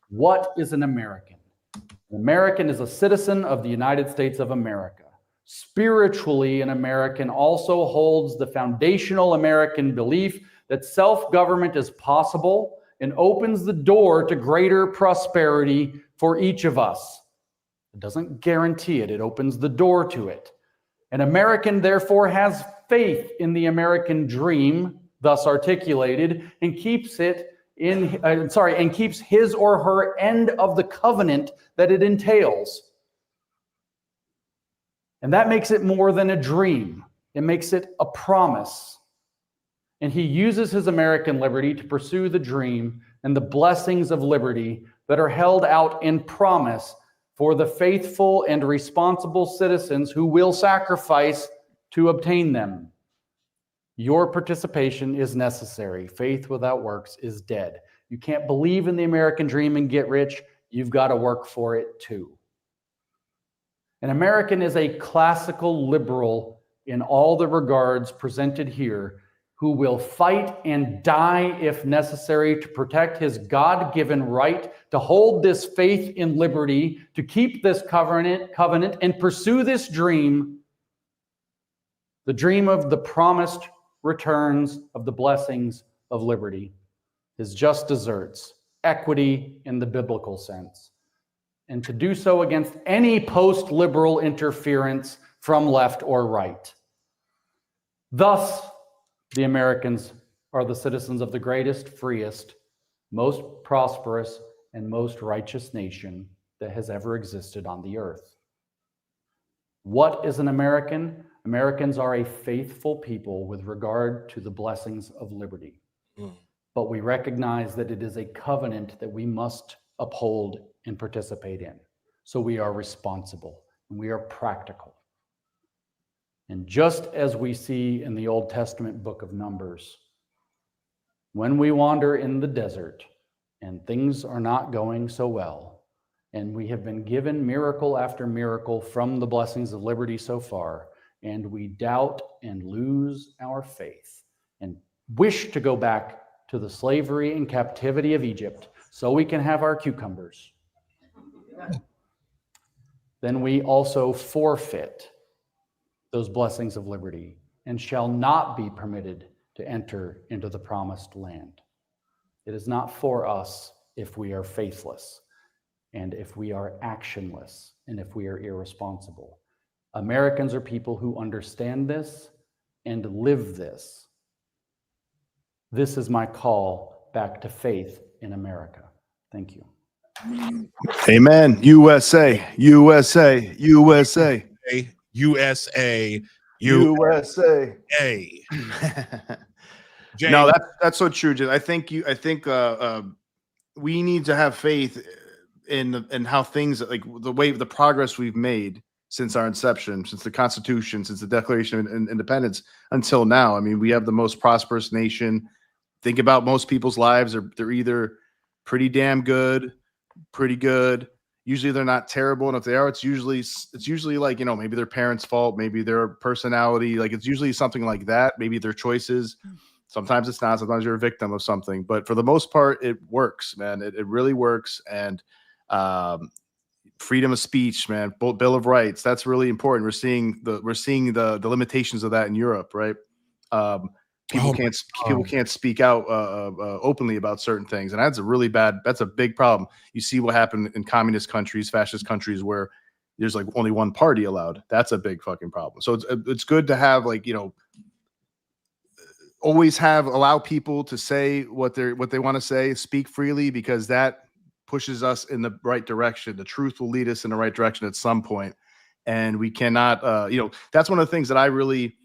What is an American? An American is a citizen of the United States of America. Spiritually, an American also holds the foundational American belief that self-government is possible and opens the door to greater prosperity for each of us. It doesn't guarantee it. It opens the door to it. An American, therefore, has faith in the American dream, thus articulated, and keeps his or her end of the covenant that it entails. And that makes it more than a dream. It makes it a promise. And he uses his American liberty to pursue the dream and the blessings of liberty that are held out in promise for the faithful and responsible citizens who will sacrifice to obtain them. Your participation is necessary. Faith without works is dead. You can't believe in the American dream and get rich. You've got to work for it too. An American is a classical liberal in all the regards presented here, who will fight and die if necessary to protect his God-given right to hold this faith in liberty, to keep this covenant and pursue this dream, the dream of the promised returns of the blessings of liberty, his just deserts, equity in the biblical sense, and to do so against any post-liberal interference from left or right. Thus, the Americans are the citizens of the greatest, freest, most prosperous, and most righteous nation that has ever existed on the earth. What is an American? Americans are a faithful people with regard to the blessings of liberty. But we recognize that it is a covenant that we must uphold and participate in. So we are responsible and we are practical. And just as we see in the Old Testament book of Numbers, when we wander in the desert and things are not going so well, and we have been given miracle after miracle from the blessings of liberty so far, and we doubt and lose our faith and wish to go back to the slavery and captivity of Egypt so we can have our cucumbers, then we also forfeit those blessings of liberty and shall not be permitted to enter into the promised land. It is not for us if we are faithless and if we are actionless and if we are irresponsible. Americans are people who understand this and live this. This is my call back to faith in America. Thank you. Amen. USA, USA, USA, USA, USA. A. No, James, that's so true. Jim. I think we need to have faith in how things, like the progress we've made since our inception, since the Constitution, since the Declaration of Independence until now. I mean, we have the most prosperous nation. Think about most people's lives. They're either pretty damn good, pretty good. Usually they're not terrible, and if they are, it's usually like, maybe their parents' fault, maybe their personality, like it's usually something like that, maybe their choices. Sometimes it's not. Sometimes you're a victim of something, but for the most part, it works, man. It really works. And freedom of speech, man, Bill of Rights, that's really important. We're seeing the limitations of that in Europe, right? People can't speak out openly about certain things, and that's a big problem. You see what happened in communist countries, fascist countries, where there's like only one party allowed. That's a big fucking problem. So it's good to have, like, always allow people to say what they want to say, speak freely, because that pushes us in the right direction. The truth will lead us in the right direction at some point, and we cannot. That's one of the things that I really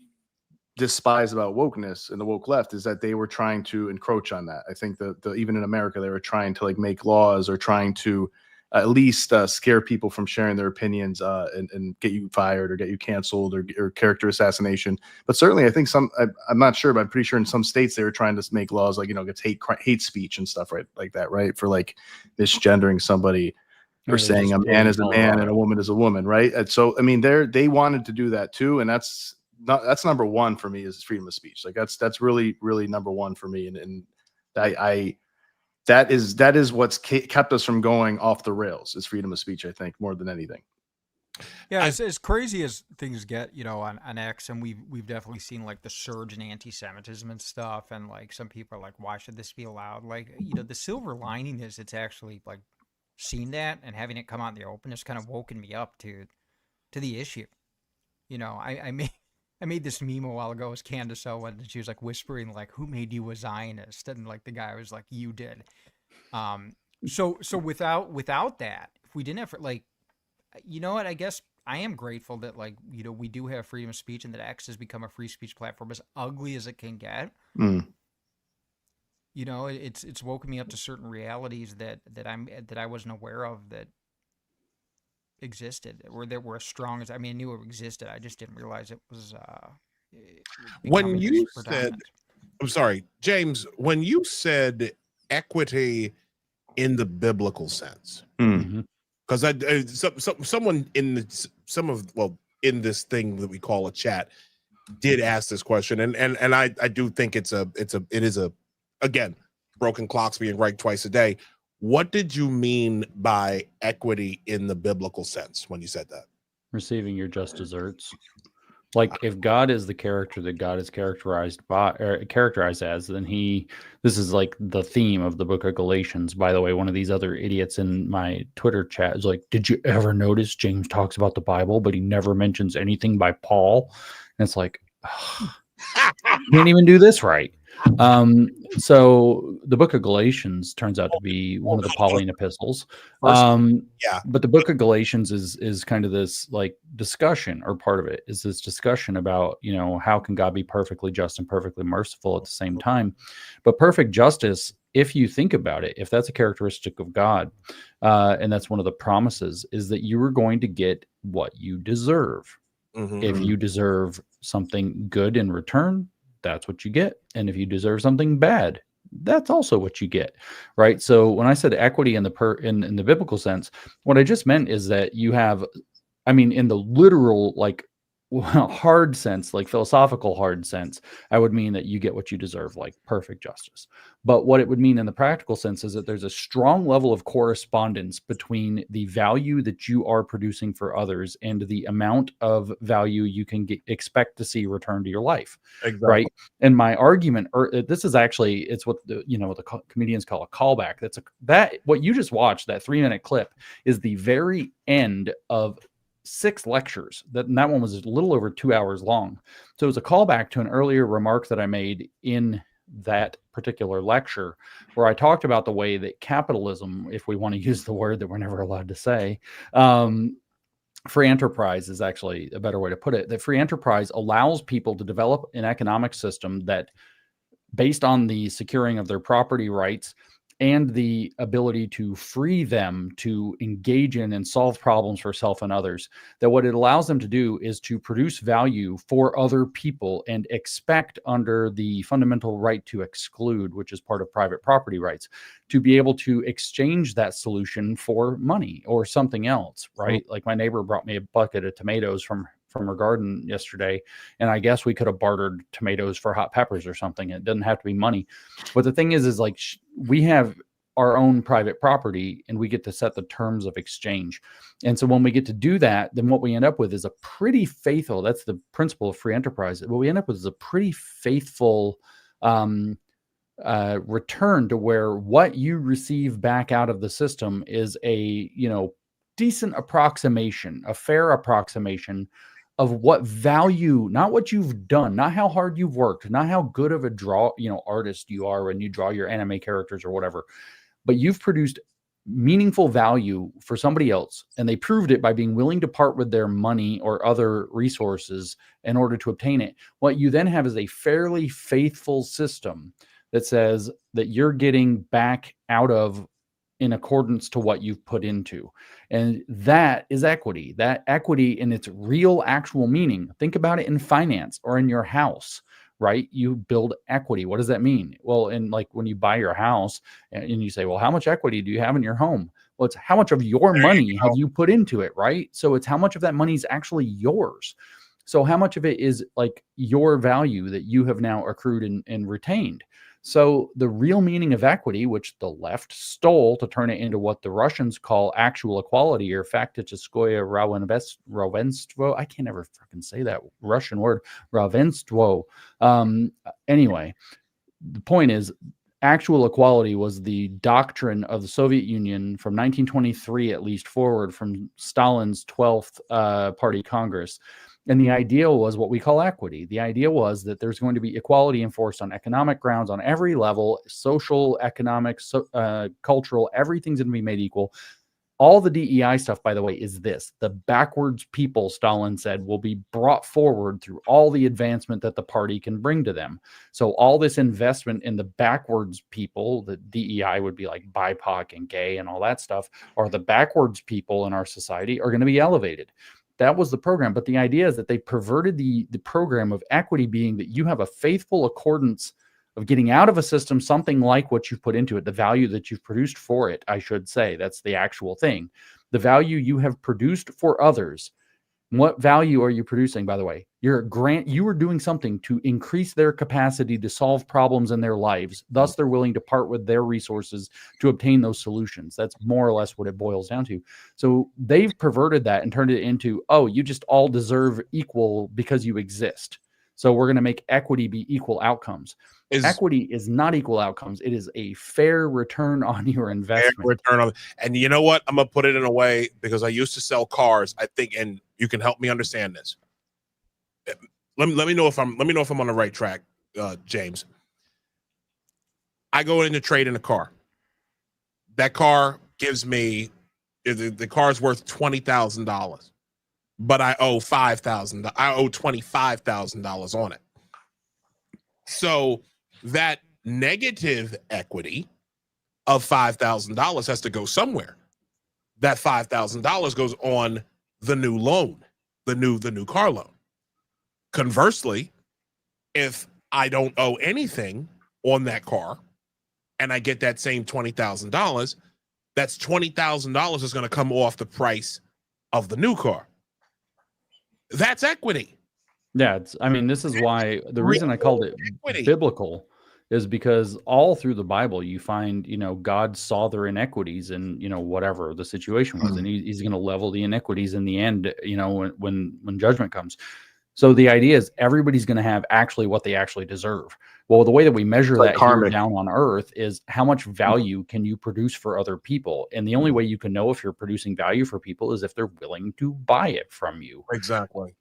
despise about wokeness and the woke left, is that they were trying to encroach on that. I think that even in America, they were trying to like make laws or trying to at least scare people from sharing their opinions and get you fired or get you canceled or character assassination. But certainly, I think I'm not sure, but I'm pretty sure in some states they were trying to make laws like, it's hate speech and stuff, right? Like that, right? For like misgendering somebody or saying a man is a man and a woman is a woman, right? And so, I mean, they wanted to do that too. And that's number one for me, is freedom of speech. Like that's really, really number one for me. And that is what's kept us from going off the rails, is freedom of speech, I think, more than anything. Yeah, as crazy as things get, on X, and we've definitely seen like the surge in anti-Semitism and stuff, and like some people are like, why should this be allowed? Like, the silver lining is it's actually like seen that, and having it come out in the open has kind of woken me up to the issue. I made this meme a while ago as Candace Owen, and she was like whispering like, "Who made you a Zionist?" And like the guy was like, "You did." So without that, if we didn't have, like, what, I guess I am grateful that, like, we do have freedom of speech, and that X has become a free speech platform, as ugly as it can get. It's woken me up to certain realities that I wasn't aware of that existed, or that were as strong as, I knew it existed. I just didn't realize it was when you said, I'm sorry, James, when you said equity in the biblical sense, because someone in this thing that we call a chat did ask this question, and I do think it is again, broken clocks being right twice a day. What did you mean by equity in the biblical sense when you said that? Receiving your just desserts. Like, if God is the character that God is characterized as, then this is like the theme of the book of Galatians. By the way, one of these other idiots in my Twitter chat is like, did you ever notice James talks about the Bible, but he never mentions anything by Paul? And it's like, can't even do this right. So the book of Galatians turns out to be one of the Pauline epistles. But the book of Galatians is kind of this like discussion, or part of it is this discussion about, how can God be perfectly just and perfectly merciful at the same time? But perfect justice, if you think about it, if that's a characteristic of God, and that's one of the promises, is that you are going to get what you deserve. If you deserve something good in return, that's what you get. And if you deserve something bad, that's also what you get, right? So when I said equity in the biblical sense, what I just meant is that you have, in the literal, like, hard sense, like philosophical hard sense, I would mean that you get what you deserve, like perfect justice. But what it would mean in the practical sense is that there's a strong level of correspondence between the value that you are producing for others and the amount of value you can expect to see returned to your life. Exactly. Right. And my argument, this is actually, it's what the comedians call a callback. What you just watched, that 3-minute clip, is the very end of 6 lectures. And that one was a little over 2 hours long. So it was a callback to an earlier remark that I made in that particular lecture, where I talked about the way that capitalism, if we want to use the word that we're never allowed to say, free enterprise is actually a better way to put it, that free enterprise allows people to develop an economic system that, based on the securing of their property rights and the ability to free them to engage in and solve problems for self and others, that what it allows them to do is to produce value for other people and expect, under the fundamental right to exclude, which is part of private property rights, to be able to exchange that solution for money or something else, right? Like my neighbor brought me a bucket of tomatoes from her garden yesterday, and I guess we could have bartered tomatoes for hot peppers or something. It doesn't have to be money. But the thing is like we have our own private property and we get to set the terms of exchange. And so when we get to do that, then what we end up with is a pretty faithful, that's the principle of free enterprise. What we end up with is a pretty faithful return, to where what you receive back out of the system is a, decent approximation, a fair approximation of what value, not what you've done, not how hard you've worked, not how good of a artist you are when you draw your anime characters or whatever, but you've produced meaningful value for somebody else, and they proved it by being willing to part with their money or other resources in order to obtain it. What you then have is a fairly faithful system that says that you're getting back out of in accordance to what you've put into. And that is equity. That equity in its real actual meaning. Think about it in finance or in your house, right? You build equity. What does that mean? Well, in like when you buy your house and you say, well, how much equity do you have in your home? Well, it's how much of your money have you put into it, right? So it's how much of that money is actually yours. So how much of it is like your value that you have now accrued and retained? So the real meaning of equity, which the left stole to turn it into what the Russians call actual equality, or fakticheskoye равенство. I can't ever fucking say that Russian word, равенство. Anyway, the point is, actual equality was the doctrine of the Soviet Union from 1923, at least forward, from Stalin's 12th Party Congress. And the idea was what we call equity. The idea was that there's going to be equality enforced on economic grounds on every level, social, economic, cultural, everything's going to be made equal. All the DEI stuff, by the way, is this. The backwards people, Stalin said, will be brought forward through all the advancement that the party can bring to them. So all this investment in the backwards people, the DEI would be like BIPOC and gay and all that stuff, or the backwards people in our society are going to be elevated. That was the program. But the idea is that they perverted the program of equity, being that you have a faithful accordance of getting out of a system something like what you've put into it, the value that you've produced for it, I should say. That's the actual thing. The value you have produced for others. What value are you producing, by the way? You are doing something to increase their capacity to solve problems in their lives. Thus, they're willing to part with their resources to obtain those solutions. That's more or less what it boils down to. So they've perverted that and turned it into, oh, you just all deserve equal because you exist. So we're going to make equity be equal outcomes. Equity is not equal outcomes. It is a fair return on your investment. And you know what? I'm going to put it in a way, because I used to sell cars, I think, and you can help me understand this. Let me know if I'm on the right track, James. I go in to trade in a car. That car gives me, the car's worth $20,000. But I owe $5,000. I owe $25,000 on it. So that negative equity of $5,000 has to go somewhere. That $5,000 goes on the new loan, the new car loan. Conversely, if I don't owe anything on that car and I get that same $20,000, that's $20,000 is going to come off the price of the new car. That's equity. Yeah, this is why the reason I called it biblical is because all through the Bible you find, God saw their inequities and, whatever the situation was, and he's going to level the inequities in the end, when judgment comes. So the idea is everybody's going to have actually what they actually deserve. Well, the way that we measure that here down on earth is how much value can you produce for other people? And the only way you can know if you're producing value for people is if they're willing to buy it from you. Exactly.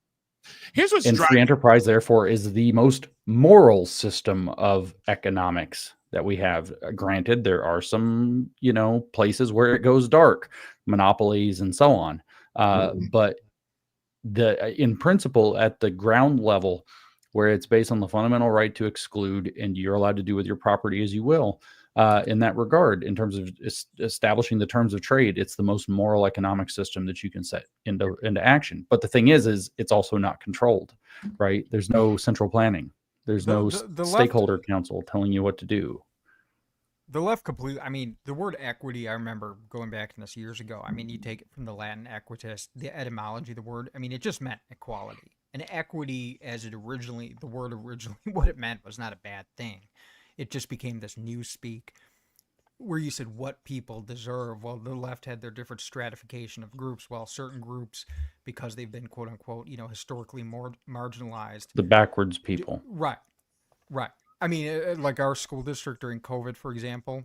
Here's what's And free enterprise, therefore, is the most moral system of economics that we have. Granted, there are some, places where it goes dark, monopolies and so on. But in principle, at the ground level, where it's based on the fundamental right to exclude, and you're allowed to do with your property as you will, in that regard, in terms of establishing the terms of trade, it's the most moral economic system that you can set into action. But the thing is it's also not controlled, right? There's no central planning. There's no stakeholder council telling you what to do. The left completely, I mean, the word equity, I remember going back to this years ago. I mean, you take it from the Latin equitas, the etymology of the word. I mean, it just meant equality. And equity, as the word originally, what it meant was not a bad thing. It just became this newspeak where you said what people deserve. Well, the left had their different stratification of groups, while certain groups, because they've been quote unquote, historically more marginalized. The backwards people. Right. I mean, like our school district during COVID, for example,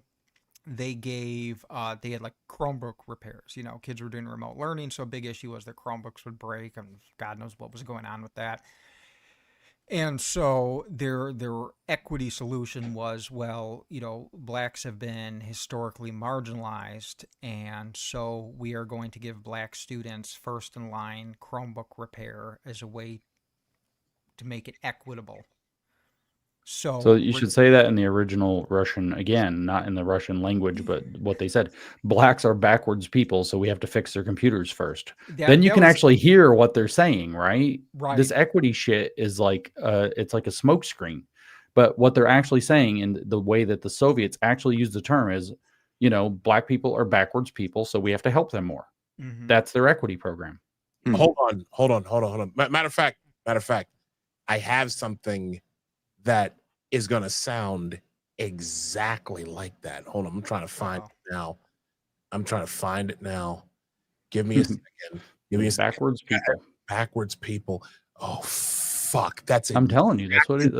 they had like Chromebook repairs. Kids were doing remote learning, so a big issue was their Chromebooks would break, and God knows what was going on with that. And so their equity solution was, well, blacks have been historically marginalized, and so we are going to give black students first in line Chromebook repair as a way to make it equitable. So you should say that in the original Russian, again, not in the Russian language, but what they said. Blacks are backwards people, so we have to fix their computers first. Then you can actually hear what they're saying, right? Right. This equity shit is like, it's like a smoke screen. But what they're actually saying, in the way that the Soviets actually use the term, is, black people are backwards people, so we have to help them more. Mm-hmm. That's their equity program. Hold on. Matter of fact, I have something that is going to sound exactly like that. Hold on. I'm trying to find it now. Give me a second. Backwards people. Backwards people. Oh, fuck. I'm telling you, that's what he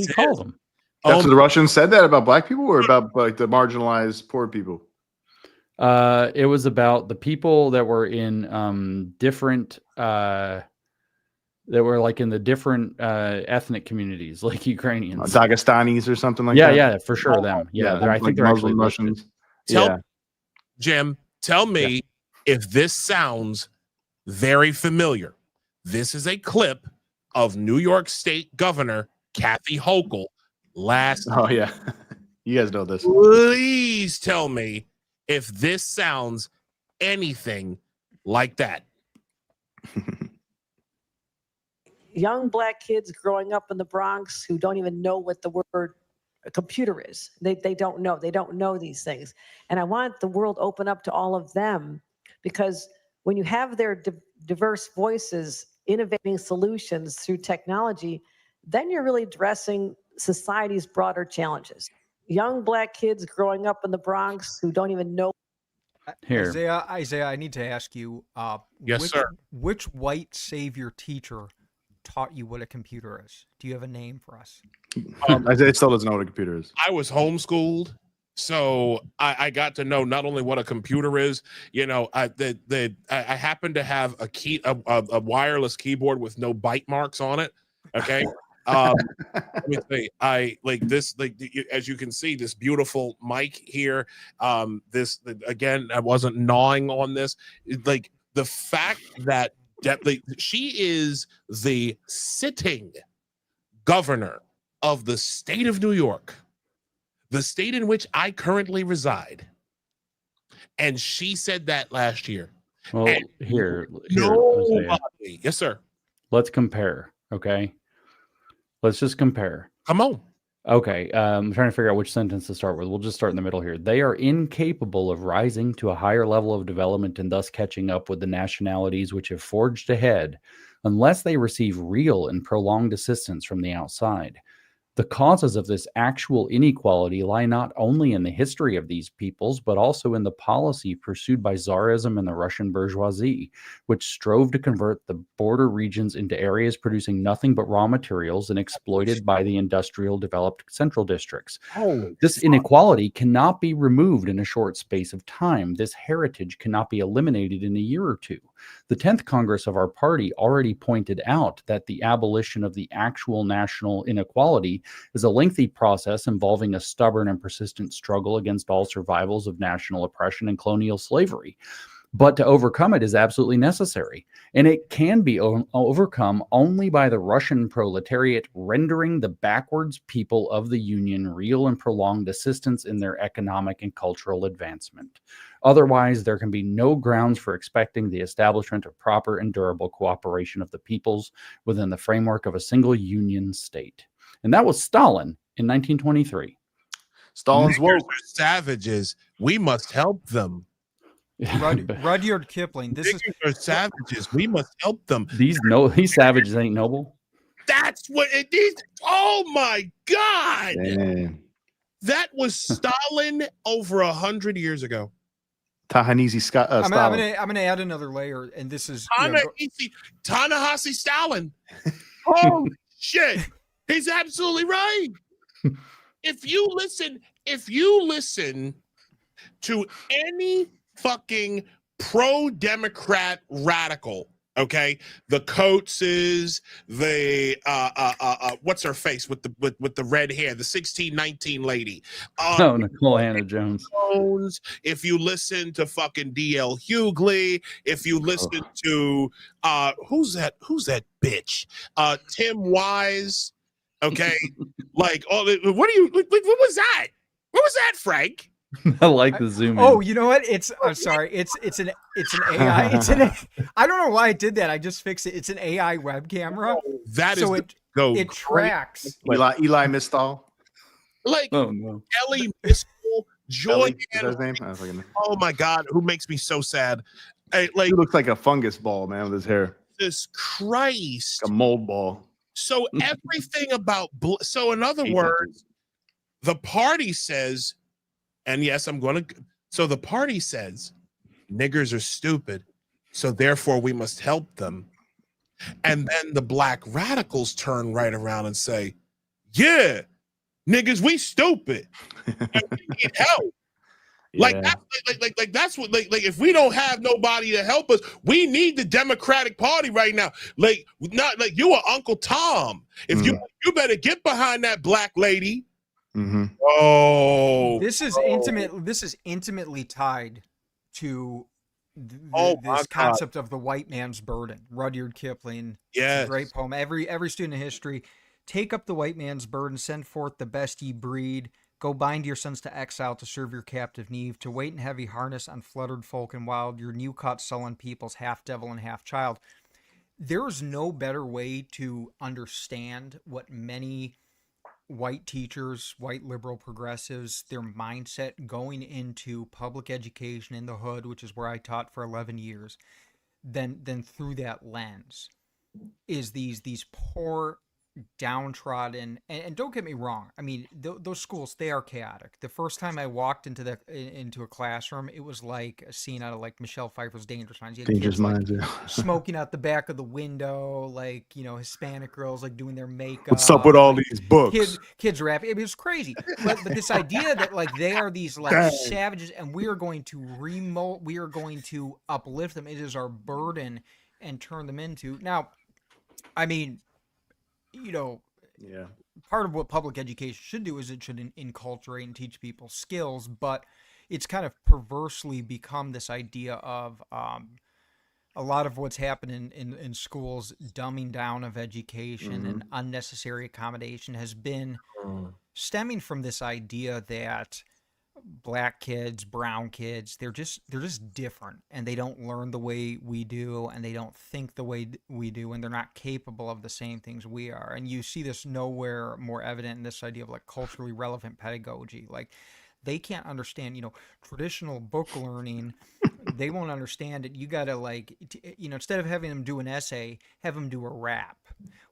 called them. That's what the Russians said that about black people, or about like the marginalized poor people? It was about the people that were in different that were like in the different ethnic communities, like Ukrainians, Dagestanis or something like that. Yeah, for sure. Them. Yeah, I think they're actually Russians. Jim, tell me if this sounds very familiar. This is a clip of New York State Governor Kathy Hochul last. Oh yeah, you guys know this. Please tell me if this sounds anything like that. Young black kids growing up in the Bronx who don't even know what the word a computer is. They don't know. They don't know these things. And I want the world open up to all of them, because when you have their diverse voices innovating solutions through technology, then you're really addressing society's broader challenges. Young black kids growing up in the Bronx who don't even know. Here. Isaiah, I need to ask you, sir. Which white savior teacher taught you what a computer is? Do you have a name for us? Isaiah still doesn't know what a computer is. I was homeschooled, so I got to know not only what a computer is. I happen to have a wireless keyboard with no bite marks on it. Okay. Let me say, I like this, as you can see, this beautiful mic here. This again, I wasn't gnawing on this. Like the fact that she is the sitting governor of the state of New York, the state in which I currently reside. And she said that last year. Well, here nobody, yes, sir. Let's compare. Okay. Let's just compare. Come on. Okay. I'm trying to figure out which sentence to start with. We'll just start in the middle here. They are incapable of rising to a higher level of development and thus catching up with the nationalities which have forged ahead unless they receive real and prolonged assistance from the outside. The causes of this actual inequality lie not only in the history of these peoples, but also in the policy pursued by Tsarism and the Russian bourgeoisie, which strove to convert the border regions into areas producing nothing but raw materials and exploited by the industrial developed central districts. This inequality cannot be removed in a short space of time. This heritage cannot be eliminated in a year or two. The 10th Congress of our party already pointed out that the abolition of the actual national inequality is a lengthy process involving a stubborn and persistent struggle against all survivals of national oppression and colonial slavery. But to overcome it is absolutely necessary, and it can be overcome only by the Russian proletariat rendering the backwards people of the Union real and prolonged assistance in their economic and cultural advancement. Otherwise, there can be no grounds for expecting the establishment of proper and durable cooperation of the peoples within the framework of a single Union state. And that was Stalin in 1923. Stalin's Niggers woke. are savages. We must help them. Rudyard Kipling. This is Niggers are savages. We must help them. These savages ain't noble. That's what it is. Oh my God. Damn. That was Stalin over 100 years ago. Ta-Nehisi I'm Stalin. gonna add another layer, and this is Ta-Nehisi Stalin. Holy shit. He's absolutely right. If you listen to any fucking pro-democrat radical, okay, the Coateses, the what's her face with the red hair, the 1619 lady, Nicole Hannah-Jones. if you listen to fucking DL Hughley, if you listen to who's that bitch, Tim Wise, okay, like what was that Frank? I like the zoom in. Oh, you know what? I'm sorry. It's an AI. I don't know why I did that. I just fixed it. It's an AI web camera. That so is it tracks. Eli Mistal. Like Oh no. Ellie Miskel, Joy. Is that his name? I was like, Oh my God, who makes me so sad? Like he looks like a fungus ball, man, with his hair. Jesus Christ. Like a mold ball. So everything about so in other words, the party says, and yes, so the party says niggers are stupid, so therefore we must help them. And then the black radicals turn right around and say, yeah, niggas, we stupid. And we need help. Like that's what if we don't have nobody to help us, we need the Democratic Party right now. Like not like you are Uncle Tom. If you better get behind that black lady. Mm-hmm. Oh, This is intimately tied to this concept of the white man's burden. Rudyard Kipling. Yes. It's a great poem. Every student of history, take up the white man's burden, send forth the best ye breed. Go bind your sons to exile to serve your captive Neve, to wait in heavy harness on fluttered folk and wild, your new caught sullen peoples, half devil and half child. There is no better way to understand what many white teachers, white liberal progressives, their mindset going into public education in the hood, which is where I taught for 11 years, then through that lens is these poor, downtrodden, and don't get me wrong, I mean those schools, they are chaotic. The first time I walked into a classroom, it was like a scene out of like Michelle Pfeiffer's Dangerous Minds. You had Dangerous kids, Minds, like, yeah. smoking out the back of the window, like, you know, Hispanic girls like doing their makeup. What's up with all these books? Kids rapping. It was crazy. But this idea that like they are these like savages and we are going to uplift them. It is our burden and turn them into. Now, I mean, you know, Yeah. part of what public education should do is it should enculturate and teach people skills, but it's kind of perversely become this idea of a lot of what's happening in schools, dumbing down of education and unnecessary accommodation has been stemming from this idea that black kids, brown kids, they're just different, and they don't learn the way we do, and they don't think the way we do, and they're not capable of the same things we are. And you see this nowhere more evident in this idea of like culturally relevant pedagogy. Like they can't understand, you know, traditional book learning. They won't understand it. You gotta like, you know, instead of having them do an essay, have them do a rap,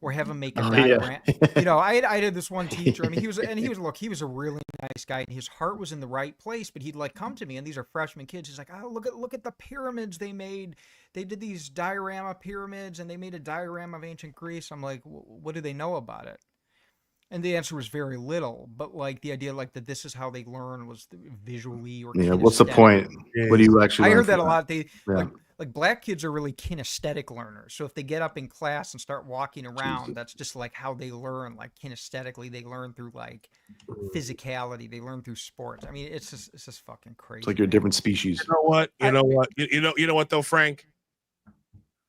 or have them make a diagram. You know, I had this one teacher. I mean, he was a really nice guy, and his heart was in the right place. But he'd like come to me, and these are freshman kids. He's like, "Oh, look at the pyramids they made. They did these diorama pyramids, and they made a diorama of ancient Greece." I'm like, "What do they know about it?" And the answer was very little, but like the idea like that this is how they learn was visually or what's the point? What do you actually I learn heard that from a lot. They like like black kids are really kinesthetic learners. So if they get up in class and start walking around, Jesus. that's just like how they learn, like kinesthetically. They learn through like physicality. They learn through sports. I mean, it's just fucking crazy. It's like you're a man. different species. You know what? You know what though, Frank?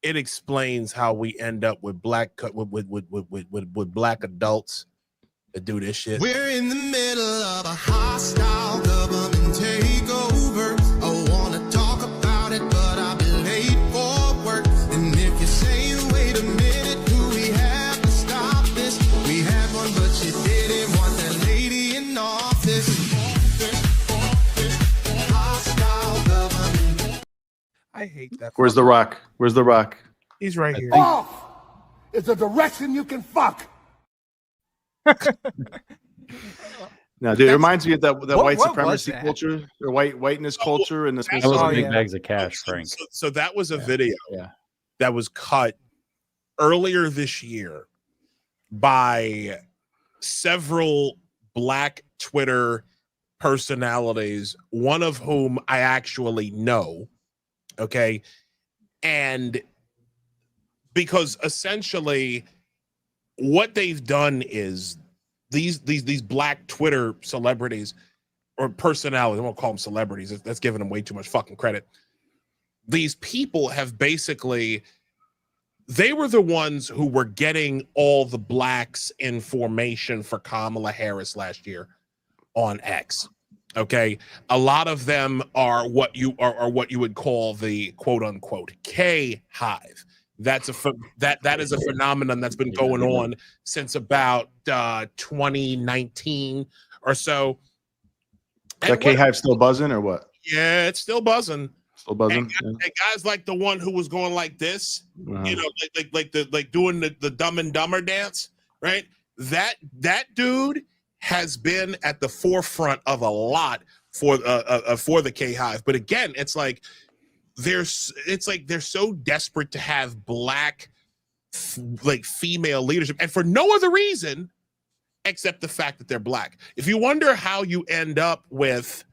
It explains how we end up with black black adults that do this shit. We're in the middle of a hostile government takeover. I wanna talk about it, but I've been late for work. And if you're saying, wait a minute, do we have to stop this? We had one, but she didn't want that lady in office. Hostile government. I hate that. Where's the Rock? Where's the Rock? He's right here. Off is a direction you can fuck. No, dude, it reminds me of that white what was supremacy that? culture or whiteness culture and this. That was Oh, big yeah. bags of cash, Frank. So that was a video Yeah. that was cut earlier this year by several black Twitter personalities, one of whom I actually know. Okay. And because essentially what they've done is these black Twitter celebrities or personalities, I won't call them celebrities, that's giving them way too much fucking credit. These people have basically, they were the ones who were getting all the blacks in formation for Kamala Harris last year on X. Okay, a lot of them are what you would call the quote unquote K hive. That is a phenomenon that's been going on since about 2019 or so. Is that K Hive still buzzing or what? Yeah, it's still buzzing. Still buzzing. And guys like the one who was going like this, Yeah. you know, like doing the Dumb and Dumber dance, right? That dude has been at the forefront of a lot for the K Hive. But again, it's like they're so desperate to have black like female leadership, and for no other reason except the fact that they're black. If you wonder how you end up with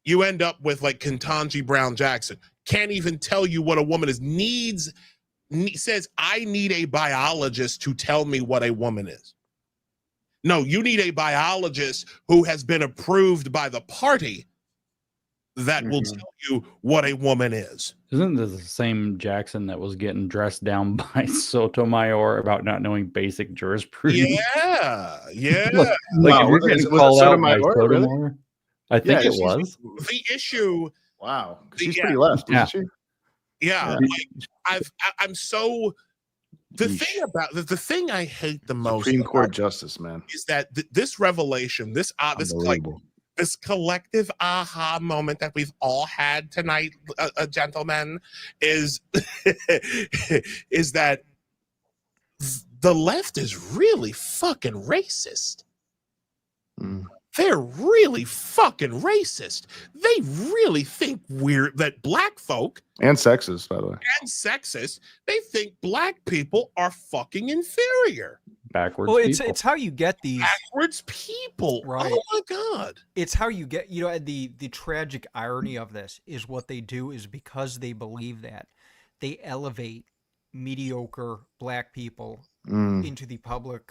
like Ketanji Brown Jackson, can't even tell you what a woman is, says, I need a biologist to tell me what a woman is. No, you need a biologist who has been approved by the party that will tell you what a woman is. Isn't this the same Jackson that was getting dressed down by Sotomayor about not knowing basic jurisprudence? Yeah. Like, Wow, if you're was getting it called out by Sotomayor, really? Sotomayor, I think Yeah, it was. The issue, Wow, she's Yeah. pretty left, Yeah. isn't she? yeah, like I'm so the thing I hate the most Supreme Court about justice, man. is that this revelation, this Unbelievable. this collective aha moment that we've all had tonight, gentlemen, is is that the left is really fucking racist. Mm. They're really fucking racist. They really think that black folk And sexist, by the way. and sexist, they think black people are fucking inferior. Backwards. Well, people. it's how you get these. Backwards people. Right. Oh my God. It's how you get, you know, the tragic irony of this is what they do is because they believe that they elevate mediocre black people Mm. into the public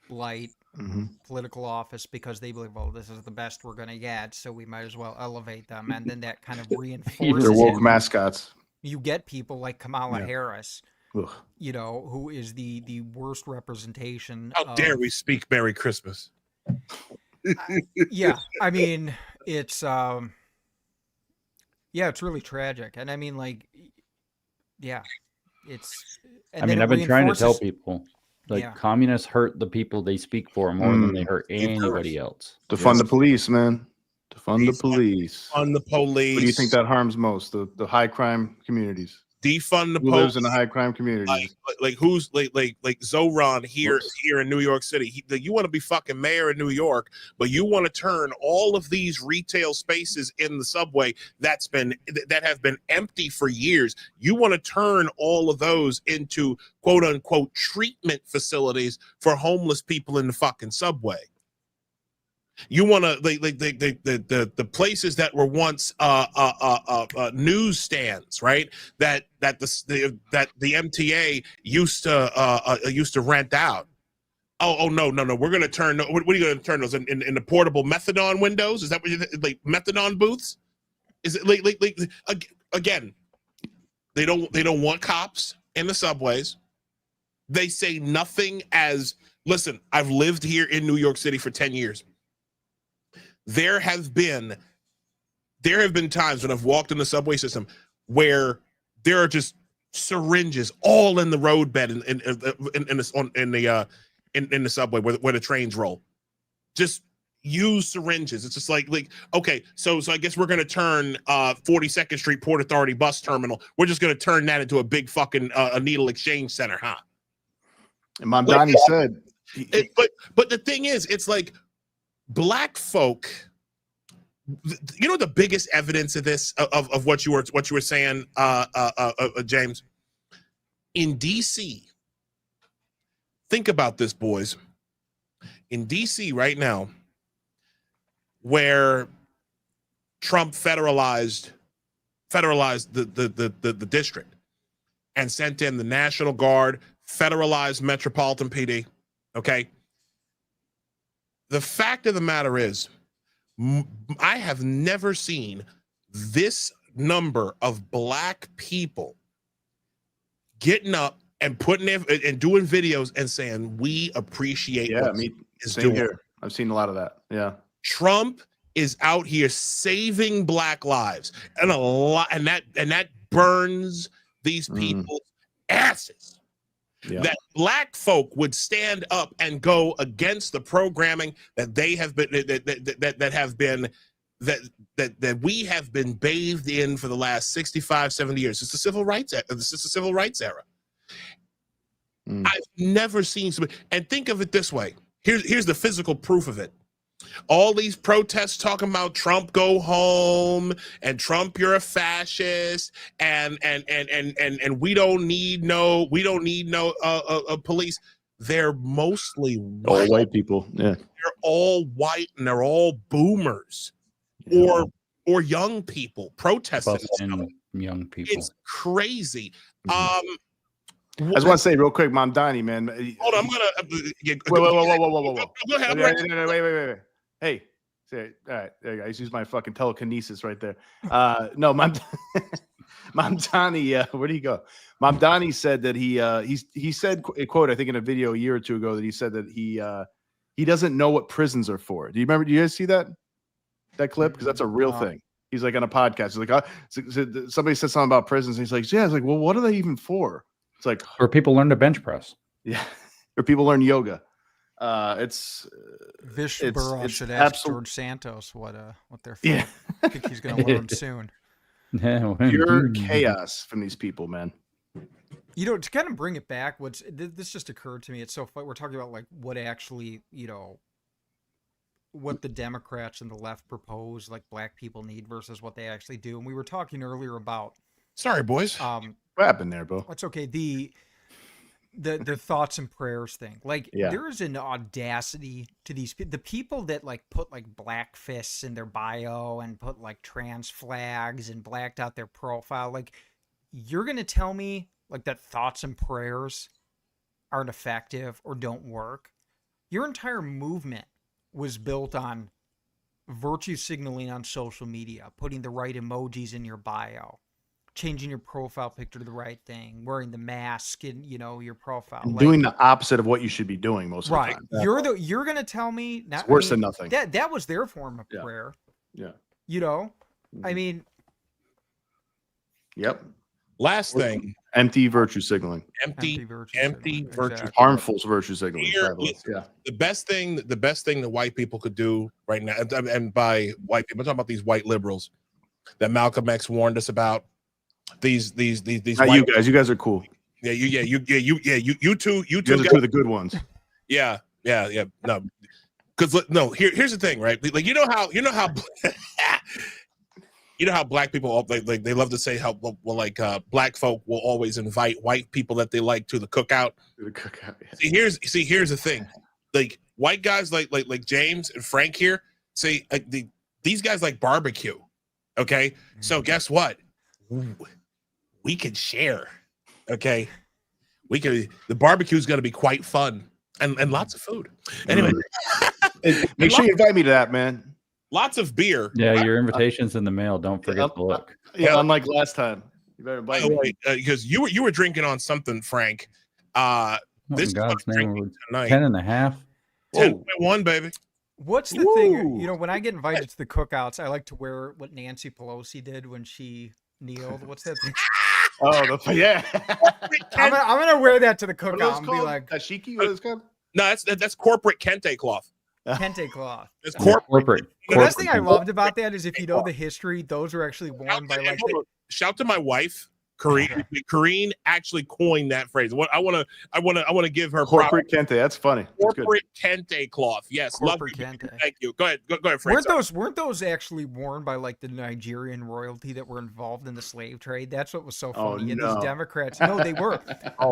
light, Mhm. political office, because they believe, well, this is the best we're going to get, so we might as well elevate them. And then that kind of reinforces They're woke it. mascots. You get people like Kamala Yeah. Harris, Ugh. you know, who is the worst representation. How dare we speak Merry Christmas? Yeah, I mean, it's it's really tragic. And I mean, like, yeah, it's, and I mean, then it I've been trying to tell reinforces- people, like, Yeah. communists hurt the people they speak for more than they hurt anybody else. Defund the police, man. Defund the Defund- police. On the police. What do you think that harms most? The high crime communities. defund the Who police? lives in the high crime communities? Like who's like Zoran here in New York City. You want to be fucking mayor of New York, but you want to turn all of these retail spaces in the subway that have been empty for years. You want to turn all of those into quote unquote treatment facilities for homeless people in the fucking subway. You want to the places that were once newsstands, right? That the MTA used to rent out. Oh no. We're gonna turn. What are you gonna turn those in the portable methadone windows? Is that what you like? Methadone booths? Is it like again? They don't want cops in the subways. They say nothing as listen. I've lived here in New York City for 10 years. There have been times when I've walked in the subway system where there are just syringes all in the roadbed in the subway where the trains roll. Just use syringes. It's just like okay, so I guess we're gonna turn 42nd Street Port Authority bus terminal. We're just gonna turn that into a big fucking a needle exchange center, huh? And Mamdani said, but the thing is, it's like black folk. You know the biggest evidence of this of what you were saying, James, in DC. Think about this, boys. In DC right now, where Trump federalized the district and sent in the National Guard, federalized Metropolitan PD. Okay. The fact of the matter is, I have never seen this number of black people getting up and putting in and doing videos and saying we appreciate what me is same doing. here. I've seen a lot of that. Yeah. Trump is out here saving black lives, and that burns these people's asses. Yeah. That black folk would stand up and go against the programming that they have been that we have been bathed in for the last 65, 70 years. It's the civil rights era. I've never seen somebody, and think of it this way. Here's the physical proof of it. All these protests talking about Trump go home and Trump you're a fascist and we don't need no police. They're mostly All white people. Yeah. They're all white and they're all boomers or young people protesting. Young people. It's crazy. I just want to say real quick, Mamdani, man. Hold on, I'm gonna whoa. Go ahead. Wait. Hey, say, all right, there you go. I just used my fucking telekinesis right there. No, Mamdani, where did he go? Mamdani said that he said a quote, I think in a video a year or two ago, that he said that he doesn't know what prisons are for. Do you guys see that clip? Because that's a real thing. He's like on a podcast. He's like, somebody said something about prisons. And he's like, yeah. It's like, well, what are they even for? It's like, where people learn to bench press. Yeah, or people learn yoga. Vish Burrow should ask George Santos what they're for. Yeah. I think he's going to learn soon. Pure chaos from these people, man. You know, to kind of bring it back, this just occurred to me. It's so fun. We're talking about like what actually, what the Democrats and the left propose, like black people need versus what they actually do. And we were talking earlier about. Sorry, boys. What happened there, Bo? It's okay. The thoughts and prayers thing. Like there is an audacity to the people that like put like black fists in their bio and put like trans flags and blacked out their profile. Like you're going to tell me like that thoughts and prayers aren't effective or don't work. Your entire movement was built on virtue signaling on social media, putting the right emojis in your bio, changing your profile picture to the right thing, wearing the mask in, your profile. Doing the opposite of what you should be doing most of the time. You're going to tell me it's worse than nothing. That was their form of prayer. Yeah. I mean. Yep. Last thing. Empty virtue signaling. Empty virtue. Exactly. Harmful virtue signaling. The best thing that white people could do right now, and by white people, I'm talking about these white liberals that Malcolm X warned us about. These you guys are cool. You two are two of the good ones. Yeah. No, because here's the thing, right? Like you know how black people like they love to say how black folk will always invite white people that they like to the cookout. Yeah. See, here's the thing, like white guys like James and Frank here, See, these guys like barbecue. Okay, so guess what? We can share. Okay, the barbecue is going to be quite fun and lots of food. Anyway, Make sure you invite me to that, man. Lots of beer. Yeah, your invitation's in the mail. Don't forget to look. Yeah, unlike last time. You better By invite the me. way, because you were drinking on something, Frank. What This in is what God's I'm name? drinking tonight. 10.5. 10.1, baby. What's the thing? Woo. You know, when I get invited to the cookouts, I like to wear what Nancy Pelosi did when she kneeled. What's that thing? Oh, yeah. I'm gonna wear that to the What are cookout those and be called? like Dashiki? What is it called? No, that's corporate Kente cloth. Kente cloth. It's Yeah, corporate. The best thing I loved about that is if you know the history, those are actually worn by like Shout to my wife, Kareen. Kareen actually coined that phrase. What I want to give her Corporate Kente. That's funny. That's good. corporate Kente cloth. Yes, love corporate you. Kente. Thank you. Go ahead, Frank. Weren't those actually worn by like the Nigerian royalty that were involved in the slave trade? That's what was so Oh, funny. And no. these Democrats, no, they were.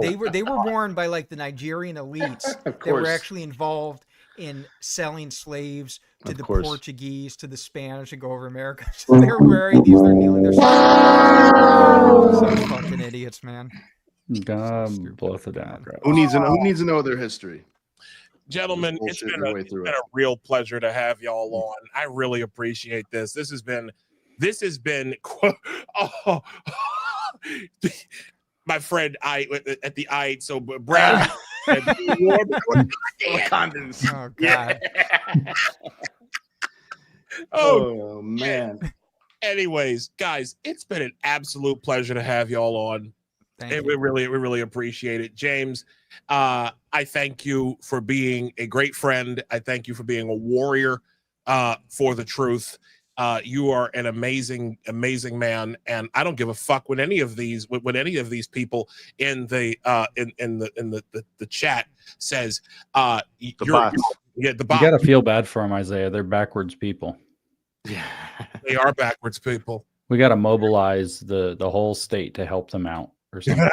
They were worn by like the Nigerian elites that were course. actually involved in selling slaves to Of the course. Portuguese, to the Spanish, and go over America. So they're wearing these, they're kneeling, they're such fucking idiots, man. God bless the Democrats. Who needs to know their history? Gentlemen, it's been a real pleasure to have y'all on. I really appreciate this. This has been oh, my friend at the I. So Brad. Condoms. Oh God. Oh man. Anyways, guys, it's been an absolute pleasure to have y'all on. We really appreciate it. James, I thank you for being a great friend. I thank you for being a warrior for the truth. You are an amazing man, and I don't give a fuck when any of these people in the chat says The bots. the You bot. got to feel bad for them, Isaiah. They're backwards people. Yeah. They are backwards people. We got to mobilize the whole state to help them out or something.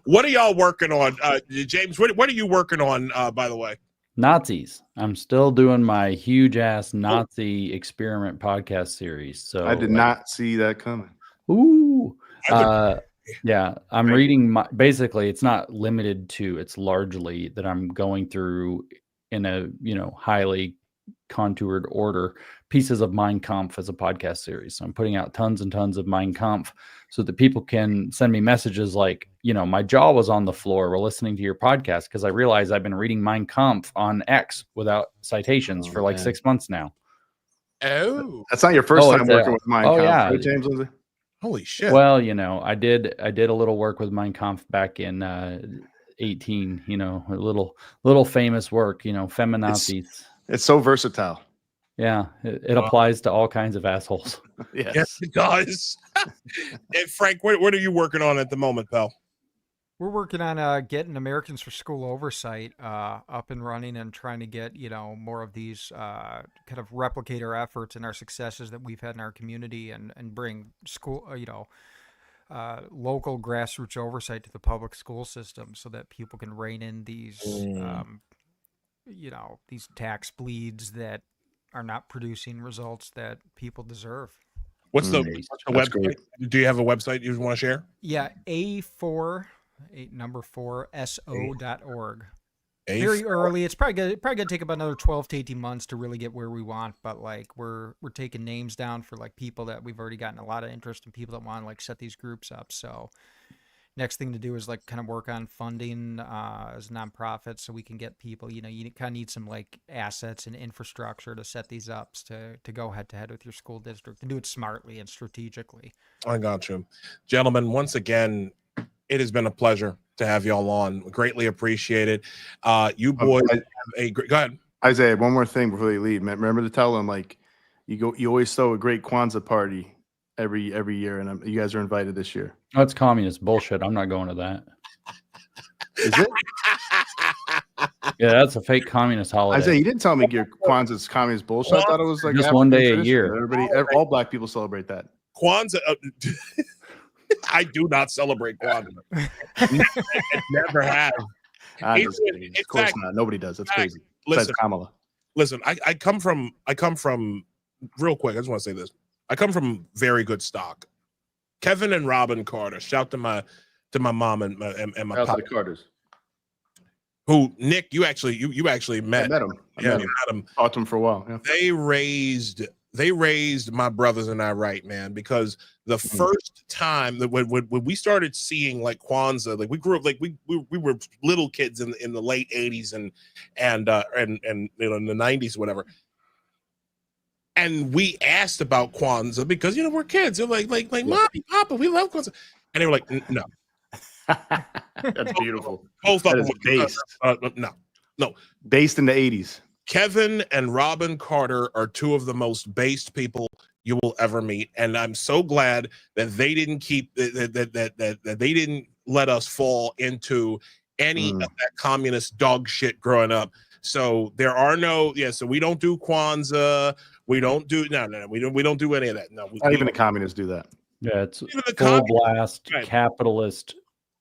What are y'all working on, James? What are you working on? By the way, Nazis. I'm still doing my huge ass Nazi experiment podcast series. So I did not see that coming. Ooh. Yeah, I'm reading basically it's not limited to, it's largely that I'm going through in a, highly contoured order pieces of Mein Kampf as a podcast series. So I'm putting out tons and tons of Mein Kampf so that people can send me messages like, my jaw was on the floor while listening to your podcast because I realized I've been reading Mein Kampf on X without citations for like 6 months now. oh, That's not your first time working with Mein Kampf, yeah. right, James Lindsay? holy shit! Well, I did a little work with Mein Kampf back in 18, a little famous work, feminazis. It's so versatile. Yeah, it applies to all kinds of assholes. Yes, it does. And Frank, what are you working on at the moment, pal? We're working on getting Americans for School Oversight up and running and trying to get, more of these kind of replicate our efforts and our successes that we've had in our community and bring school, local grassroots oversight to the public school system so that people can rein in these, these tax bleeds that are not producing results that people deserve. What's the That's website? great. Do you have a website you want to share? Yeah, number 4 so.org. A4. Very early. It's probably gonna take about another 12 to 18 months to really get where we want. But like we're taking names down for like people that we've already gotten a lot of interest in, people that want to like set these groups up. So next thing to do is like kind of work on funding as nonprofits so we can get people. You kind of need some like assets and infrastructure to set these up to go head to head with your school district and do it smartly and strategically. I got you, gentlemen. Once again, it has been a pleasure to have y'all on. Greatly appreciated. You boys have go ahead. Isaiah, one more thing before they leave. Remember to tell them you always throw a great Kwanzaa party every year, and you guys are invited this year. That's communist bullshit. I'm not going to that. Is it? Yeah, that's a fake communist holiday. Isaiah, you didn't tell me your Kwanzaa's communist bullshit. I thought it was like just one day a tradition. year. All black people celebrate that. Kwanzaa. I do not celebrate Kwanzaa. Never have. I'm just kidding. Of course fact, not. Nobody does. That's crazy. Listen, Besides Kamala. listen, I come from real quick. I just want to say this. I come from very good stock. Kevin and Robin Carter. Shout to my mom and my Shout out pop. to the Carters. Who Nick? You actually met. I met him. I met him. Talked to him for a while. Yeah. They raised my brothers and I right, man, because the first time that when we started seeing like Kwanzaa, like we grew up like we were little kids in the late 80s and in the 90s, whatever. And we asked about Kwanzaa because we're kids. They're like Mommy, Papa, we love Kwanzaa. And they were like, no. That's beautiful. Both of them based. No. Based in the 80s. Kevin and Robin Carter are two of the most based people you will ever meet, and I'm so glad that they didn't keep that they didn't let us fall into any of that communist dog shit growing up. So there are so we don't do Kwanzaa, we don't do we don't do any of that. No, not even the communists do that. Yeah, it's full blast capitalist,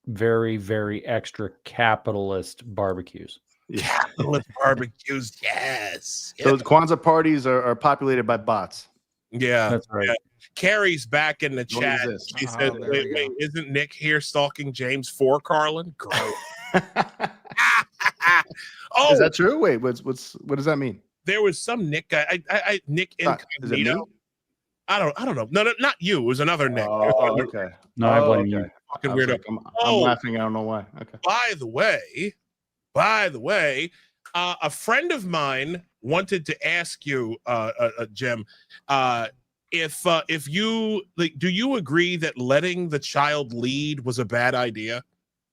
very, very extra capitalist barbecues. Capitalist barbecues, yes. Those Kwanzaa parties are populated by bots. Yeah, that's right. Yeah. Carrie's back in the chat. She said, wait, isn't Nick here stalking James for Carlin? Gross. Is that true? Wait, what does that mean? There was some Nick guy. Nick Incognito. I don't know. No, not you. It was another Nick. Oh, okay. No, I blame you. Fucking weirdo. Like, I'm laughing. I don't know why. Okay. By the way, a friend of mine wanted to ask you, Jim, if you like, do you agree that letting the child lead was a bad idea?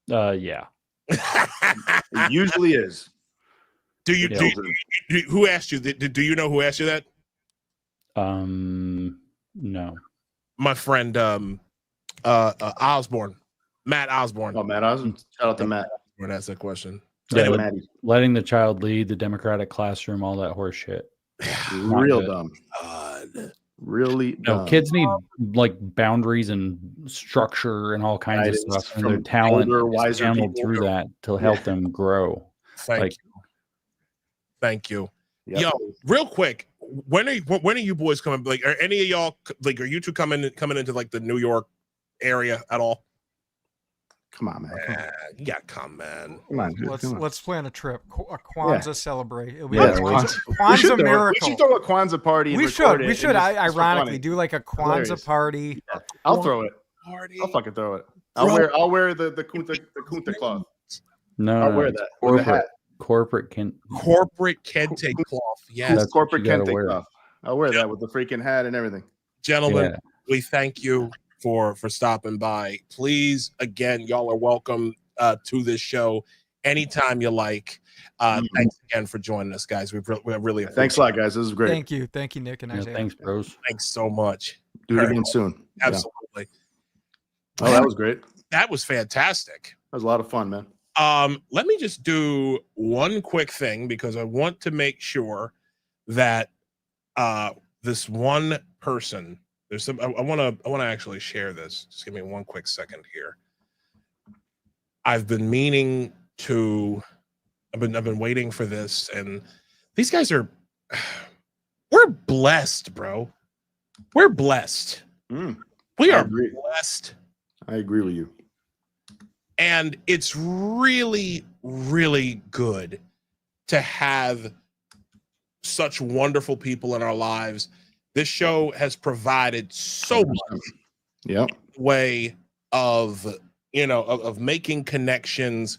Yeah. It usually is. Do you? Who asked you? Do you know who asked you that? No. My friend, Osborne, Matt Osborne. Oh, Matt Osborne. Shout out to Matt. That's that question. Anyway, letting the child lead the democratic classroom, all that horse shit. Real dumb. Really dumb. Kids need like boundaries and structure and all kinds of stuff, and their talent is channeled through that to help them grow. Thank you. Yep. Yo, real quick, when are you boys coming? Like, are any of y'all like? Are you two coming into like the New York area at all? Come on, man. You gotta come, man. Come on, dude. Let's plan a trip. A Kwanzaa celebration. It'll be a Kwanzaa miracle. We should throw a Kwanzaa party. We should. Ironically do like a Kwanzaa party. Yeah. I'll throw it. I'll fucking throw it. I'll wear the Kunta cloth. No, I'll wear that. Corporate Kente cloth. Yes, corporate Kente cloth. I'll wear that with the freaking hat and everything. Gentlemen, we thank you for stopping by. Please, again, y'all are welcome to this show anytime you like. Thanks again for joining us, guys. We really appreciate it. Thanks a lot, guys. This is great. Thank you, Nick and Isaiah. Thanks, bros. Thanks so much. Do it again soon. Absolutely. Yeah. Oh, that was great. That was fantastic. That was a lot of fun, man. Let me just do one quick thing because I want to make sure that this one person. There's some. I want to actually share this. Just give me one quick second here. I've been meaning to. I've been waiting for this, and these guys are. We're blessed, bro. We're blessed. We are blessed. I agree with you. And it's really, really good to have such wonderful people in our lives. This show has provided so much way of, of making connections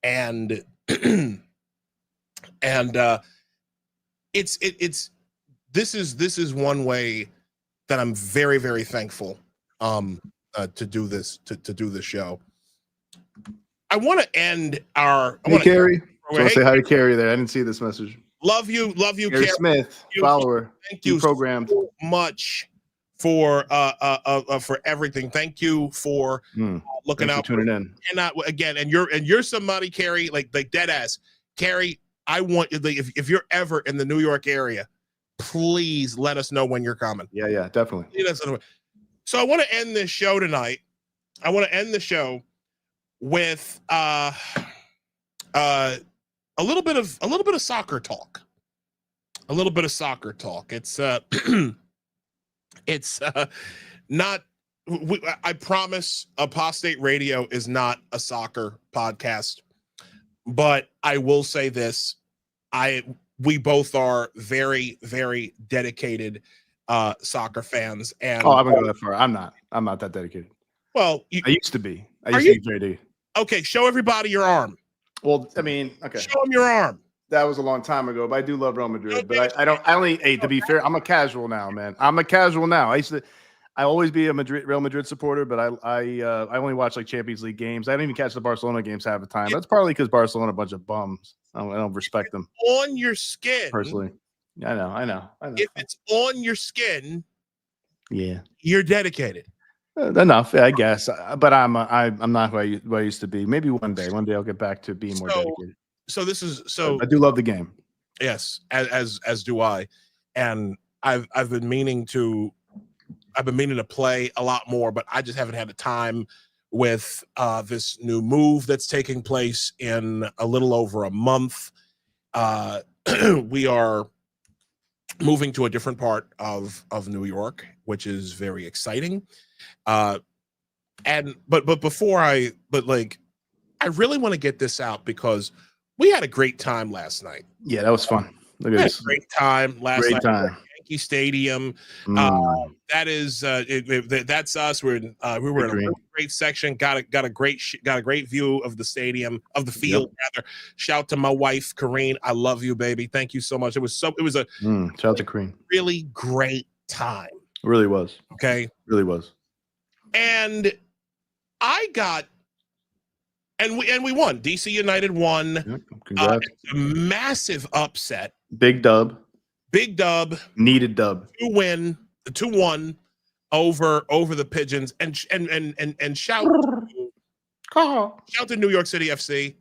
and this is one way that I'm very, very thankful to do this show. I want to end our. Carrie. Say hi to Carrie there. I didn't see this message. Love you, Carrie Smith, follower. Thank you programmed so much for everything. Thank you for looking out, tuning in. And you're somebody, Carrie, like dead ass, Carrie. I want if you're ever in the New York area, please let us know when you're coming. Yeah, definitely. So I want to end this show tonight. I want to end the show with a little bit of soccer talk. a little bit of soccer talk. It's it's not. I promise, Apostate Radio is not a soccer podcast, but I will say this: we both are very, very dedicated soccer fans. And Oh, I wouldn't go that far. I'm not. I'm not that dedicated. well, I used to be. I Are used to be very dedicated. okay. Show everybody your arm. Well, I mean, okay. Show them your arm. That was a long time ago, but I do love Real Madrid. But I only, hey, to be fair, I'm a casual now, man. I'm a casual now. I always be a Real Madrid supporter, but I only watch like Champions League games. I don't even catch the Barcelona games half the time. That's partly because Barcelona are a bunch of bums. I don't respect them On your skin, personally. I know. if it's on your skin, Yeah, you're dedicated. enough, I guess. But I'm not who I used to be. Maybe one day I'll get back to being more dedicated. So this is so. I do love the game. Yes, as do I, and I've been meaning to play a lot more, but I just haven't had the time with this new move that's taking place in a little over a month. We are moving to a different part of New York, which is very exciting. But I really want to get this out because we had a great time last night. Yeah, that was fun. Look at We had this. a great time last Great night. time. Yankee Stadium. That is that's us. We were in a really great section. Got a great view of the stadium, of the field rather. Shout to my wife Kareen. I love you, baby. Thank you so much. It was a Shout out to Kareen. really great time. It really was. Okay. Really was. And I got and we won. DC United won. Yep, congrats. A massive upset. Big dub. Needed dub. 2-1 over the Pigeons. And shout to New York City FC.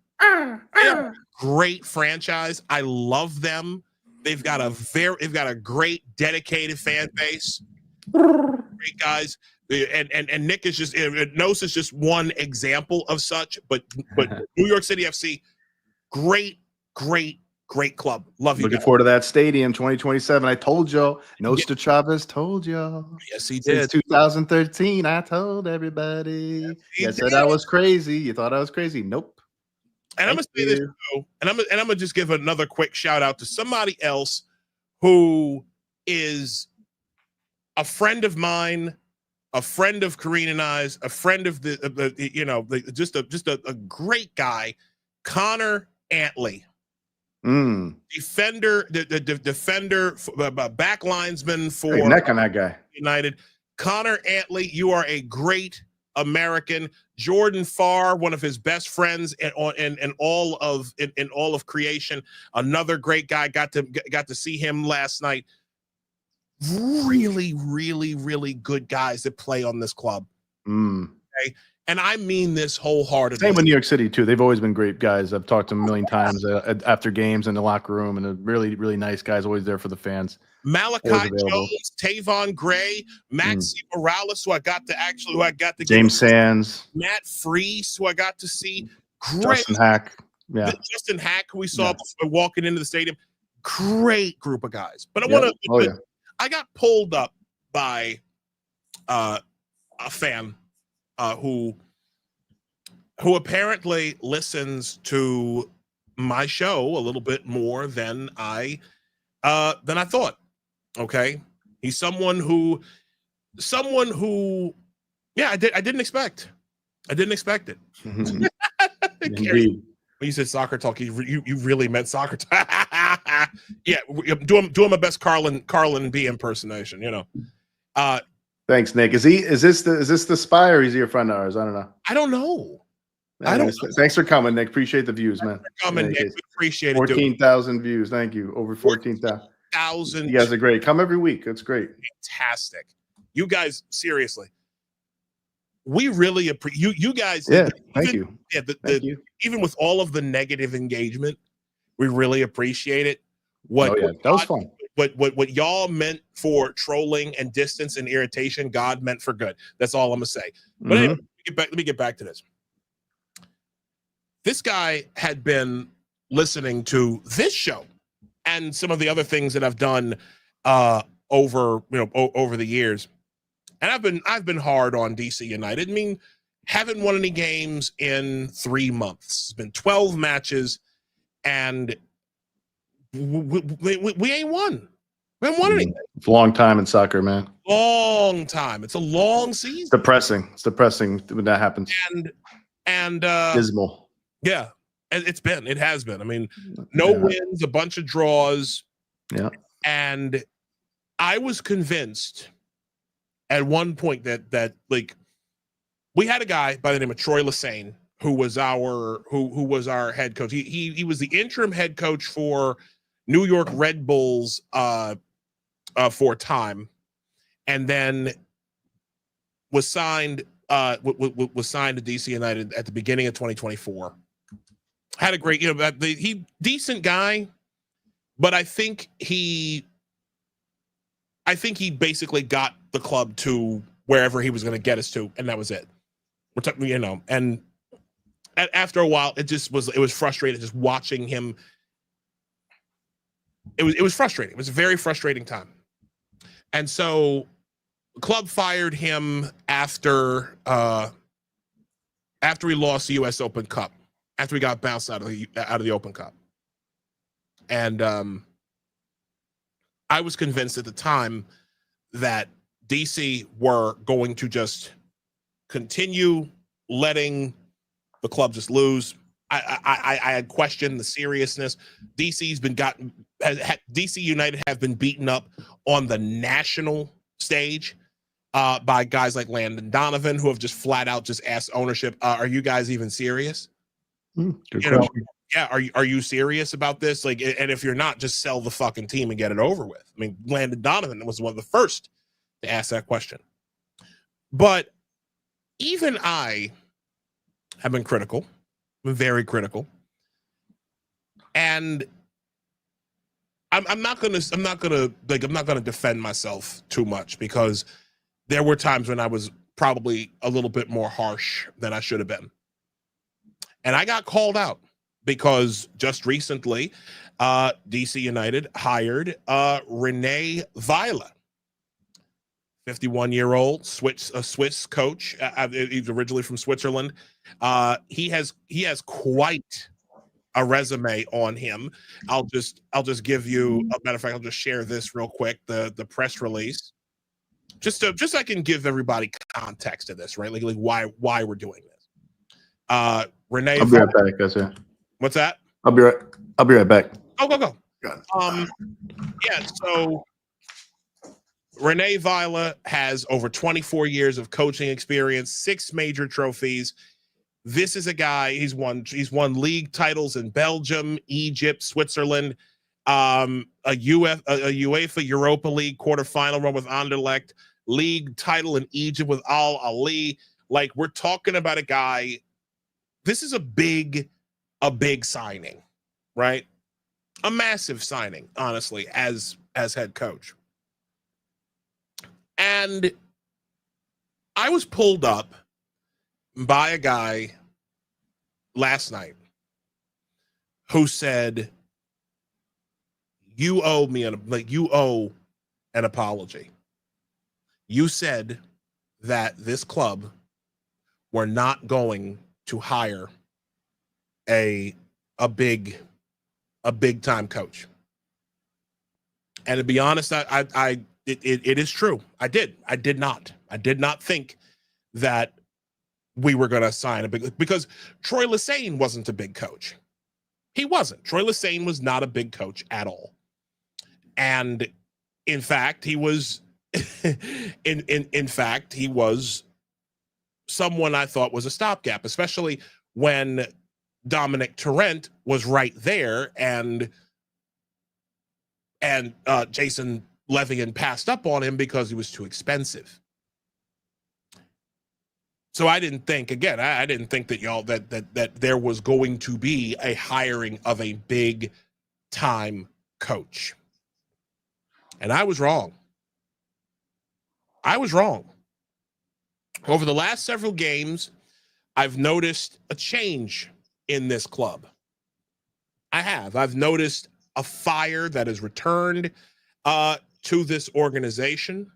Great franchise. I love them. They've got a great dedicated fan base. Great guys. And Nick is just Nos is just one example of such, but New York City FC, great club. Love you. Looking forward to that stadium 2027. I told y'all. Nostra Chavez told y'all. Yes, he did. Since 2013, I told everybody. Yes, You said I was crazy. You thought I was crazy. Nope. And I'm gonna say this too, and I'm gonna just give another quick shout out to somebody else who is a friend of mine, a friend of Kareen and I's, a friend of just a great guy, Connor Antley. Defender, the defender, back linesman for neck on that guy. United. Connor Antley, you are a great American. Jordan Farr, one of his best friends in all of creation, another great guy. Got to see him last night. Really, really, really good guys that play on this club. Okay? And I mean this wholeheartedly. Same with New York City too. They've always been great guys. I've talked to them a million times after games in the locker room, and they're really, really nice guys. Always there for the fans. Malachi Jones, Tavon Gray, Maxi Morales, who I got to James Sands, Matt Freese, who I got to see. Great. Justin Hack. Yeah. Justin Hack, who we saw before walking into the stadium. Great group of guys. But I got pulled up by a fan who apparently listens to my show a little bit more than I thought. Okay, he's someone who I didn't expect. I didn't expect it. Indeed. When you said soccer talk, you really meant soccer talk. Yeah, doing my best Carlin B impersonation. Thanks, Nick. Is this the spy, or is he a friend of ours? I don't know. I don't know. Thanks for coming, Nick. Appreciate the views, man. Nick. Appreciate it. 14,000 views. Thank you. Over 14,000. You guys are great. Come every week. It's great. Fantastic. You guys, seriously. We really appreciate you guys. Yeah. Thank you. Yeah. Thank you. Even with all of the negative engagement, we really appreciate it. That was fun. What y'all meant for trolling and distance and irritation, God meant for good. That's all I'm gonna say. But anyway, let me get back to this. This guy had been listening to this show and some of the other things that I've done over the years. And I've been hard on DC United. I mean, haven't won any games in 3 months. It's been 12 matches, and we ain't won. We haven't won anything. It's a long time in soccer, man. Long time. It's a long season. It's depressing when that happens. And Dismal. yeah, it has been. I mean, no wins, a bunch of draws. Yeah. And I was convinced at one point that like we had a guy by the name of Troy Lesane who was our head coach. He was the interim head coach for New York Red Bulls for a time, and then was signed to DC United at the beginning of 2024. Had a great, he decent guy, but I think he basically got the club to wherever he was going to get us to, and that was it. We're talking, and after a while, it was frustrating just watching him. It was frustrating. It was a very frustrating time. And so the club fired him after we lost the US Open Cup, after we got bounced out of the Open Cup. And I was convinced at the time that DC were going to just continue letting the club just lose. I had questioned the seriousness. DC United have been beaten up on the national stage by guys like Landon Donovan, who have just flat out just asked ownership, are you guys even serious? Good question. Yeah, are you serious about this? Like, and if you're not, just sell the fucking team and get it over with. I mean, Landon Donovan was one of the first to ask that question. But even I have been critical, very critical, and I'm not gonna defend myself too much, because there were times when I was probably a little bit more harsh than I should have been, and I got called out because just recently, DC United hired Renee Weiler, 51-year-old Swiss coach. He's originally from Switzerland. He has quite a resume on him. I'll just give you a matter of fact. I'll just share this real quick. The press release, just so I can give everybody context to this, right? Like why we're doing this. Renee, I'll be right back, guys. Yeah. What's that? I'll be right back. Go. Yeah. So Renee Weiler has over 24 years of coaching experience, 6 major trophies. This is a guy, he's won league titles in Belgium, Egypt, Switzerland, a UEFA Europa League quarterfinal run with Anderlecht, league title in Egypt with Al Ali. Like, we're talking about a guy. This is a big signing, right? A massive signing, honestly, as head coach. And I was pulled up by a guy last night who said, you owe an apology. You said that this club were not going to hire a big time coach. And to be honest, it is true. I did not think that we were going to sign a big, because Troy Lesane wasn't a big coach. He wasn't. Troy Lesane was not a big coach at all. And in fact, he was in fact, he was someone I thought was a stopgap, especially when Dominic Torrent was right there and Jason Levian passed up on him because he was too expensive. So I didn't think that that there was going to be a hiring of a big time coach. And I was wrong. Over the last several games, I've noticed a change in this club. I've noticed a fire that is returned to this organization.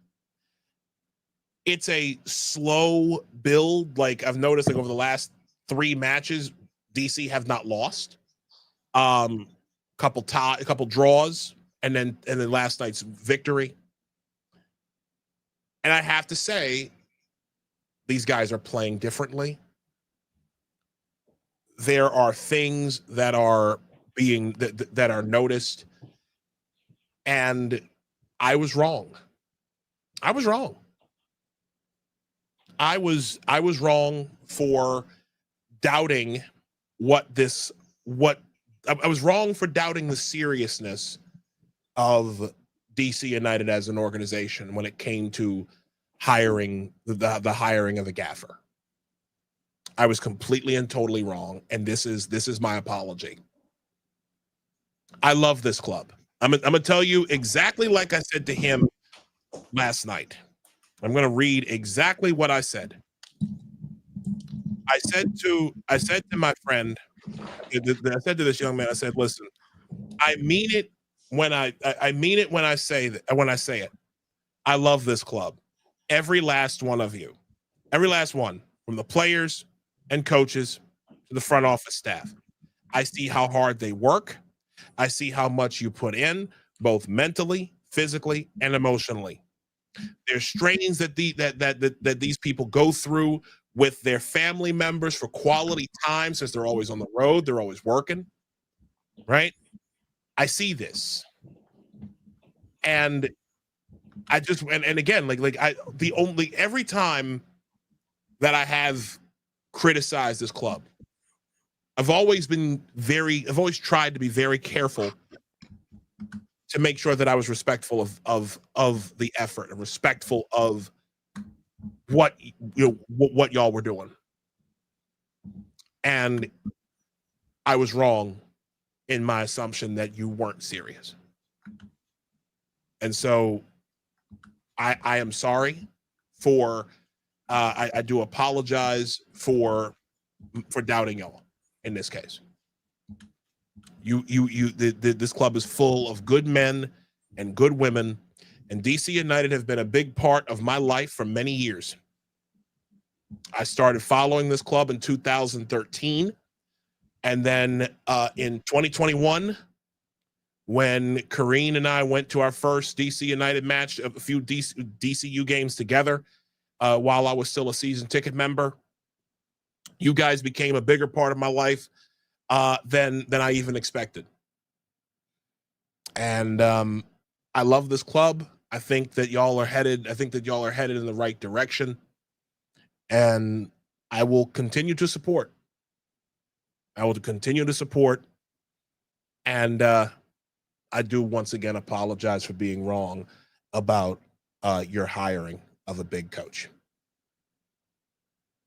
It's a slow build. Like I've noticed, like over the last 3 matches, DC have not lost. Couple draws, and then last night's victory. And I have to say, these guys are playing differently. There are things that are being that are noticed, and I was wrong. I was wrong for doubting I was wrong for doubting the seriousness of DC United as an organization when it came to hiring the hiring of a gaffer. I was completely and totally wrong, and this is my apology. I love this club. I'm gonna tell you exactly like I said to him last night. I'm gonna read exactly what I said. I said to my friend, I said to this young man, I said, listen, I mean it when I mean it when I say it. I love this club. Every last one of you. Every last one, from the players and coaches to the front office staff. I see how hard they work. I see how much you put in, both mentally, physically, and emotionally. There's strains that these people go through with their family members for quality time, since they're always on the road, they're always working, right? I see this. And I just, and again, every time that I have criticized this club, I've always tried to be very careful to make sure that I was respectful of the effort and respectful of what y'all were doing. And I was wrong in my assumption that you weren't serious. And so I am sorry for I do apologize for doubting y'all in this case. This club is full of good men and good women, and DC United have been a big part of my life for many years. I started following this club in 2013, and then in 2021, when Kareen and I went to our first DC United match, a few DCU games together, while I was still a season ticket member, you guys became a bigger part of my life than I even expected. And I love this club. I think that y'all are headed in the right direction. And I will continue to support. And I do once again apologize for being wrong about your hiring of a big coach.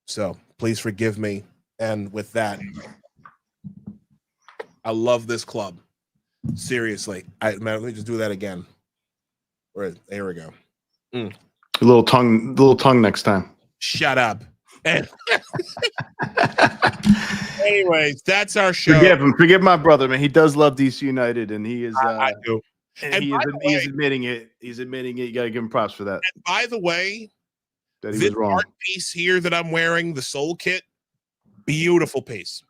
So please forgive me. And with that, I love this club. Seriously. Let me just do that again. There we go. A little tongue next time. Shut up. Anyways, that's our show. Forgive him. Forgive my brother, man. He does love DC United, and he is. I do. And he's admitting it. He's admitting it. You got to give him props for that. And by the way, that he was wrong. Art piece here that I'm wearing, the Soul Kit, beautiful piece.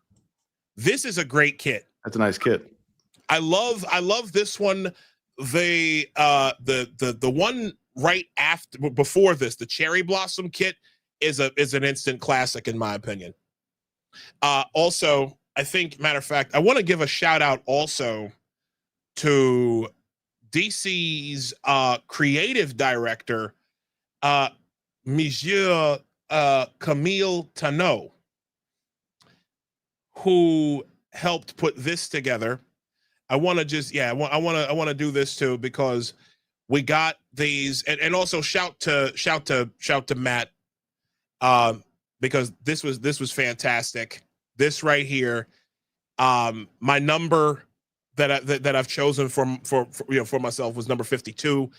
This is a great kit. That's a nice kit. I love this one. The one right before this, the Cherry Blossom kit, is an instant classic in my opinion. Also, I think, matter of fact, I want to give a shout out also to DC's creative director, Monsieur Camille Tano, who helped put this together. I want to do this too, because we got these, and also shout to Matt, because this was fantastic. This right here, my number that I've chosen for myself was number 52,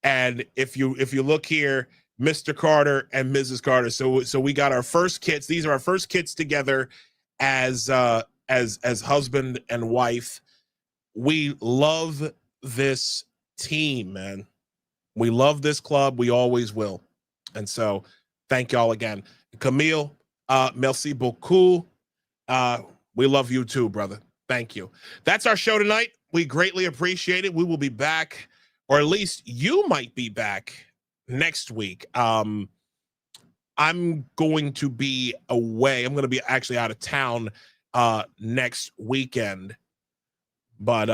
and if you look here, Mr. Carter and Mrs. Carter. So we got our first kits. These are our first kits together as husband and wife. we love this team, man. We love this club. We always will. And so thank y'all again. Camille, merci beaucoup. We love you too, brother. Thank you. That's our show tonight. We greatly appreciate it. We will be back, or at least you might be back next week. I'm going to be away. I'm going to be actually out of town next weekend. But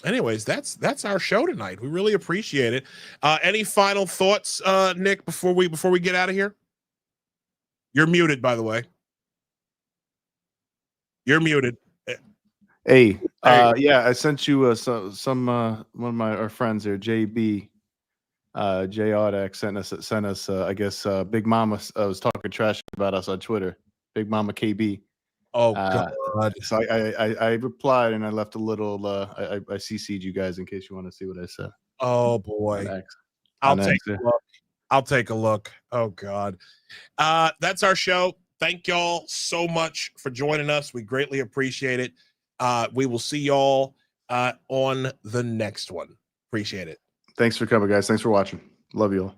anyways, that's our show tonight. We really appreciate it. Any final thoughts, Nick, before we get out of here? You're muted, by the way. You're muted. Hey, yeah, I sent you some one of our friends there, JB, J Audex sent us I guess Big Mama was talking trash about us on Twitter. Big Mama KB. Oh God. So I replied and I left a little I CC'd you guys in case you want to see what I said. Oh boy. I'll take a look. Oh God. That's our show. Thank y'all so much for joining us. We greatly appreciate it. We will see y'all on the next one. Appreciate it. Thanks for coming, guys. Thanks for watching. Love you all.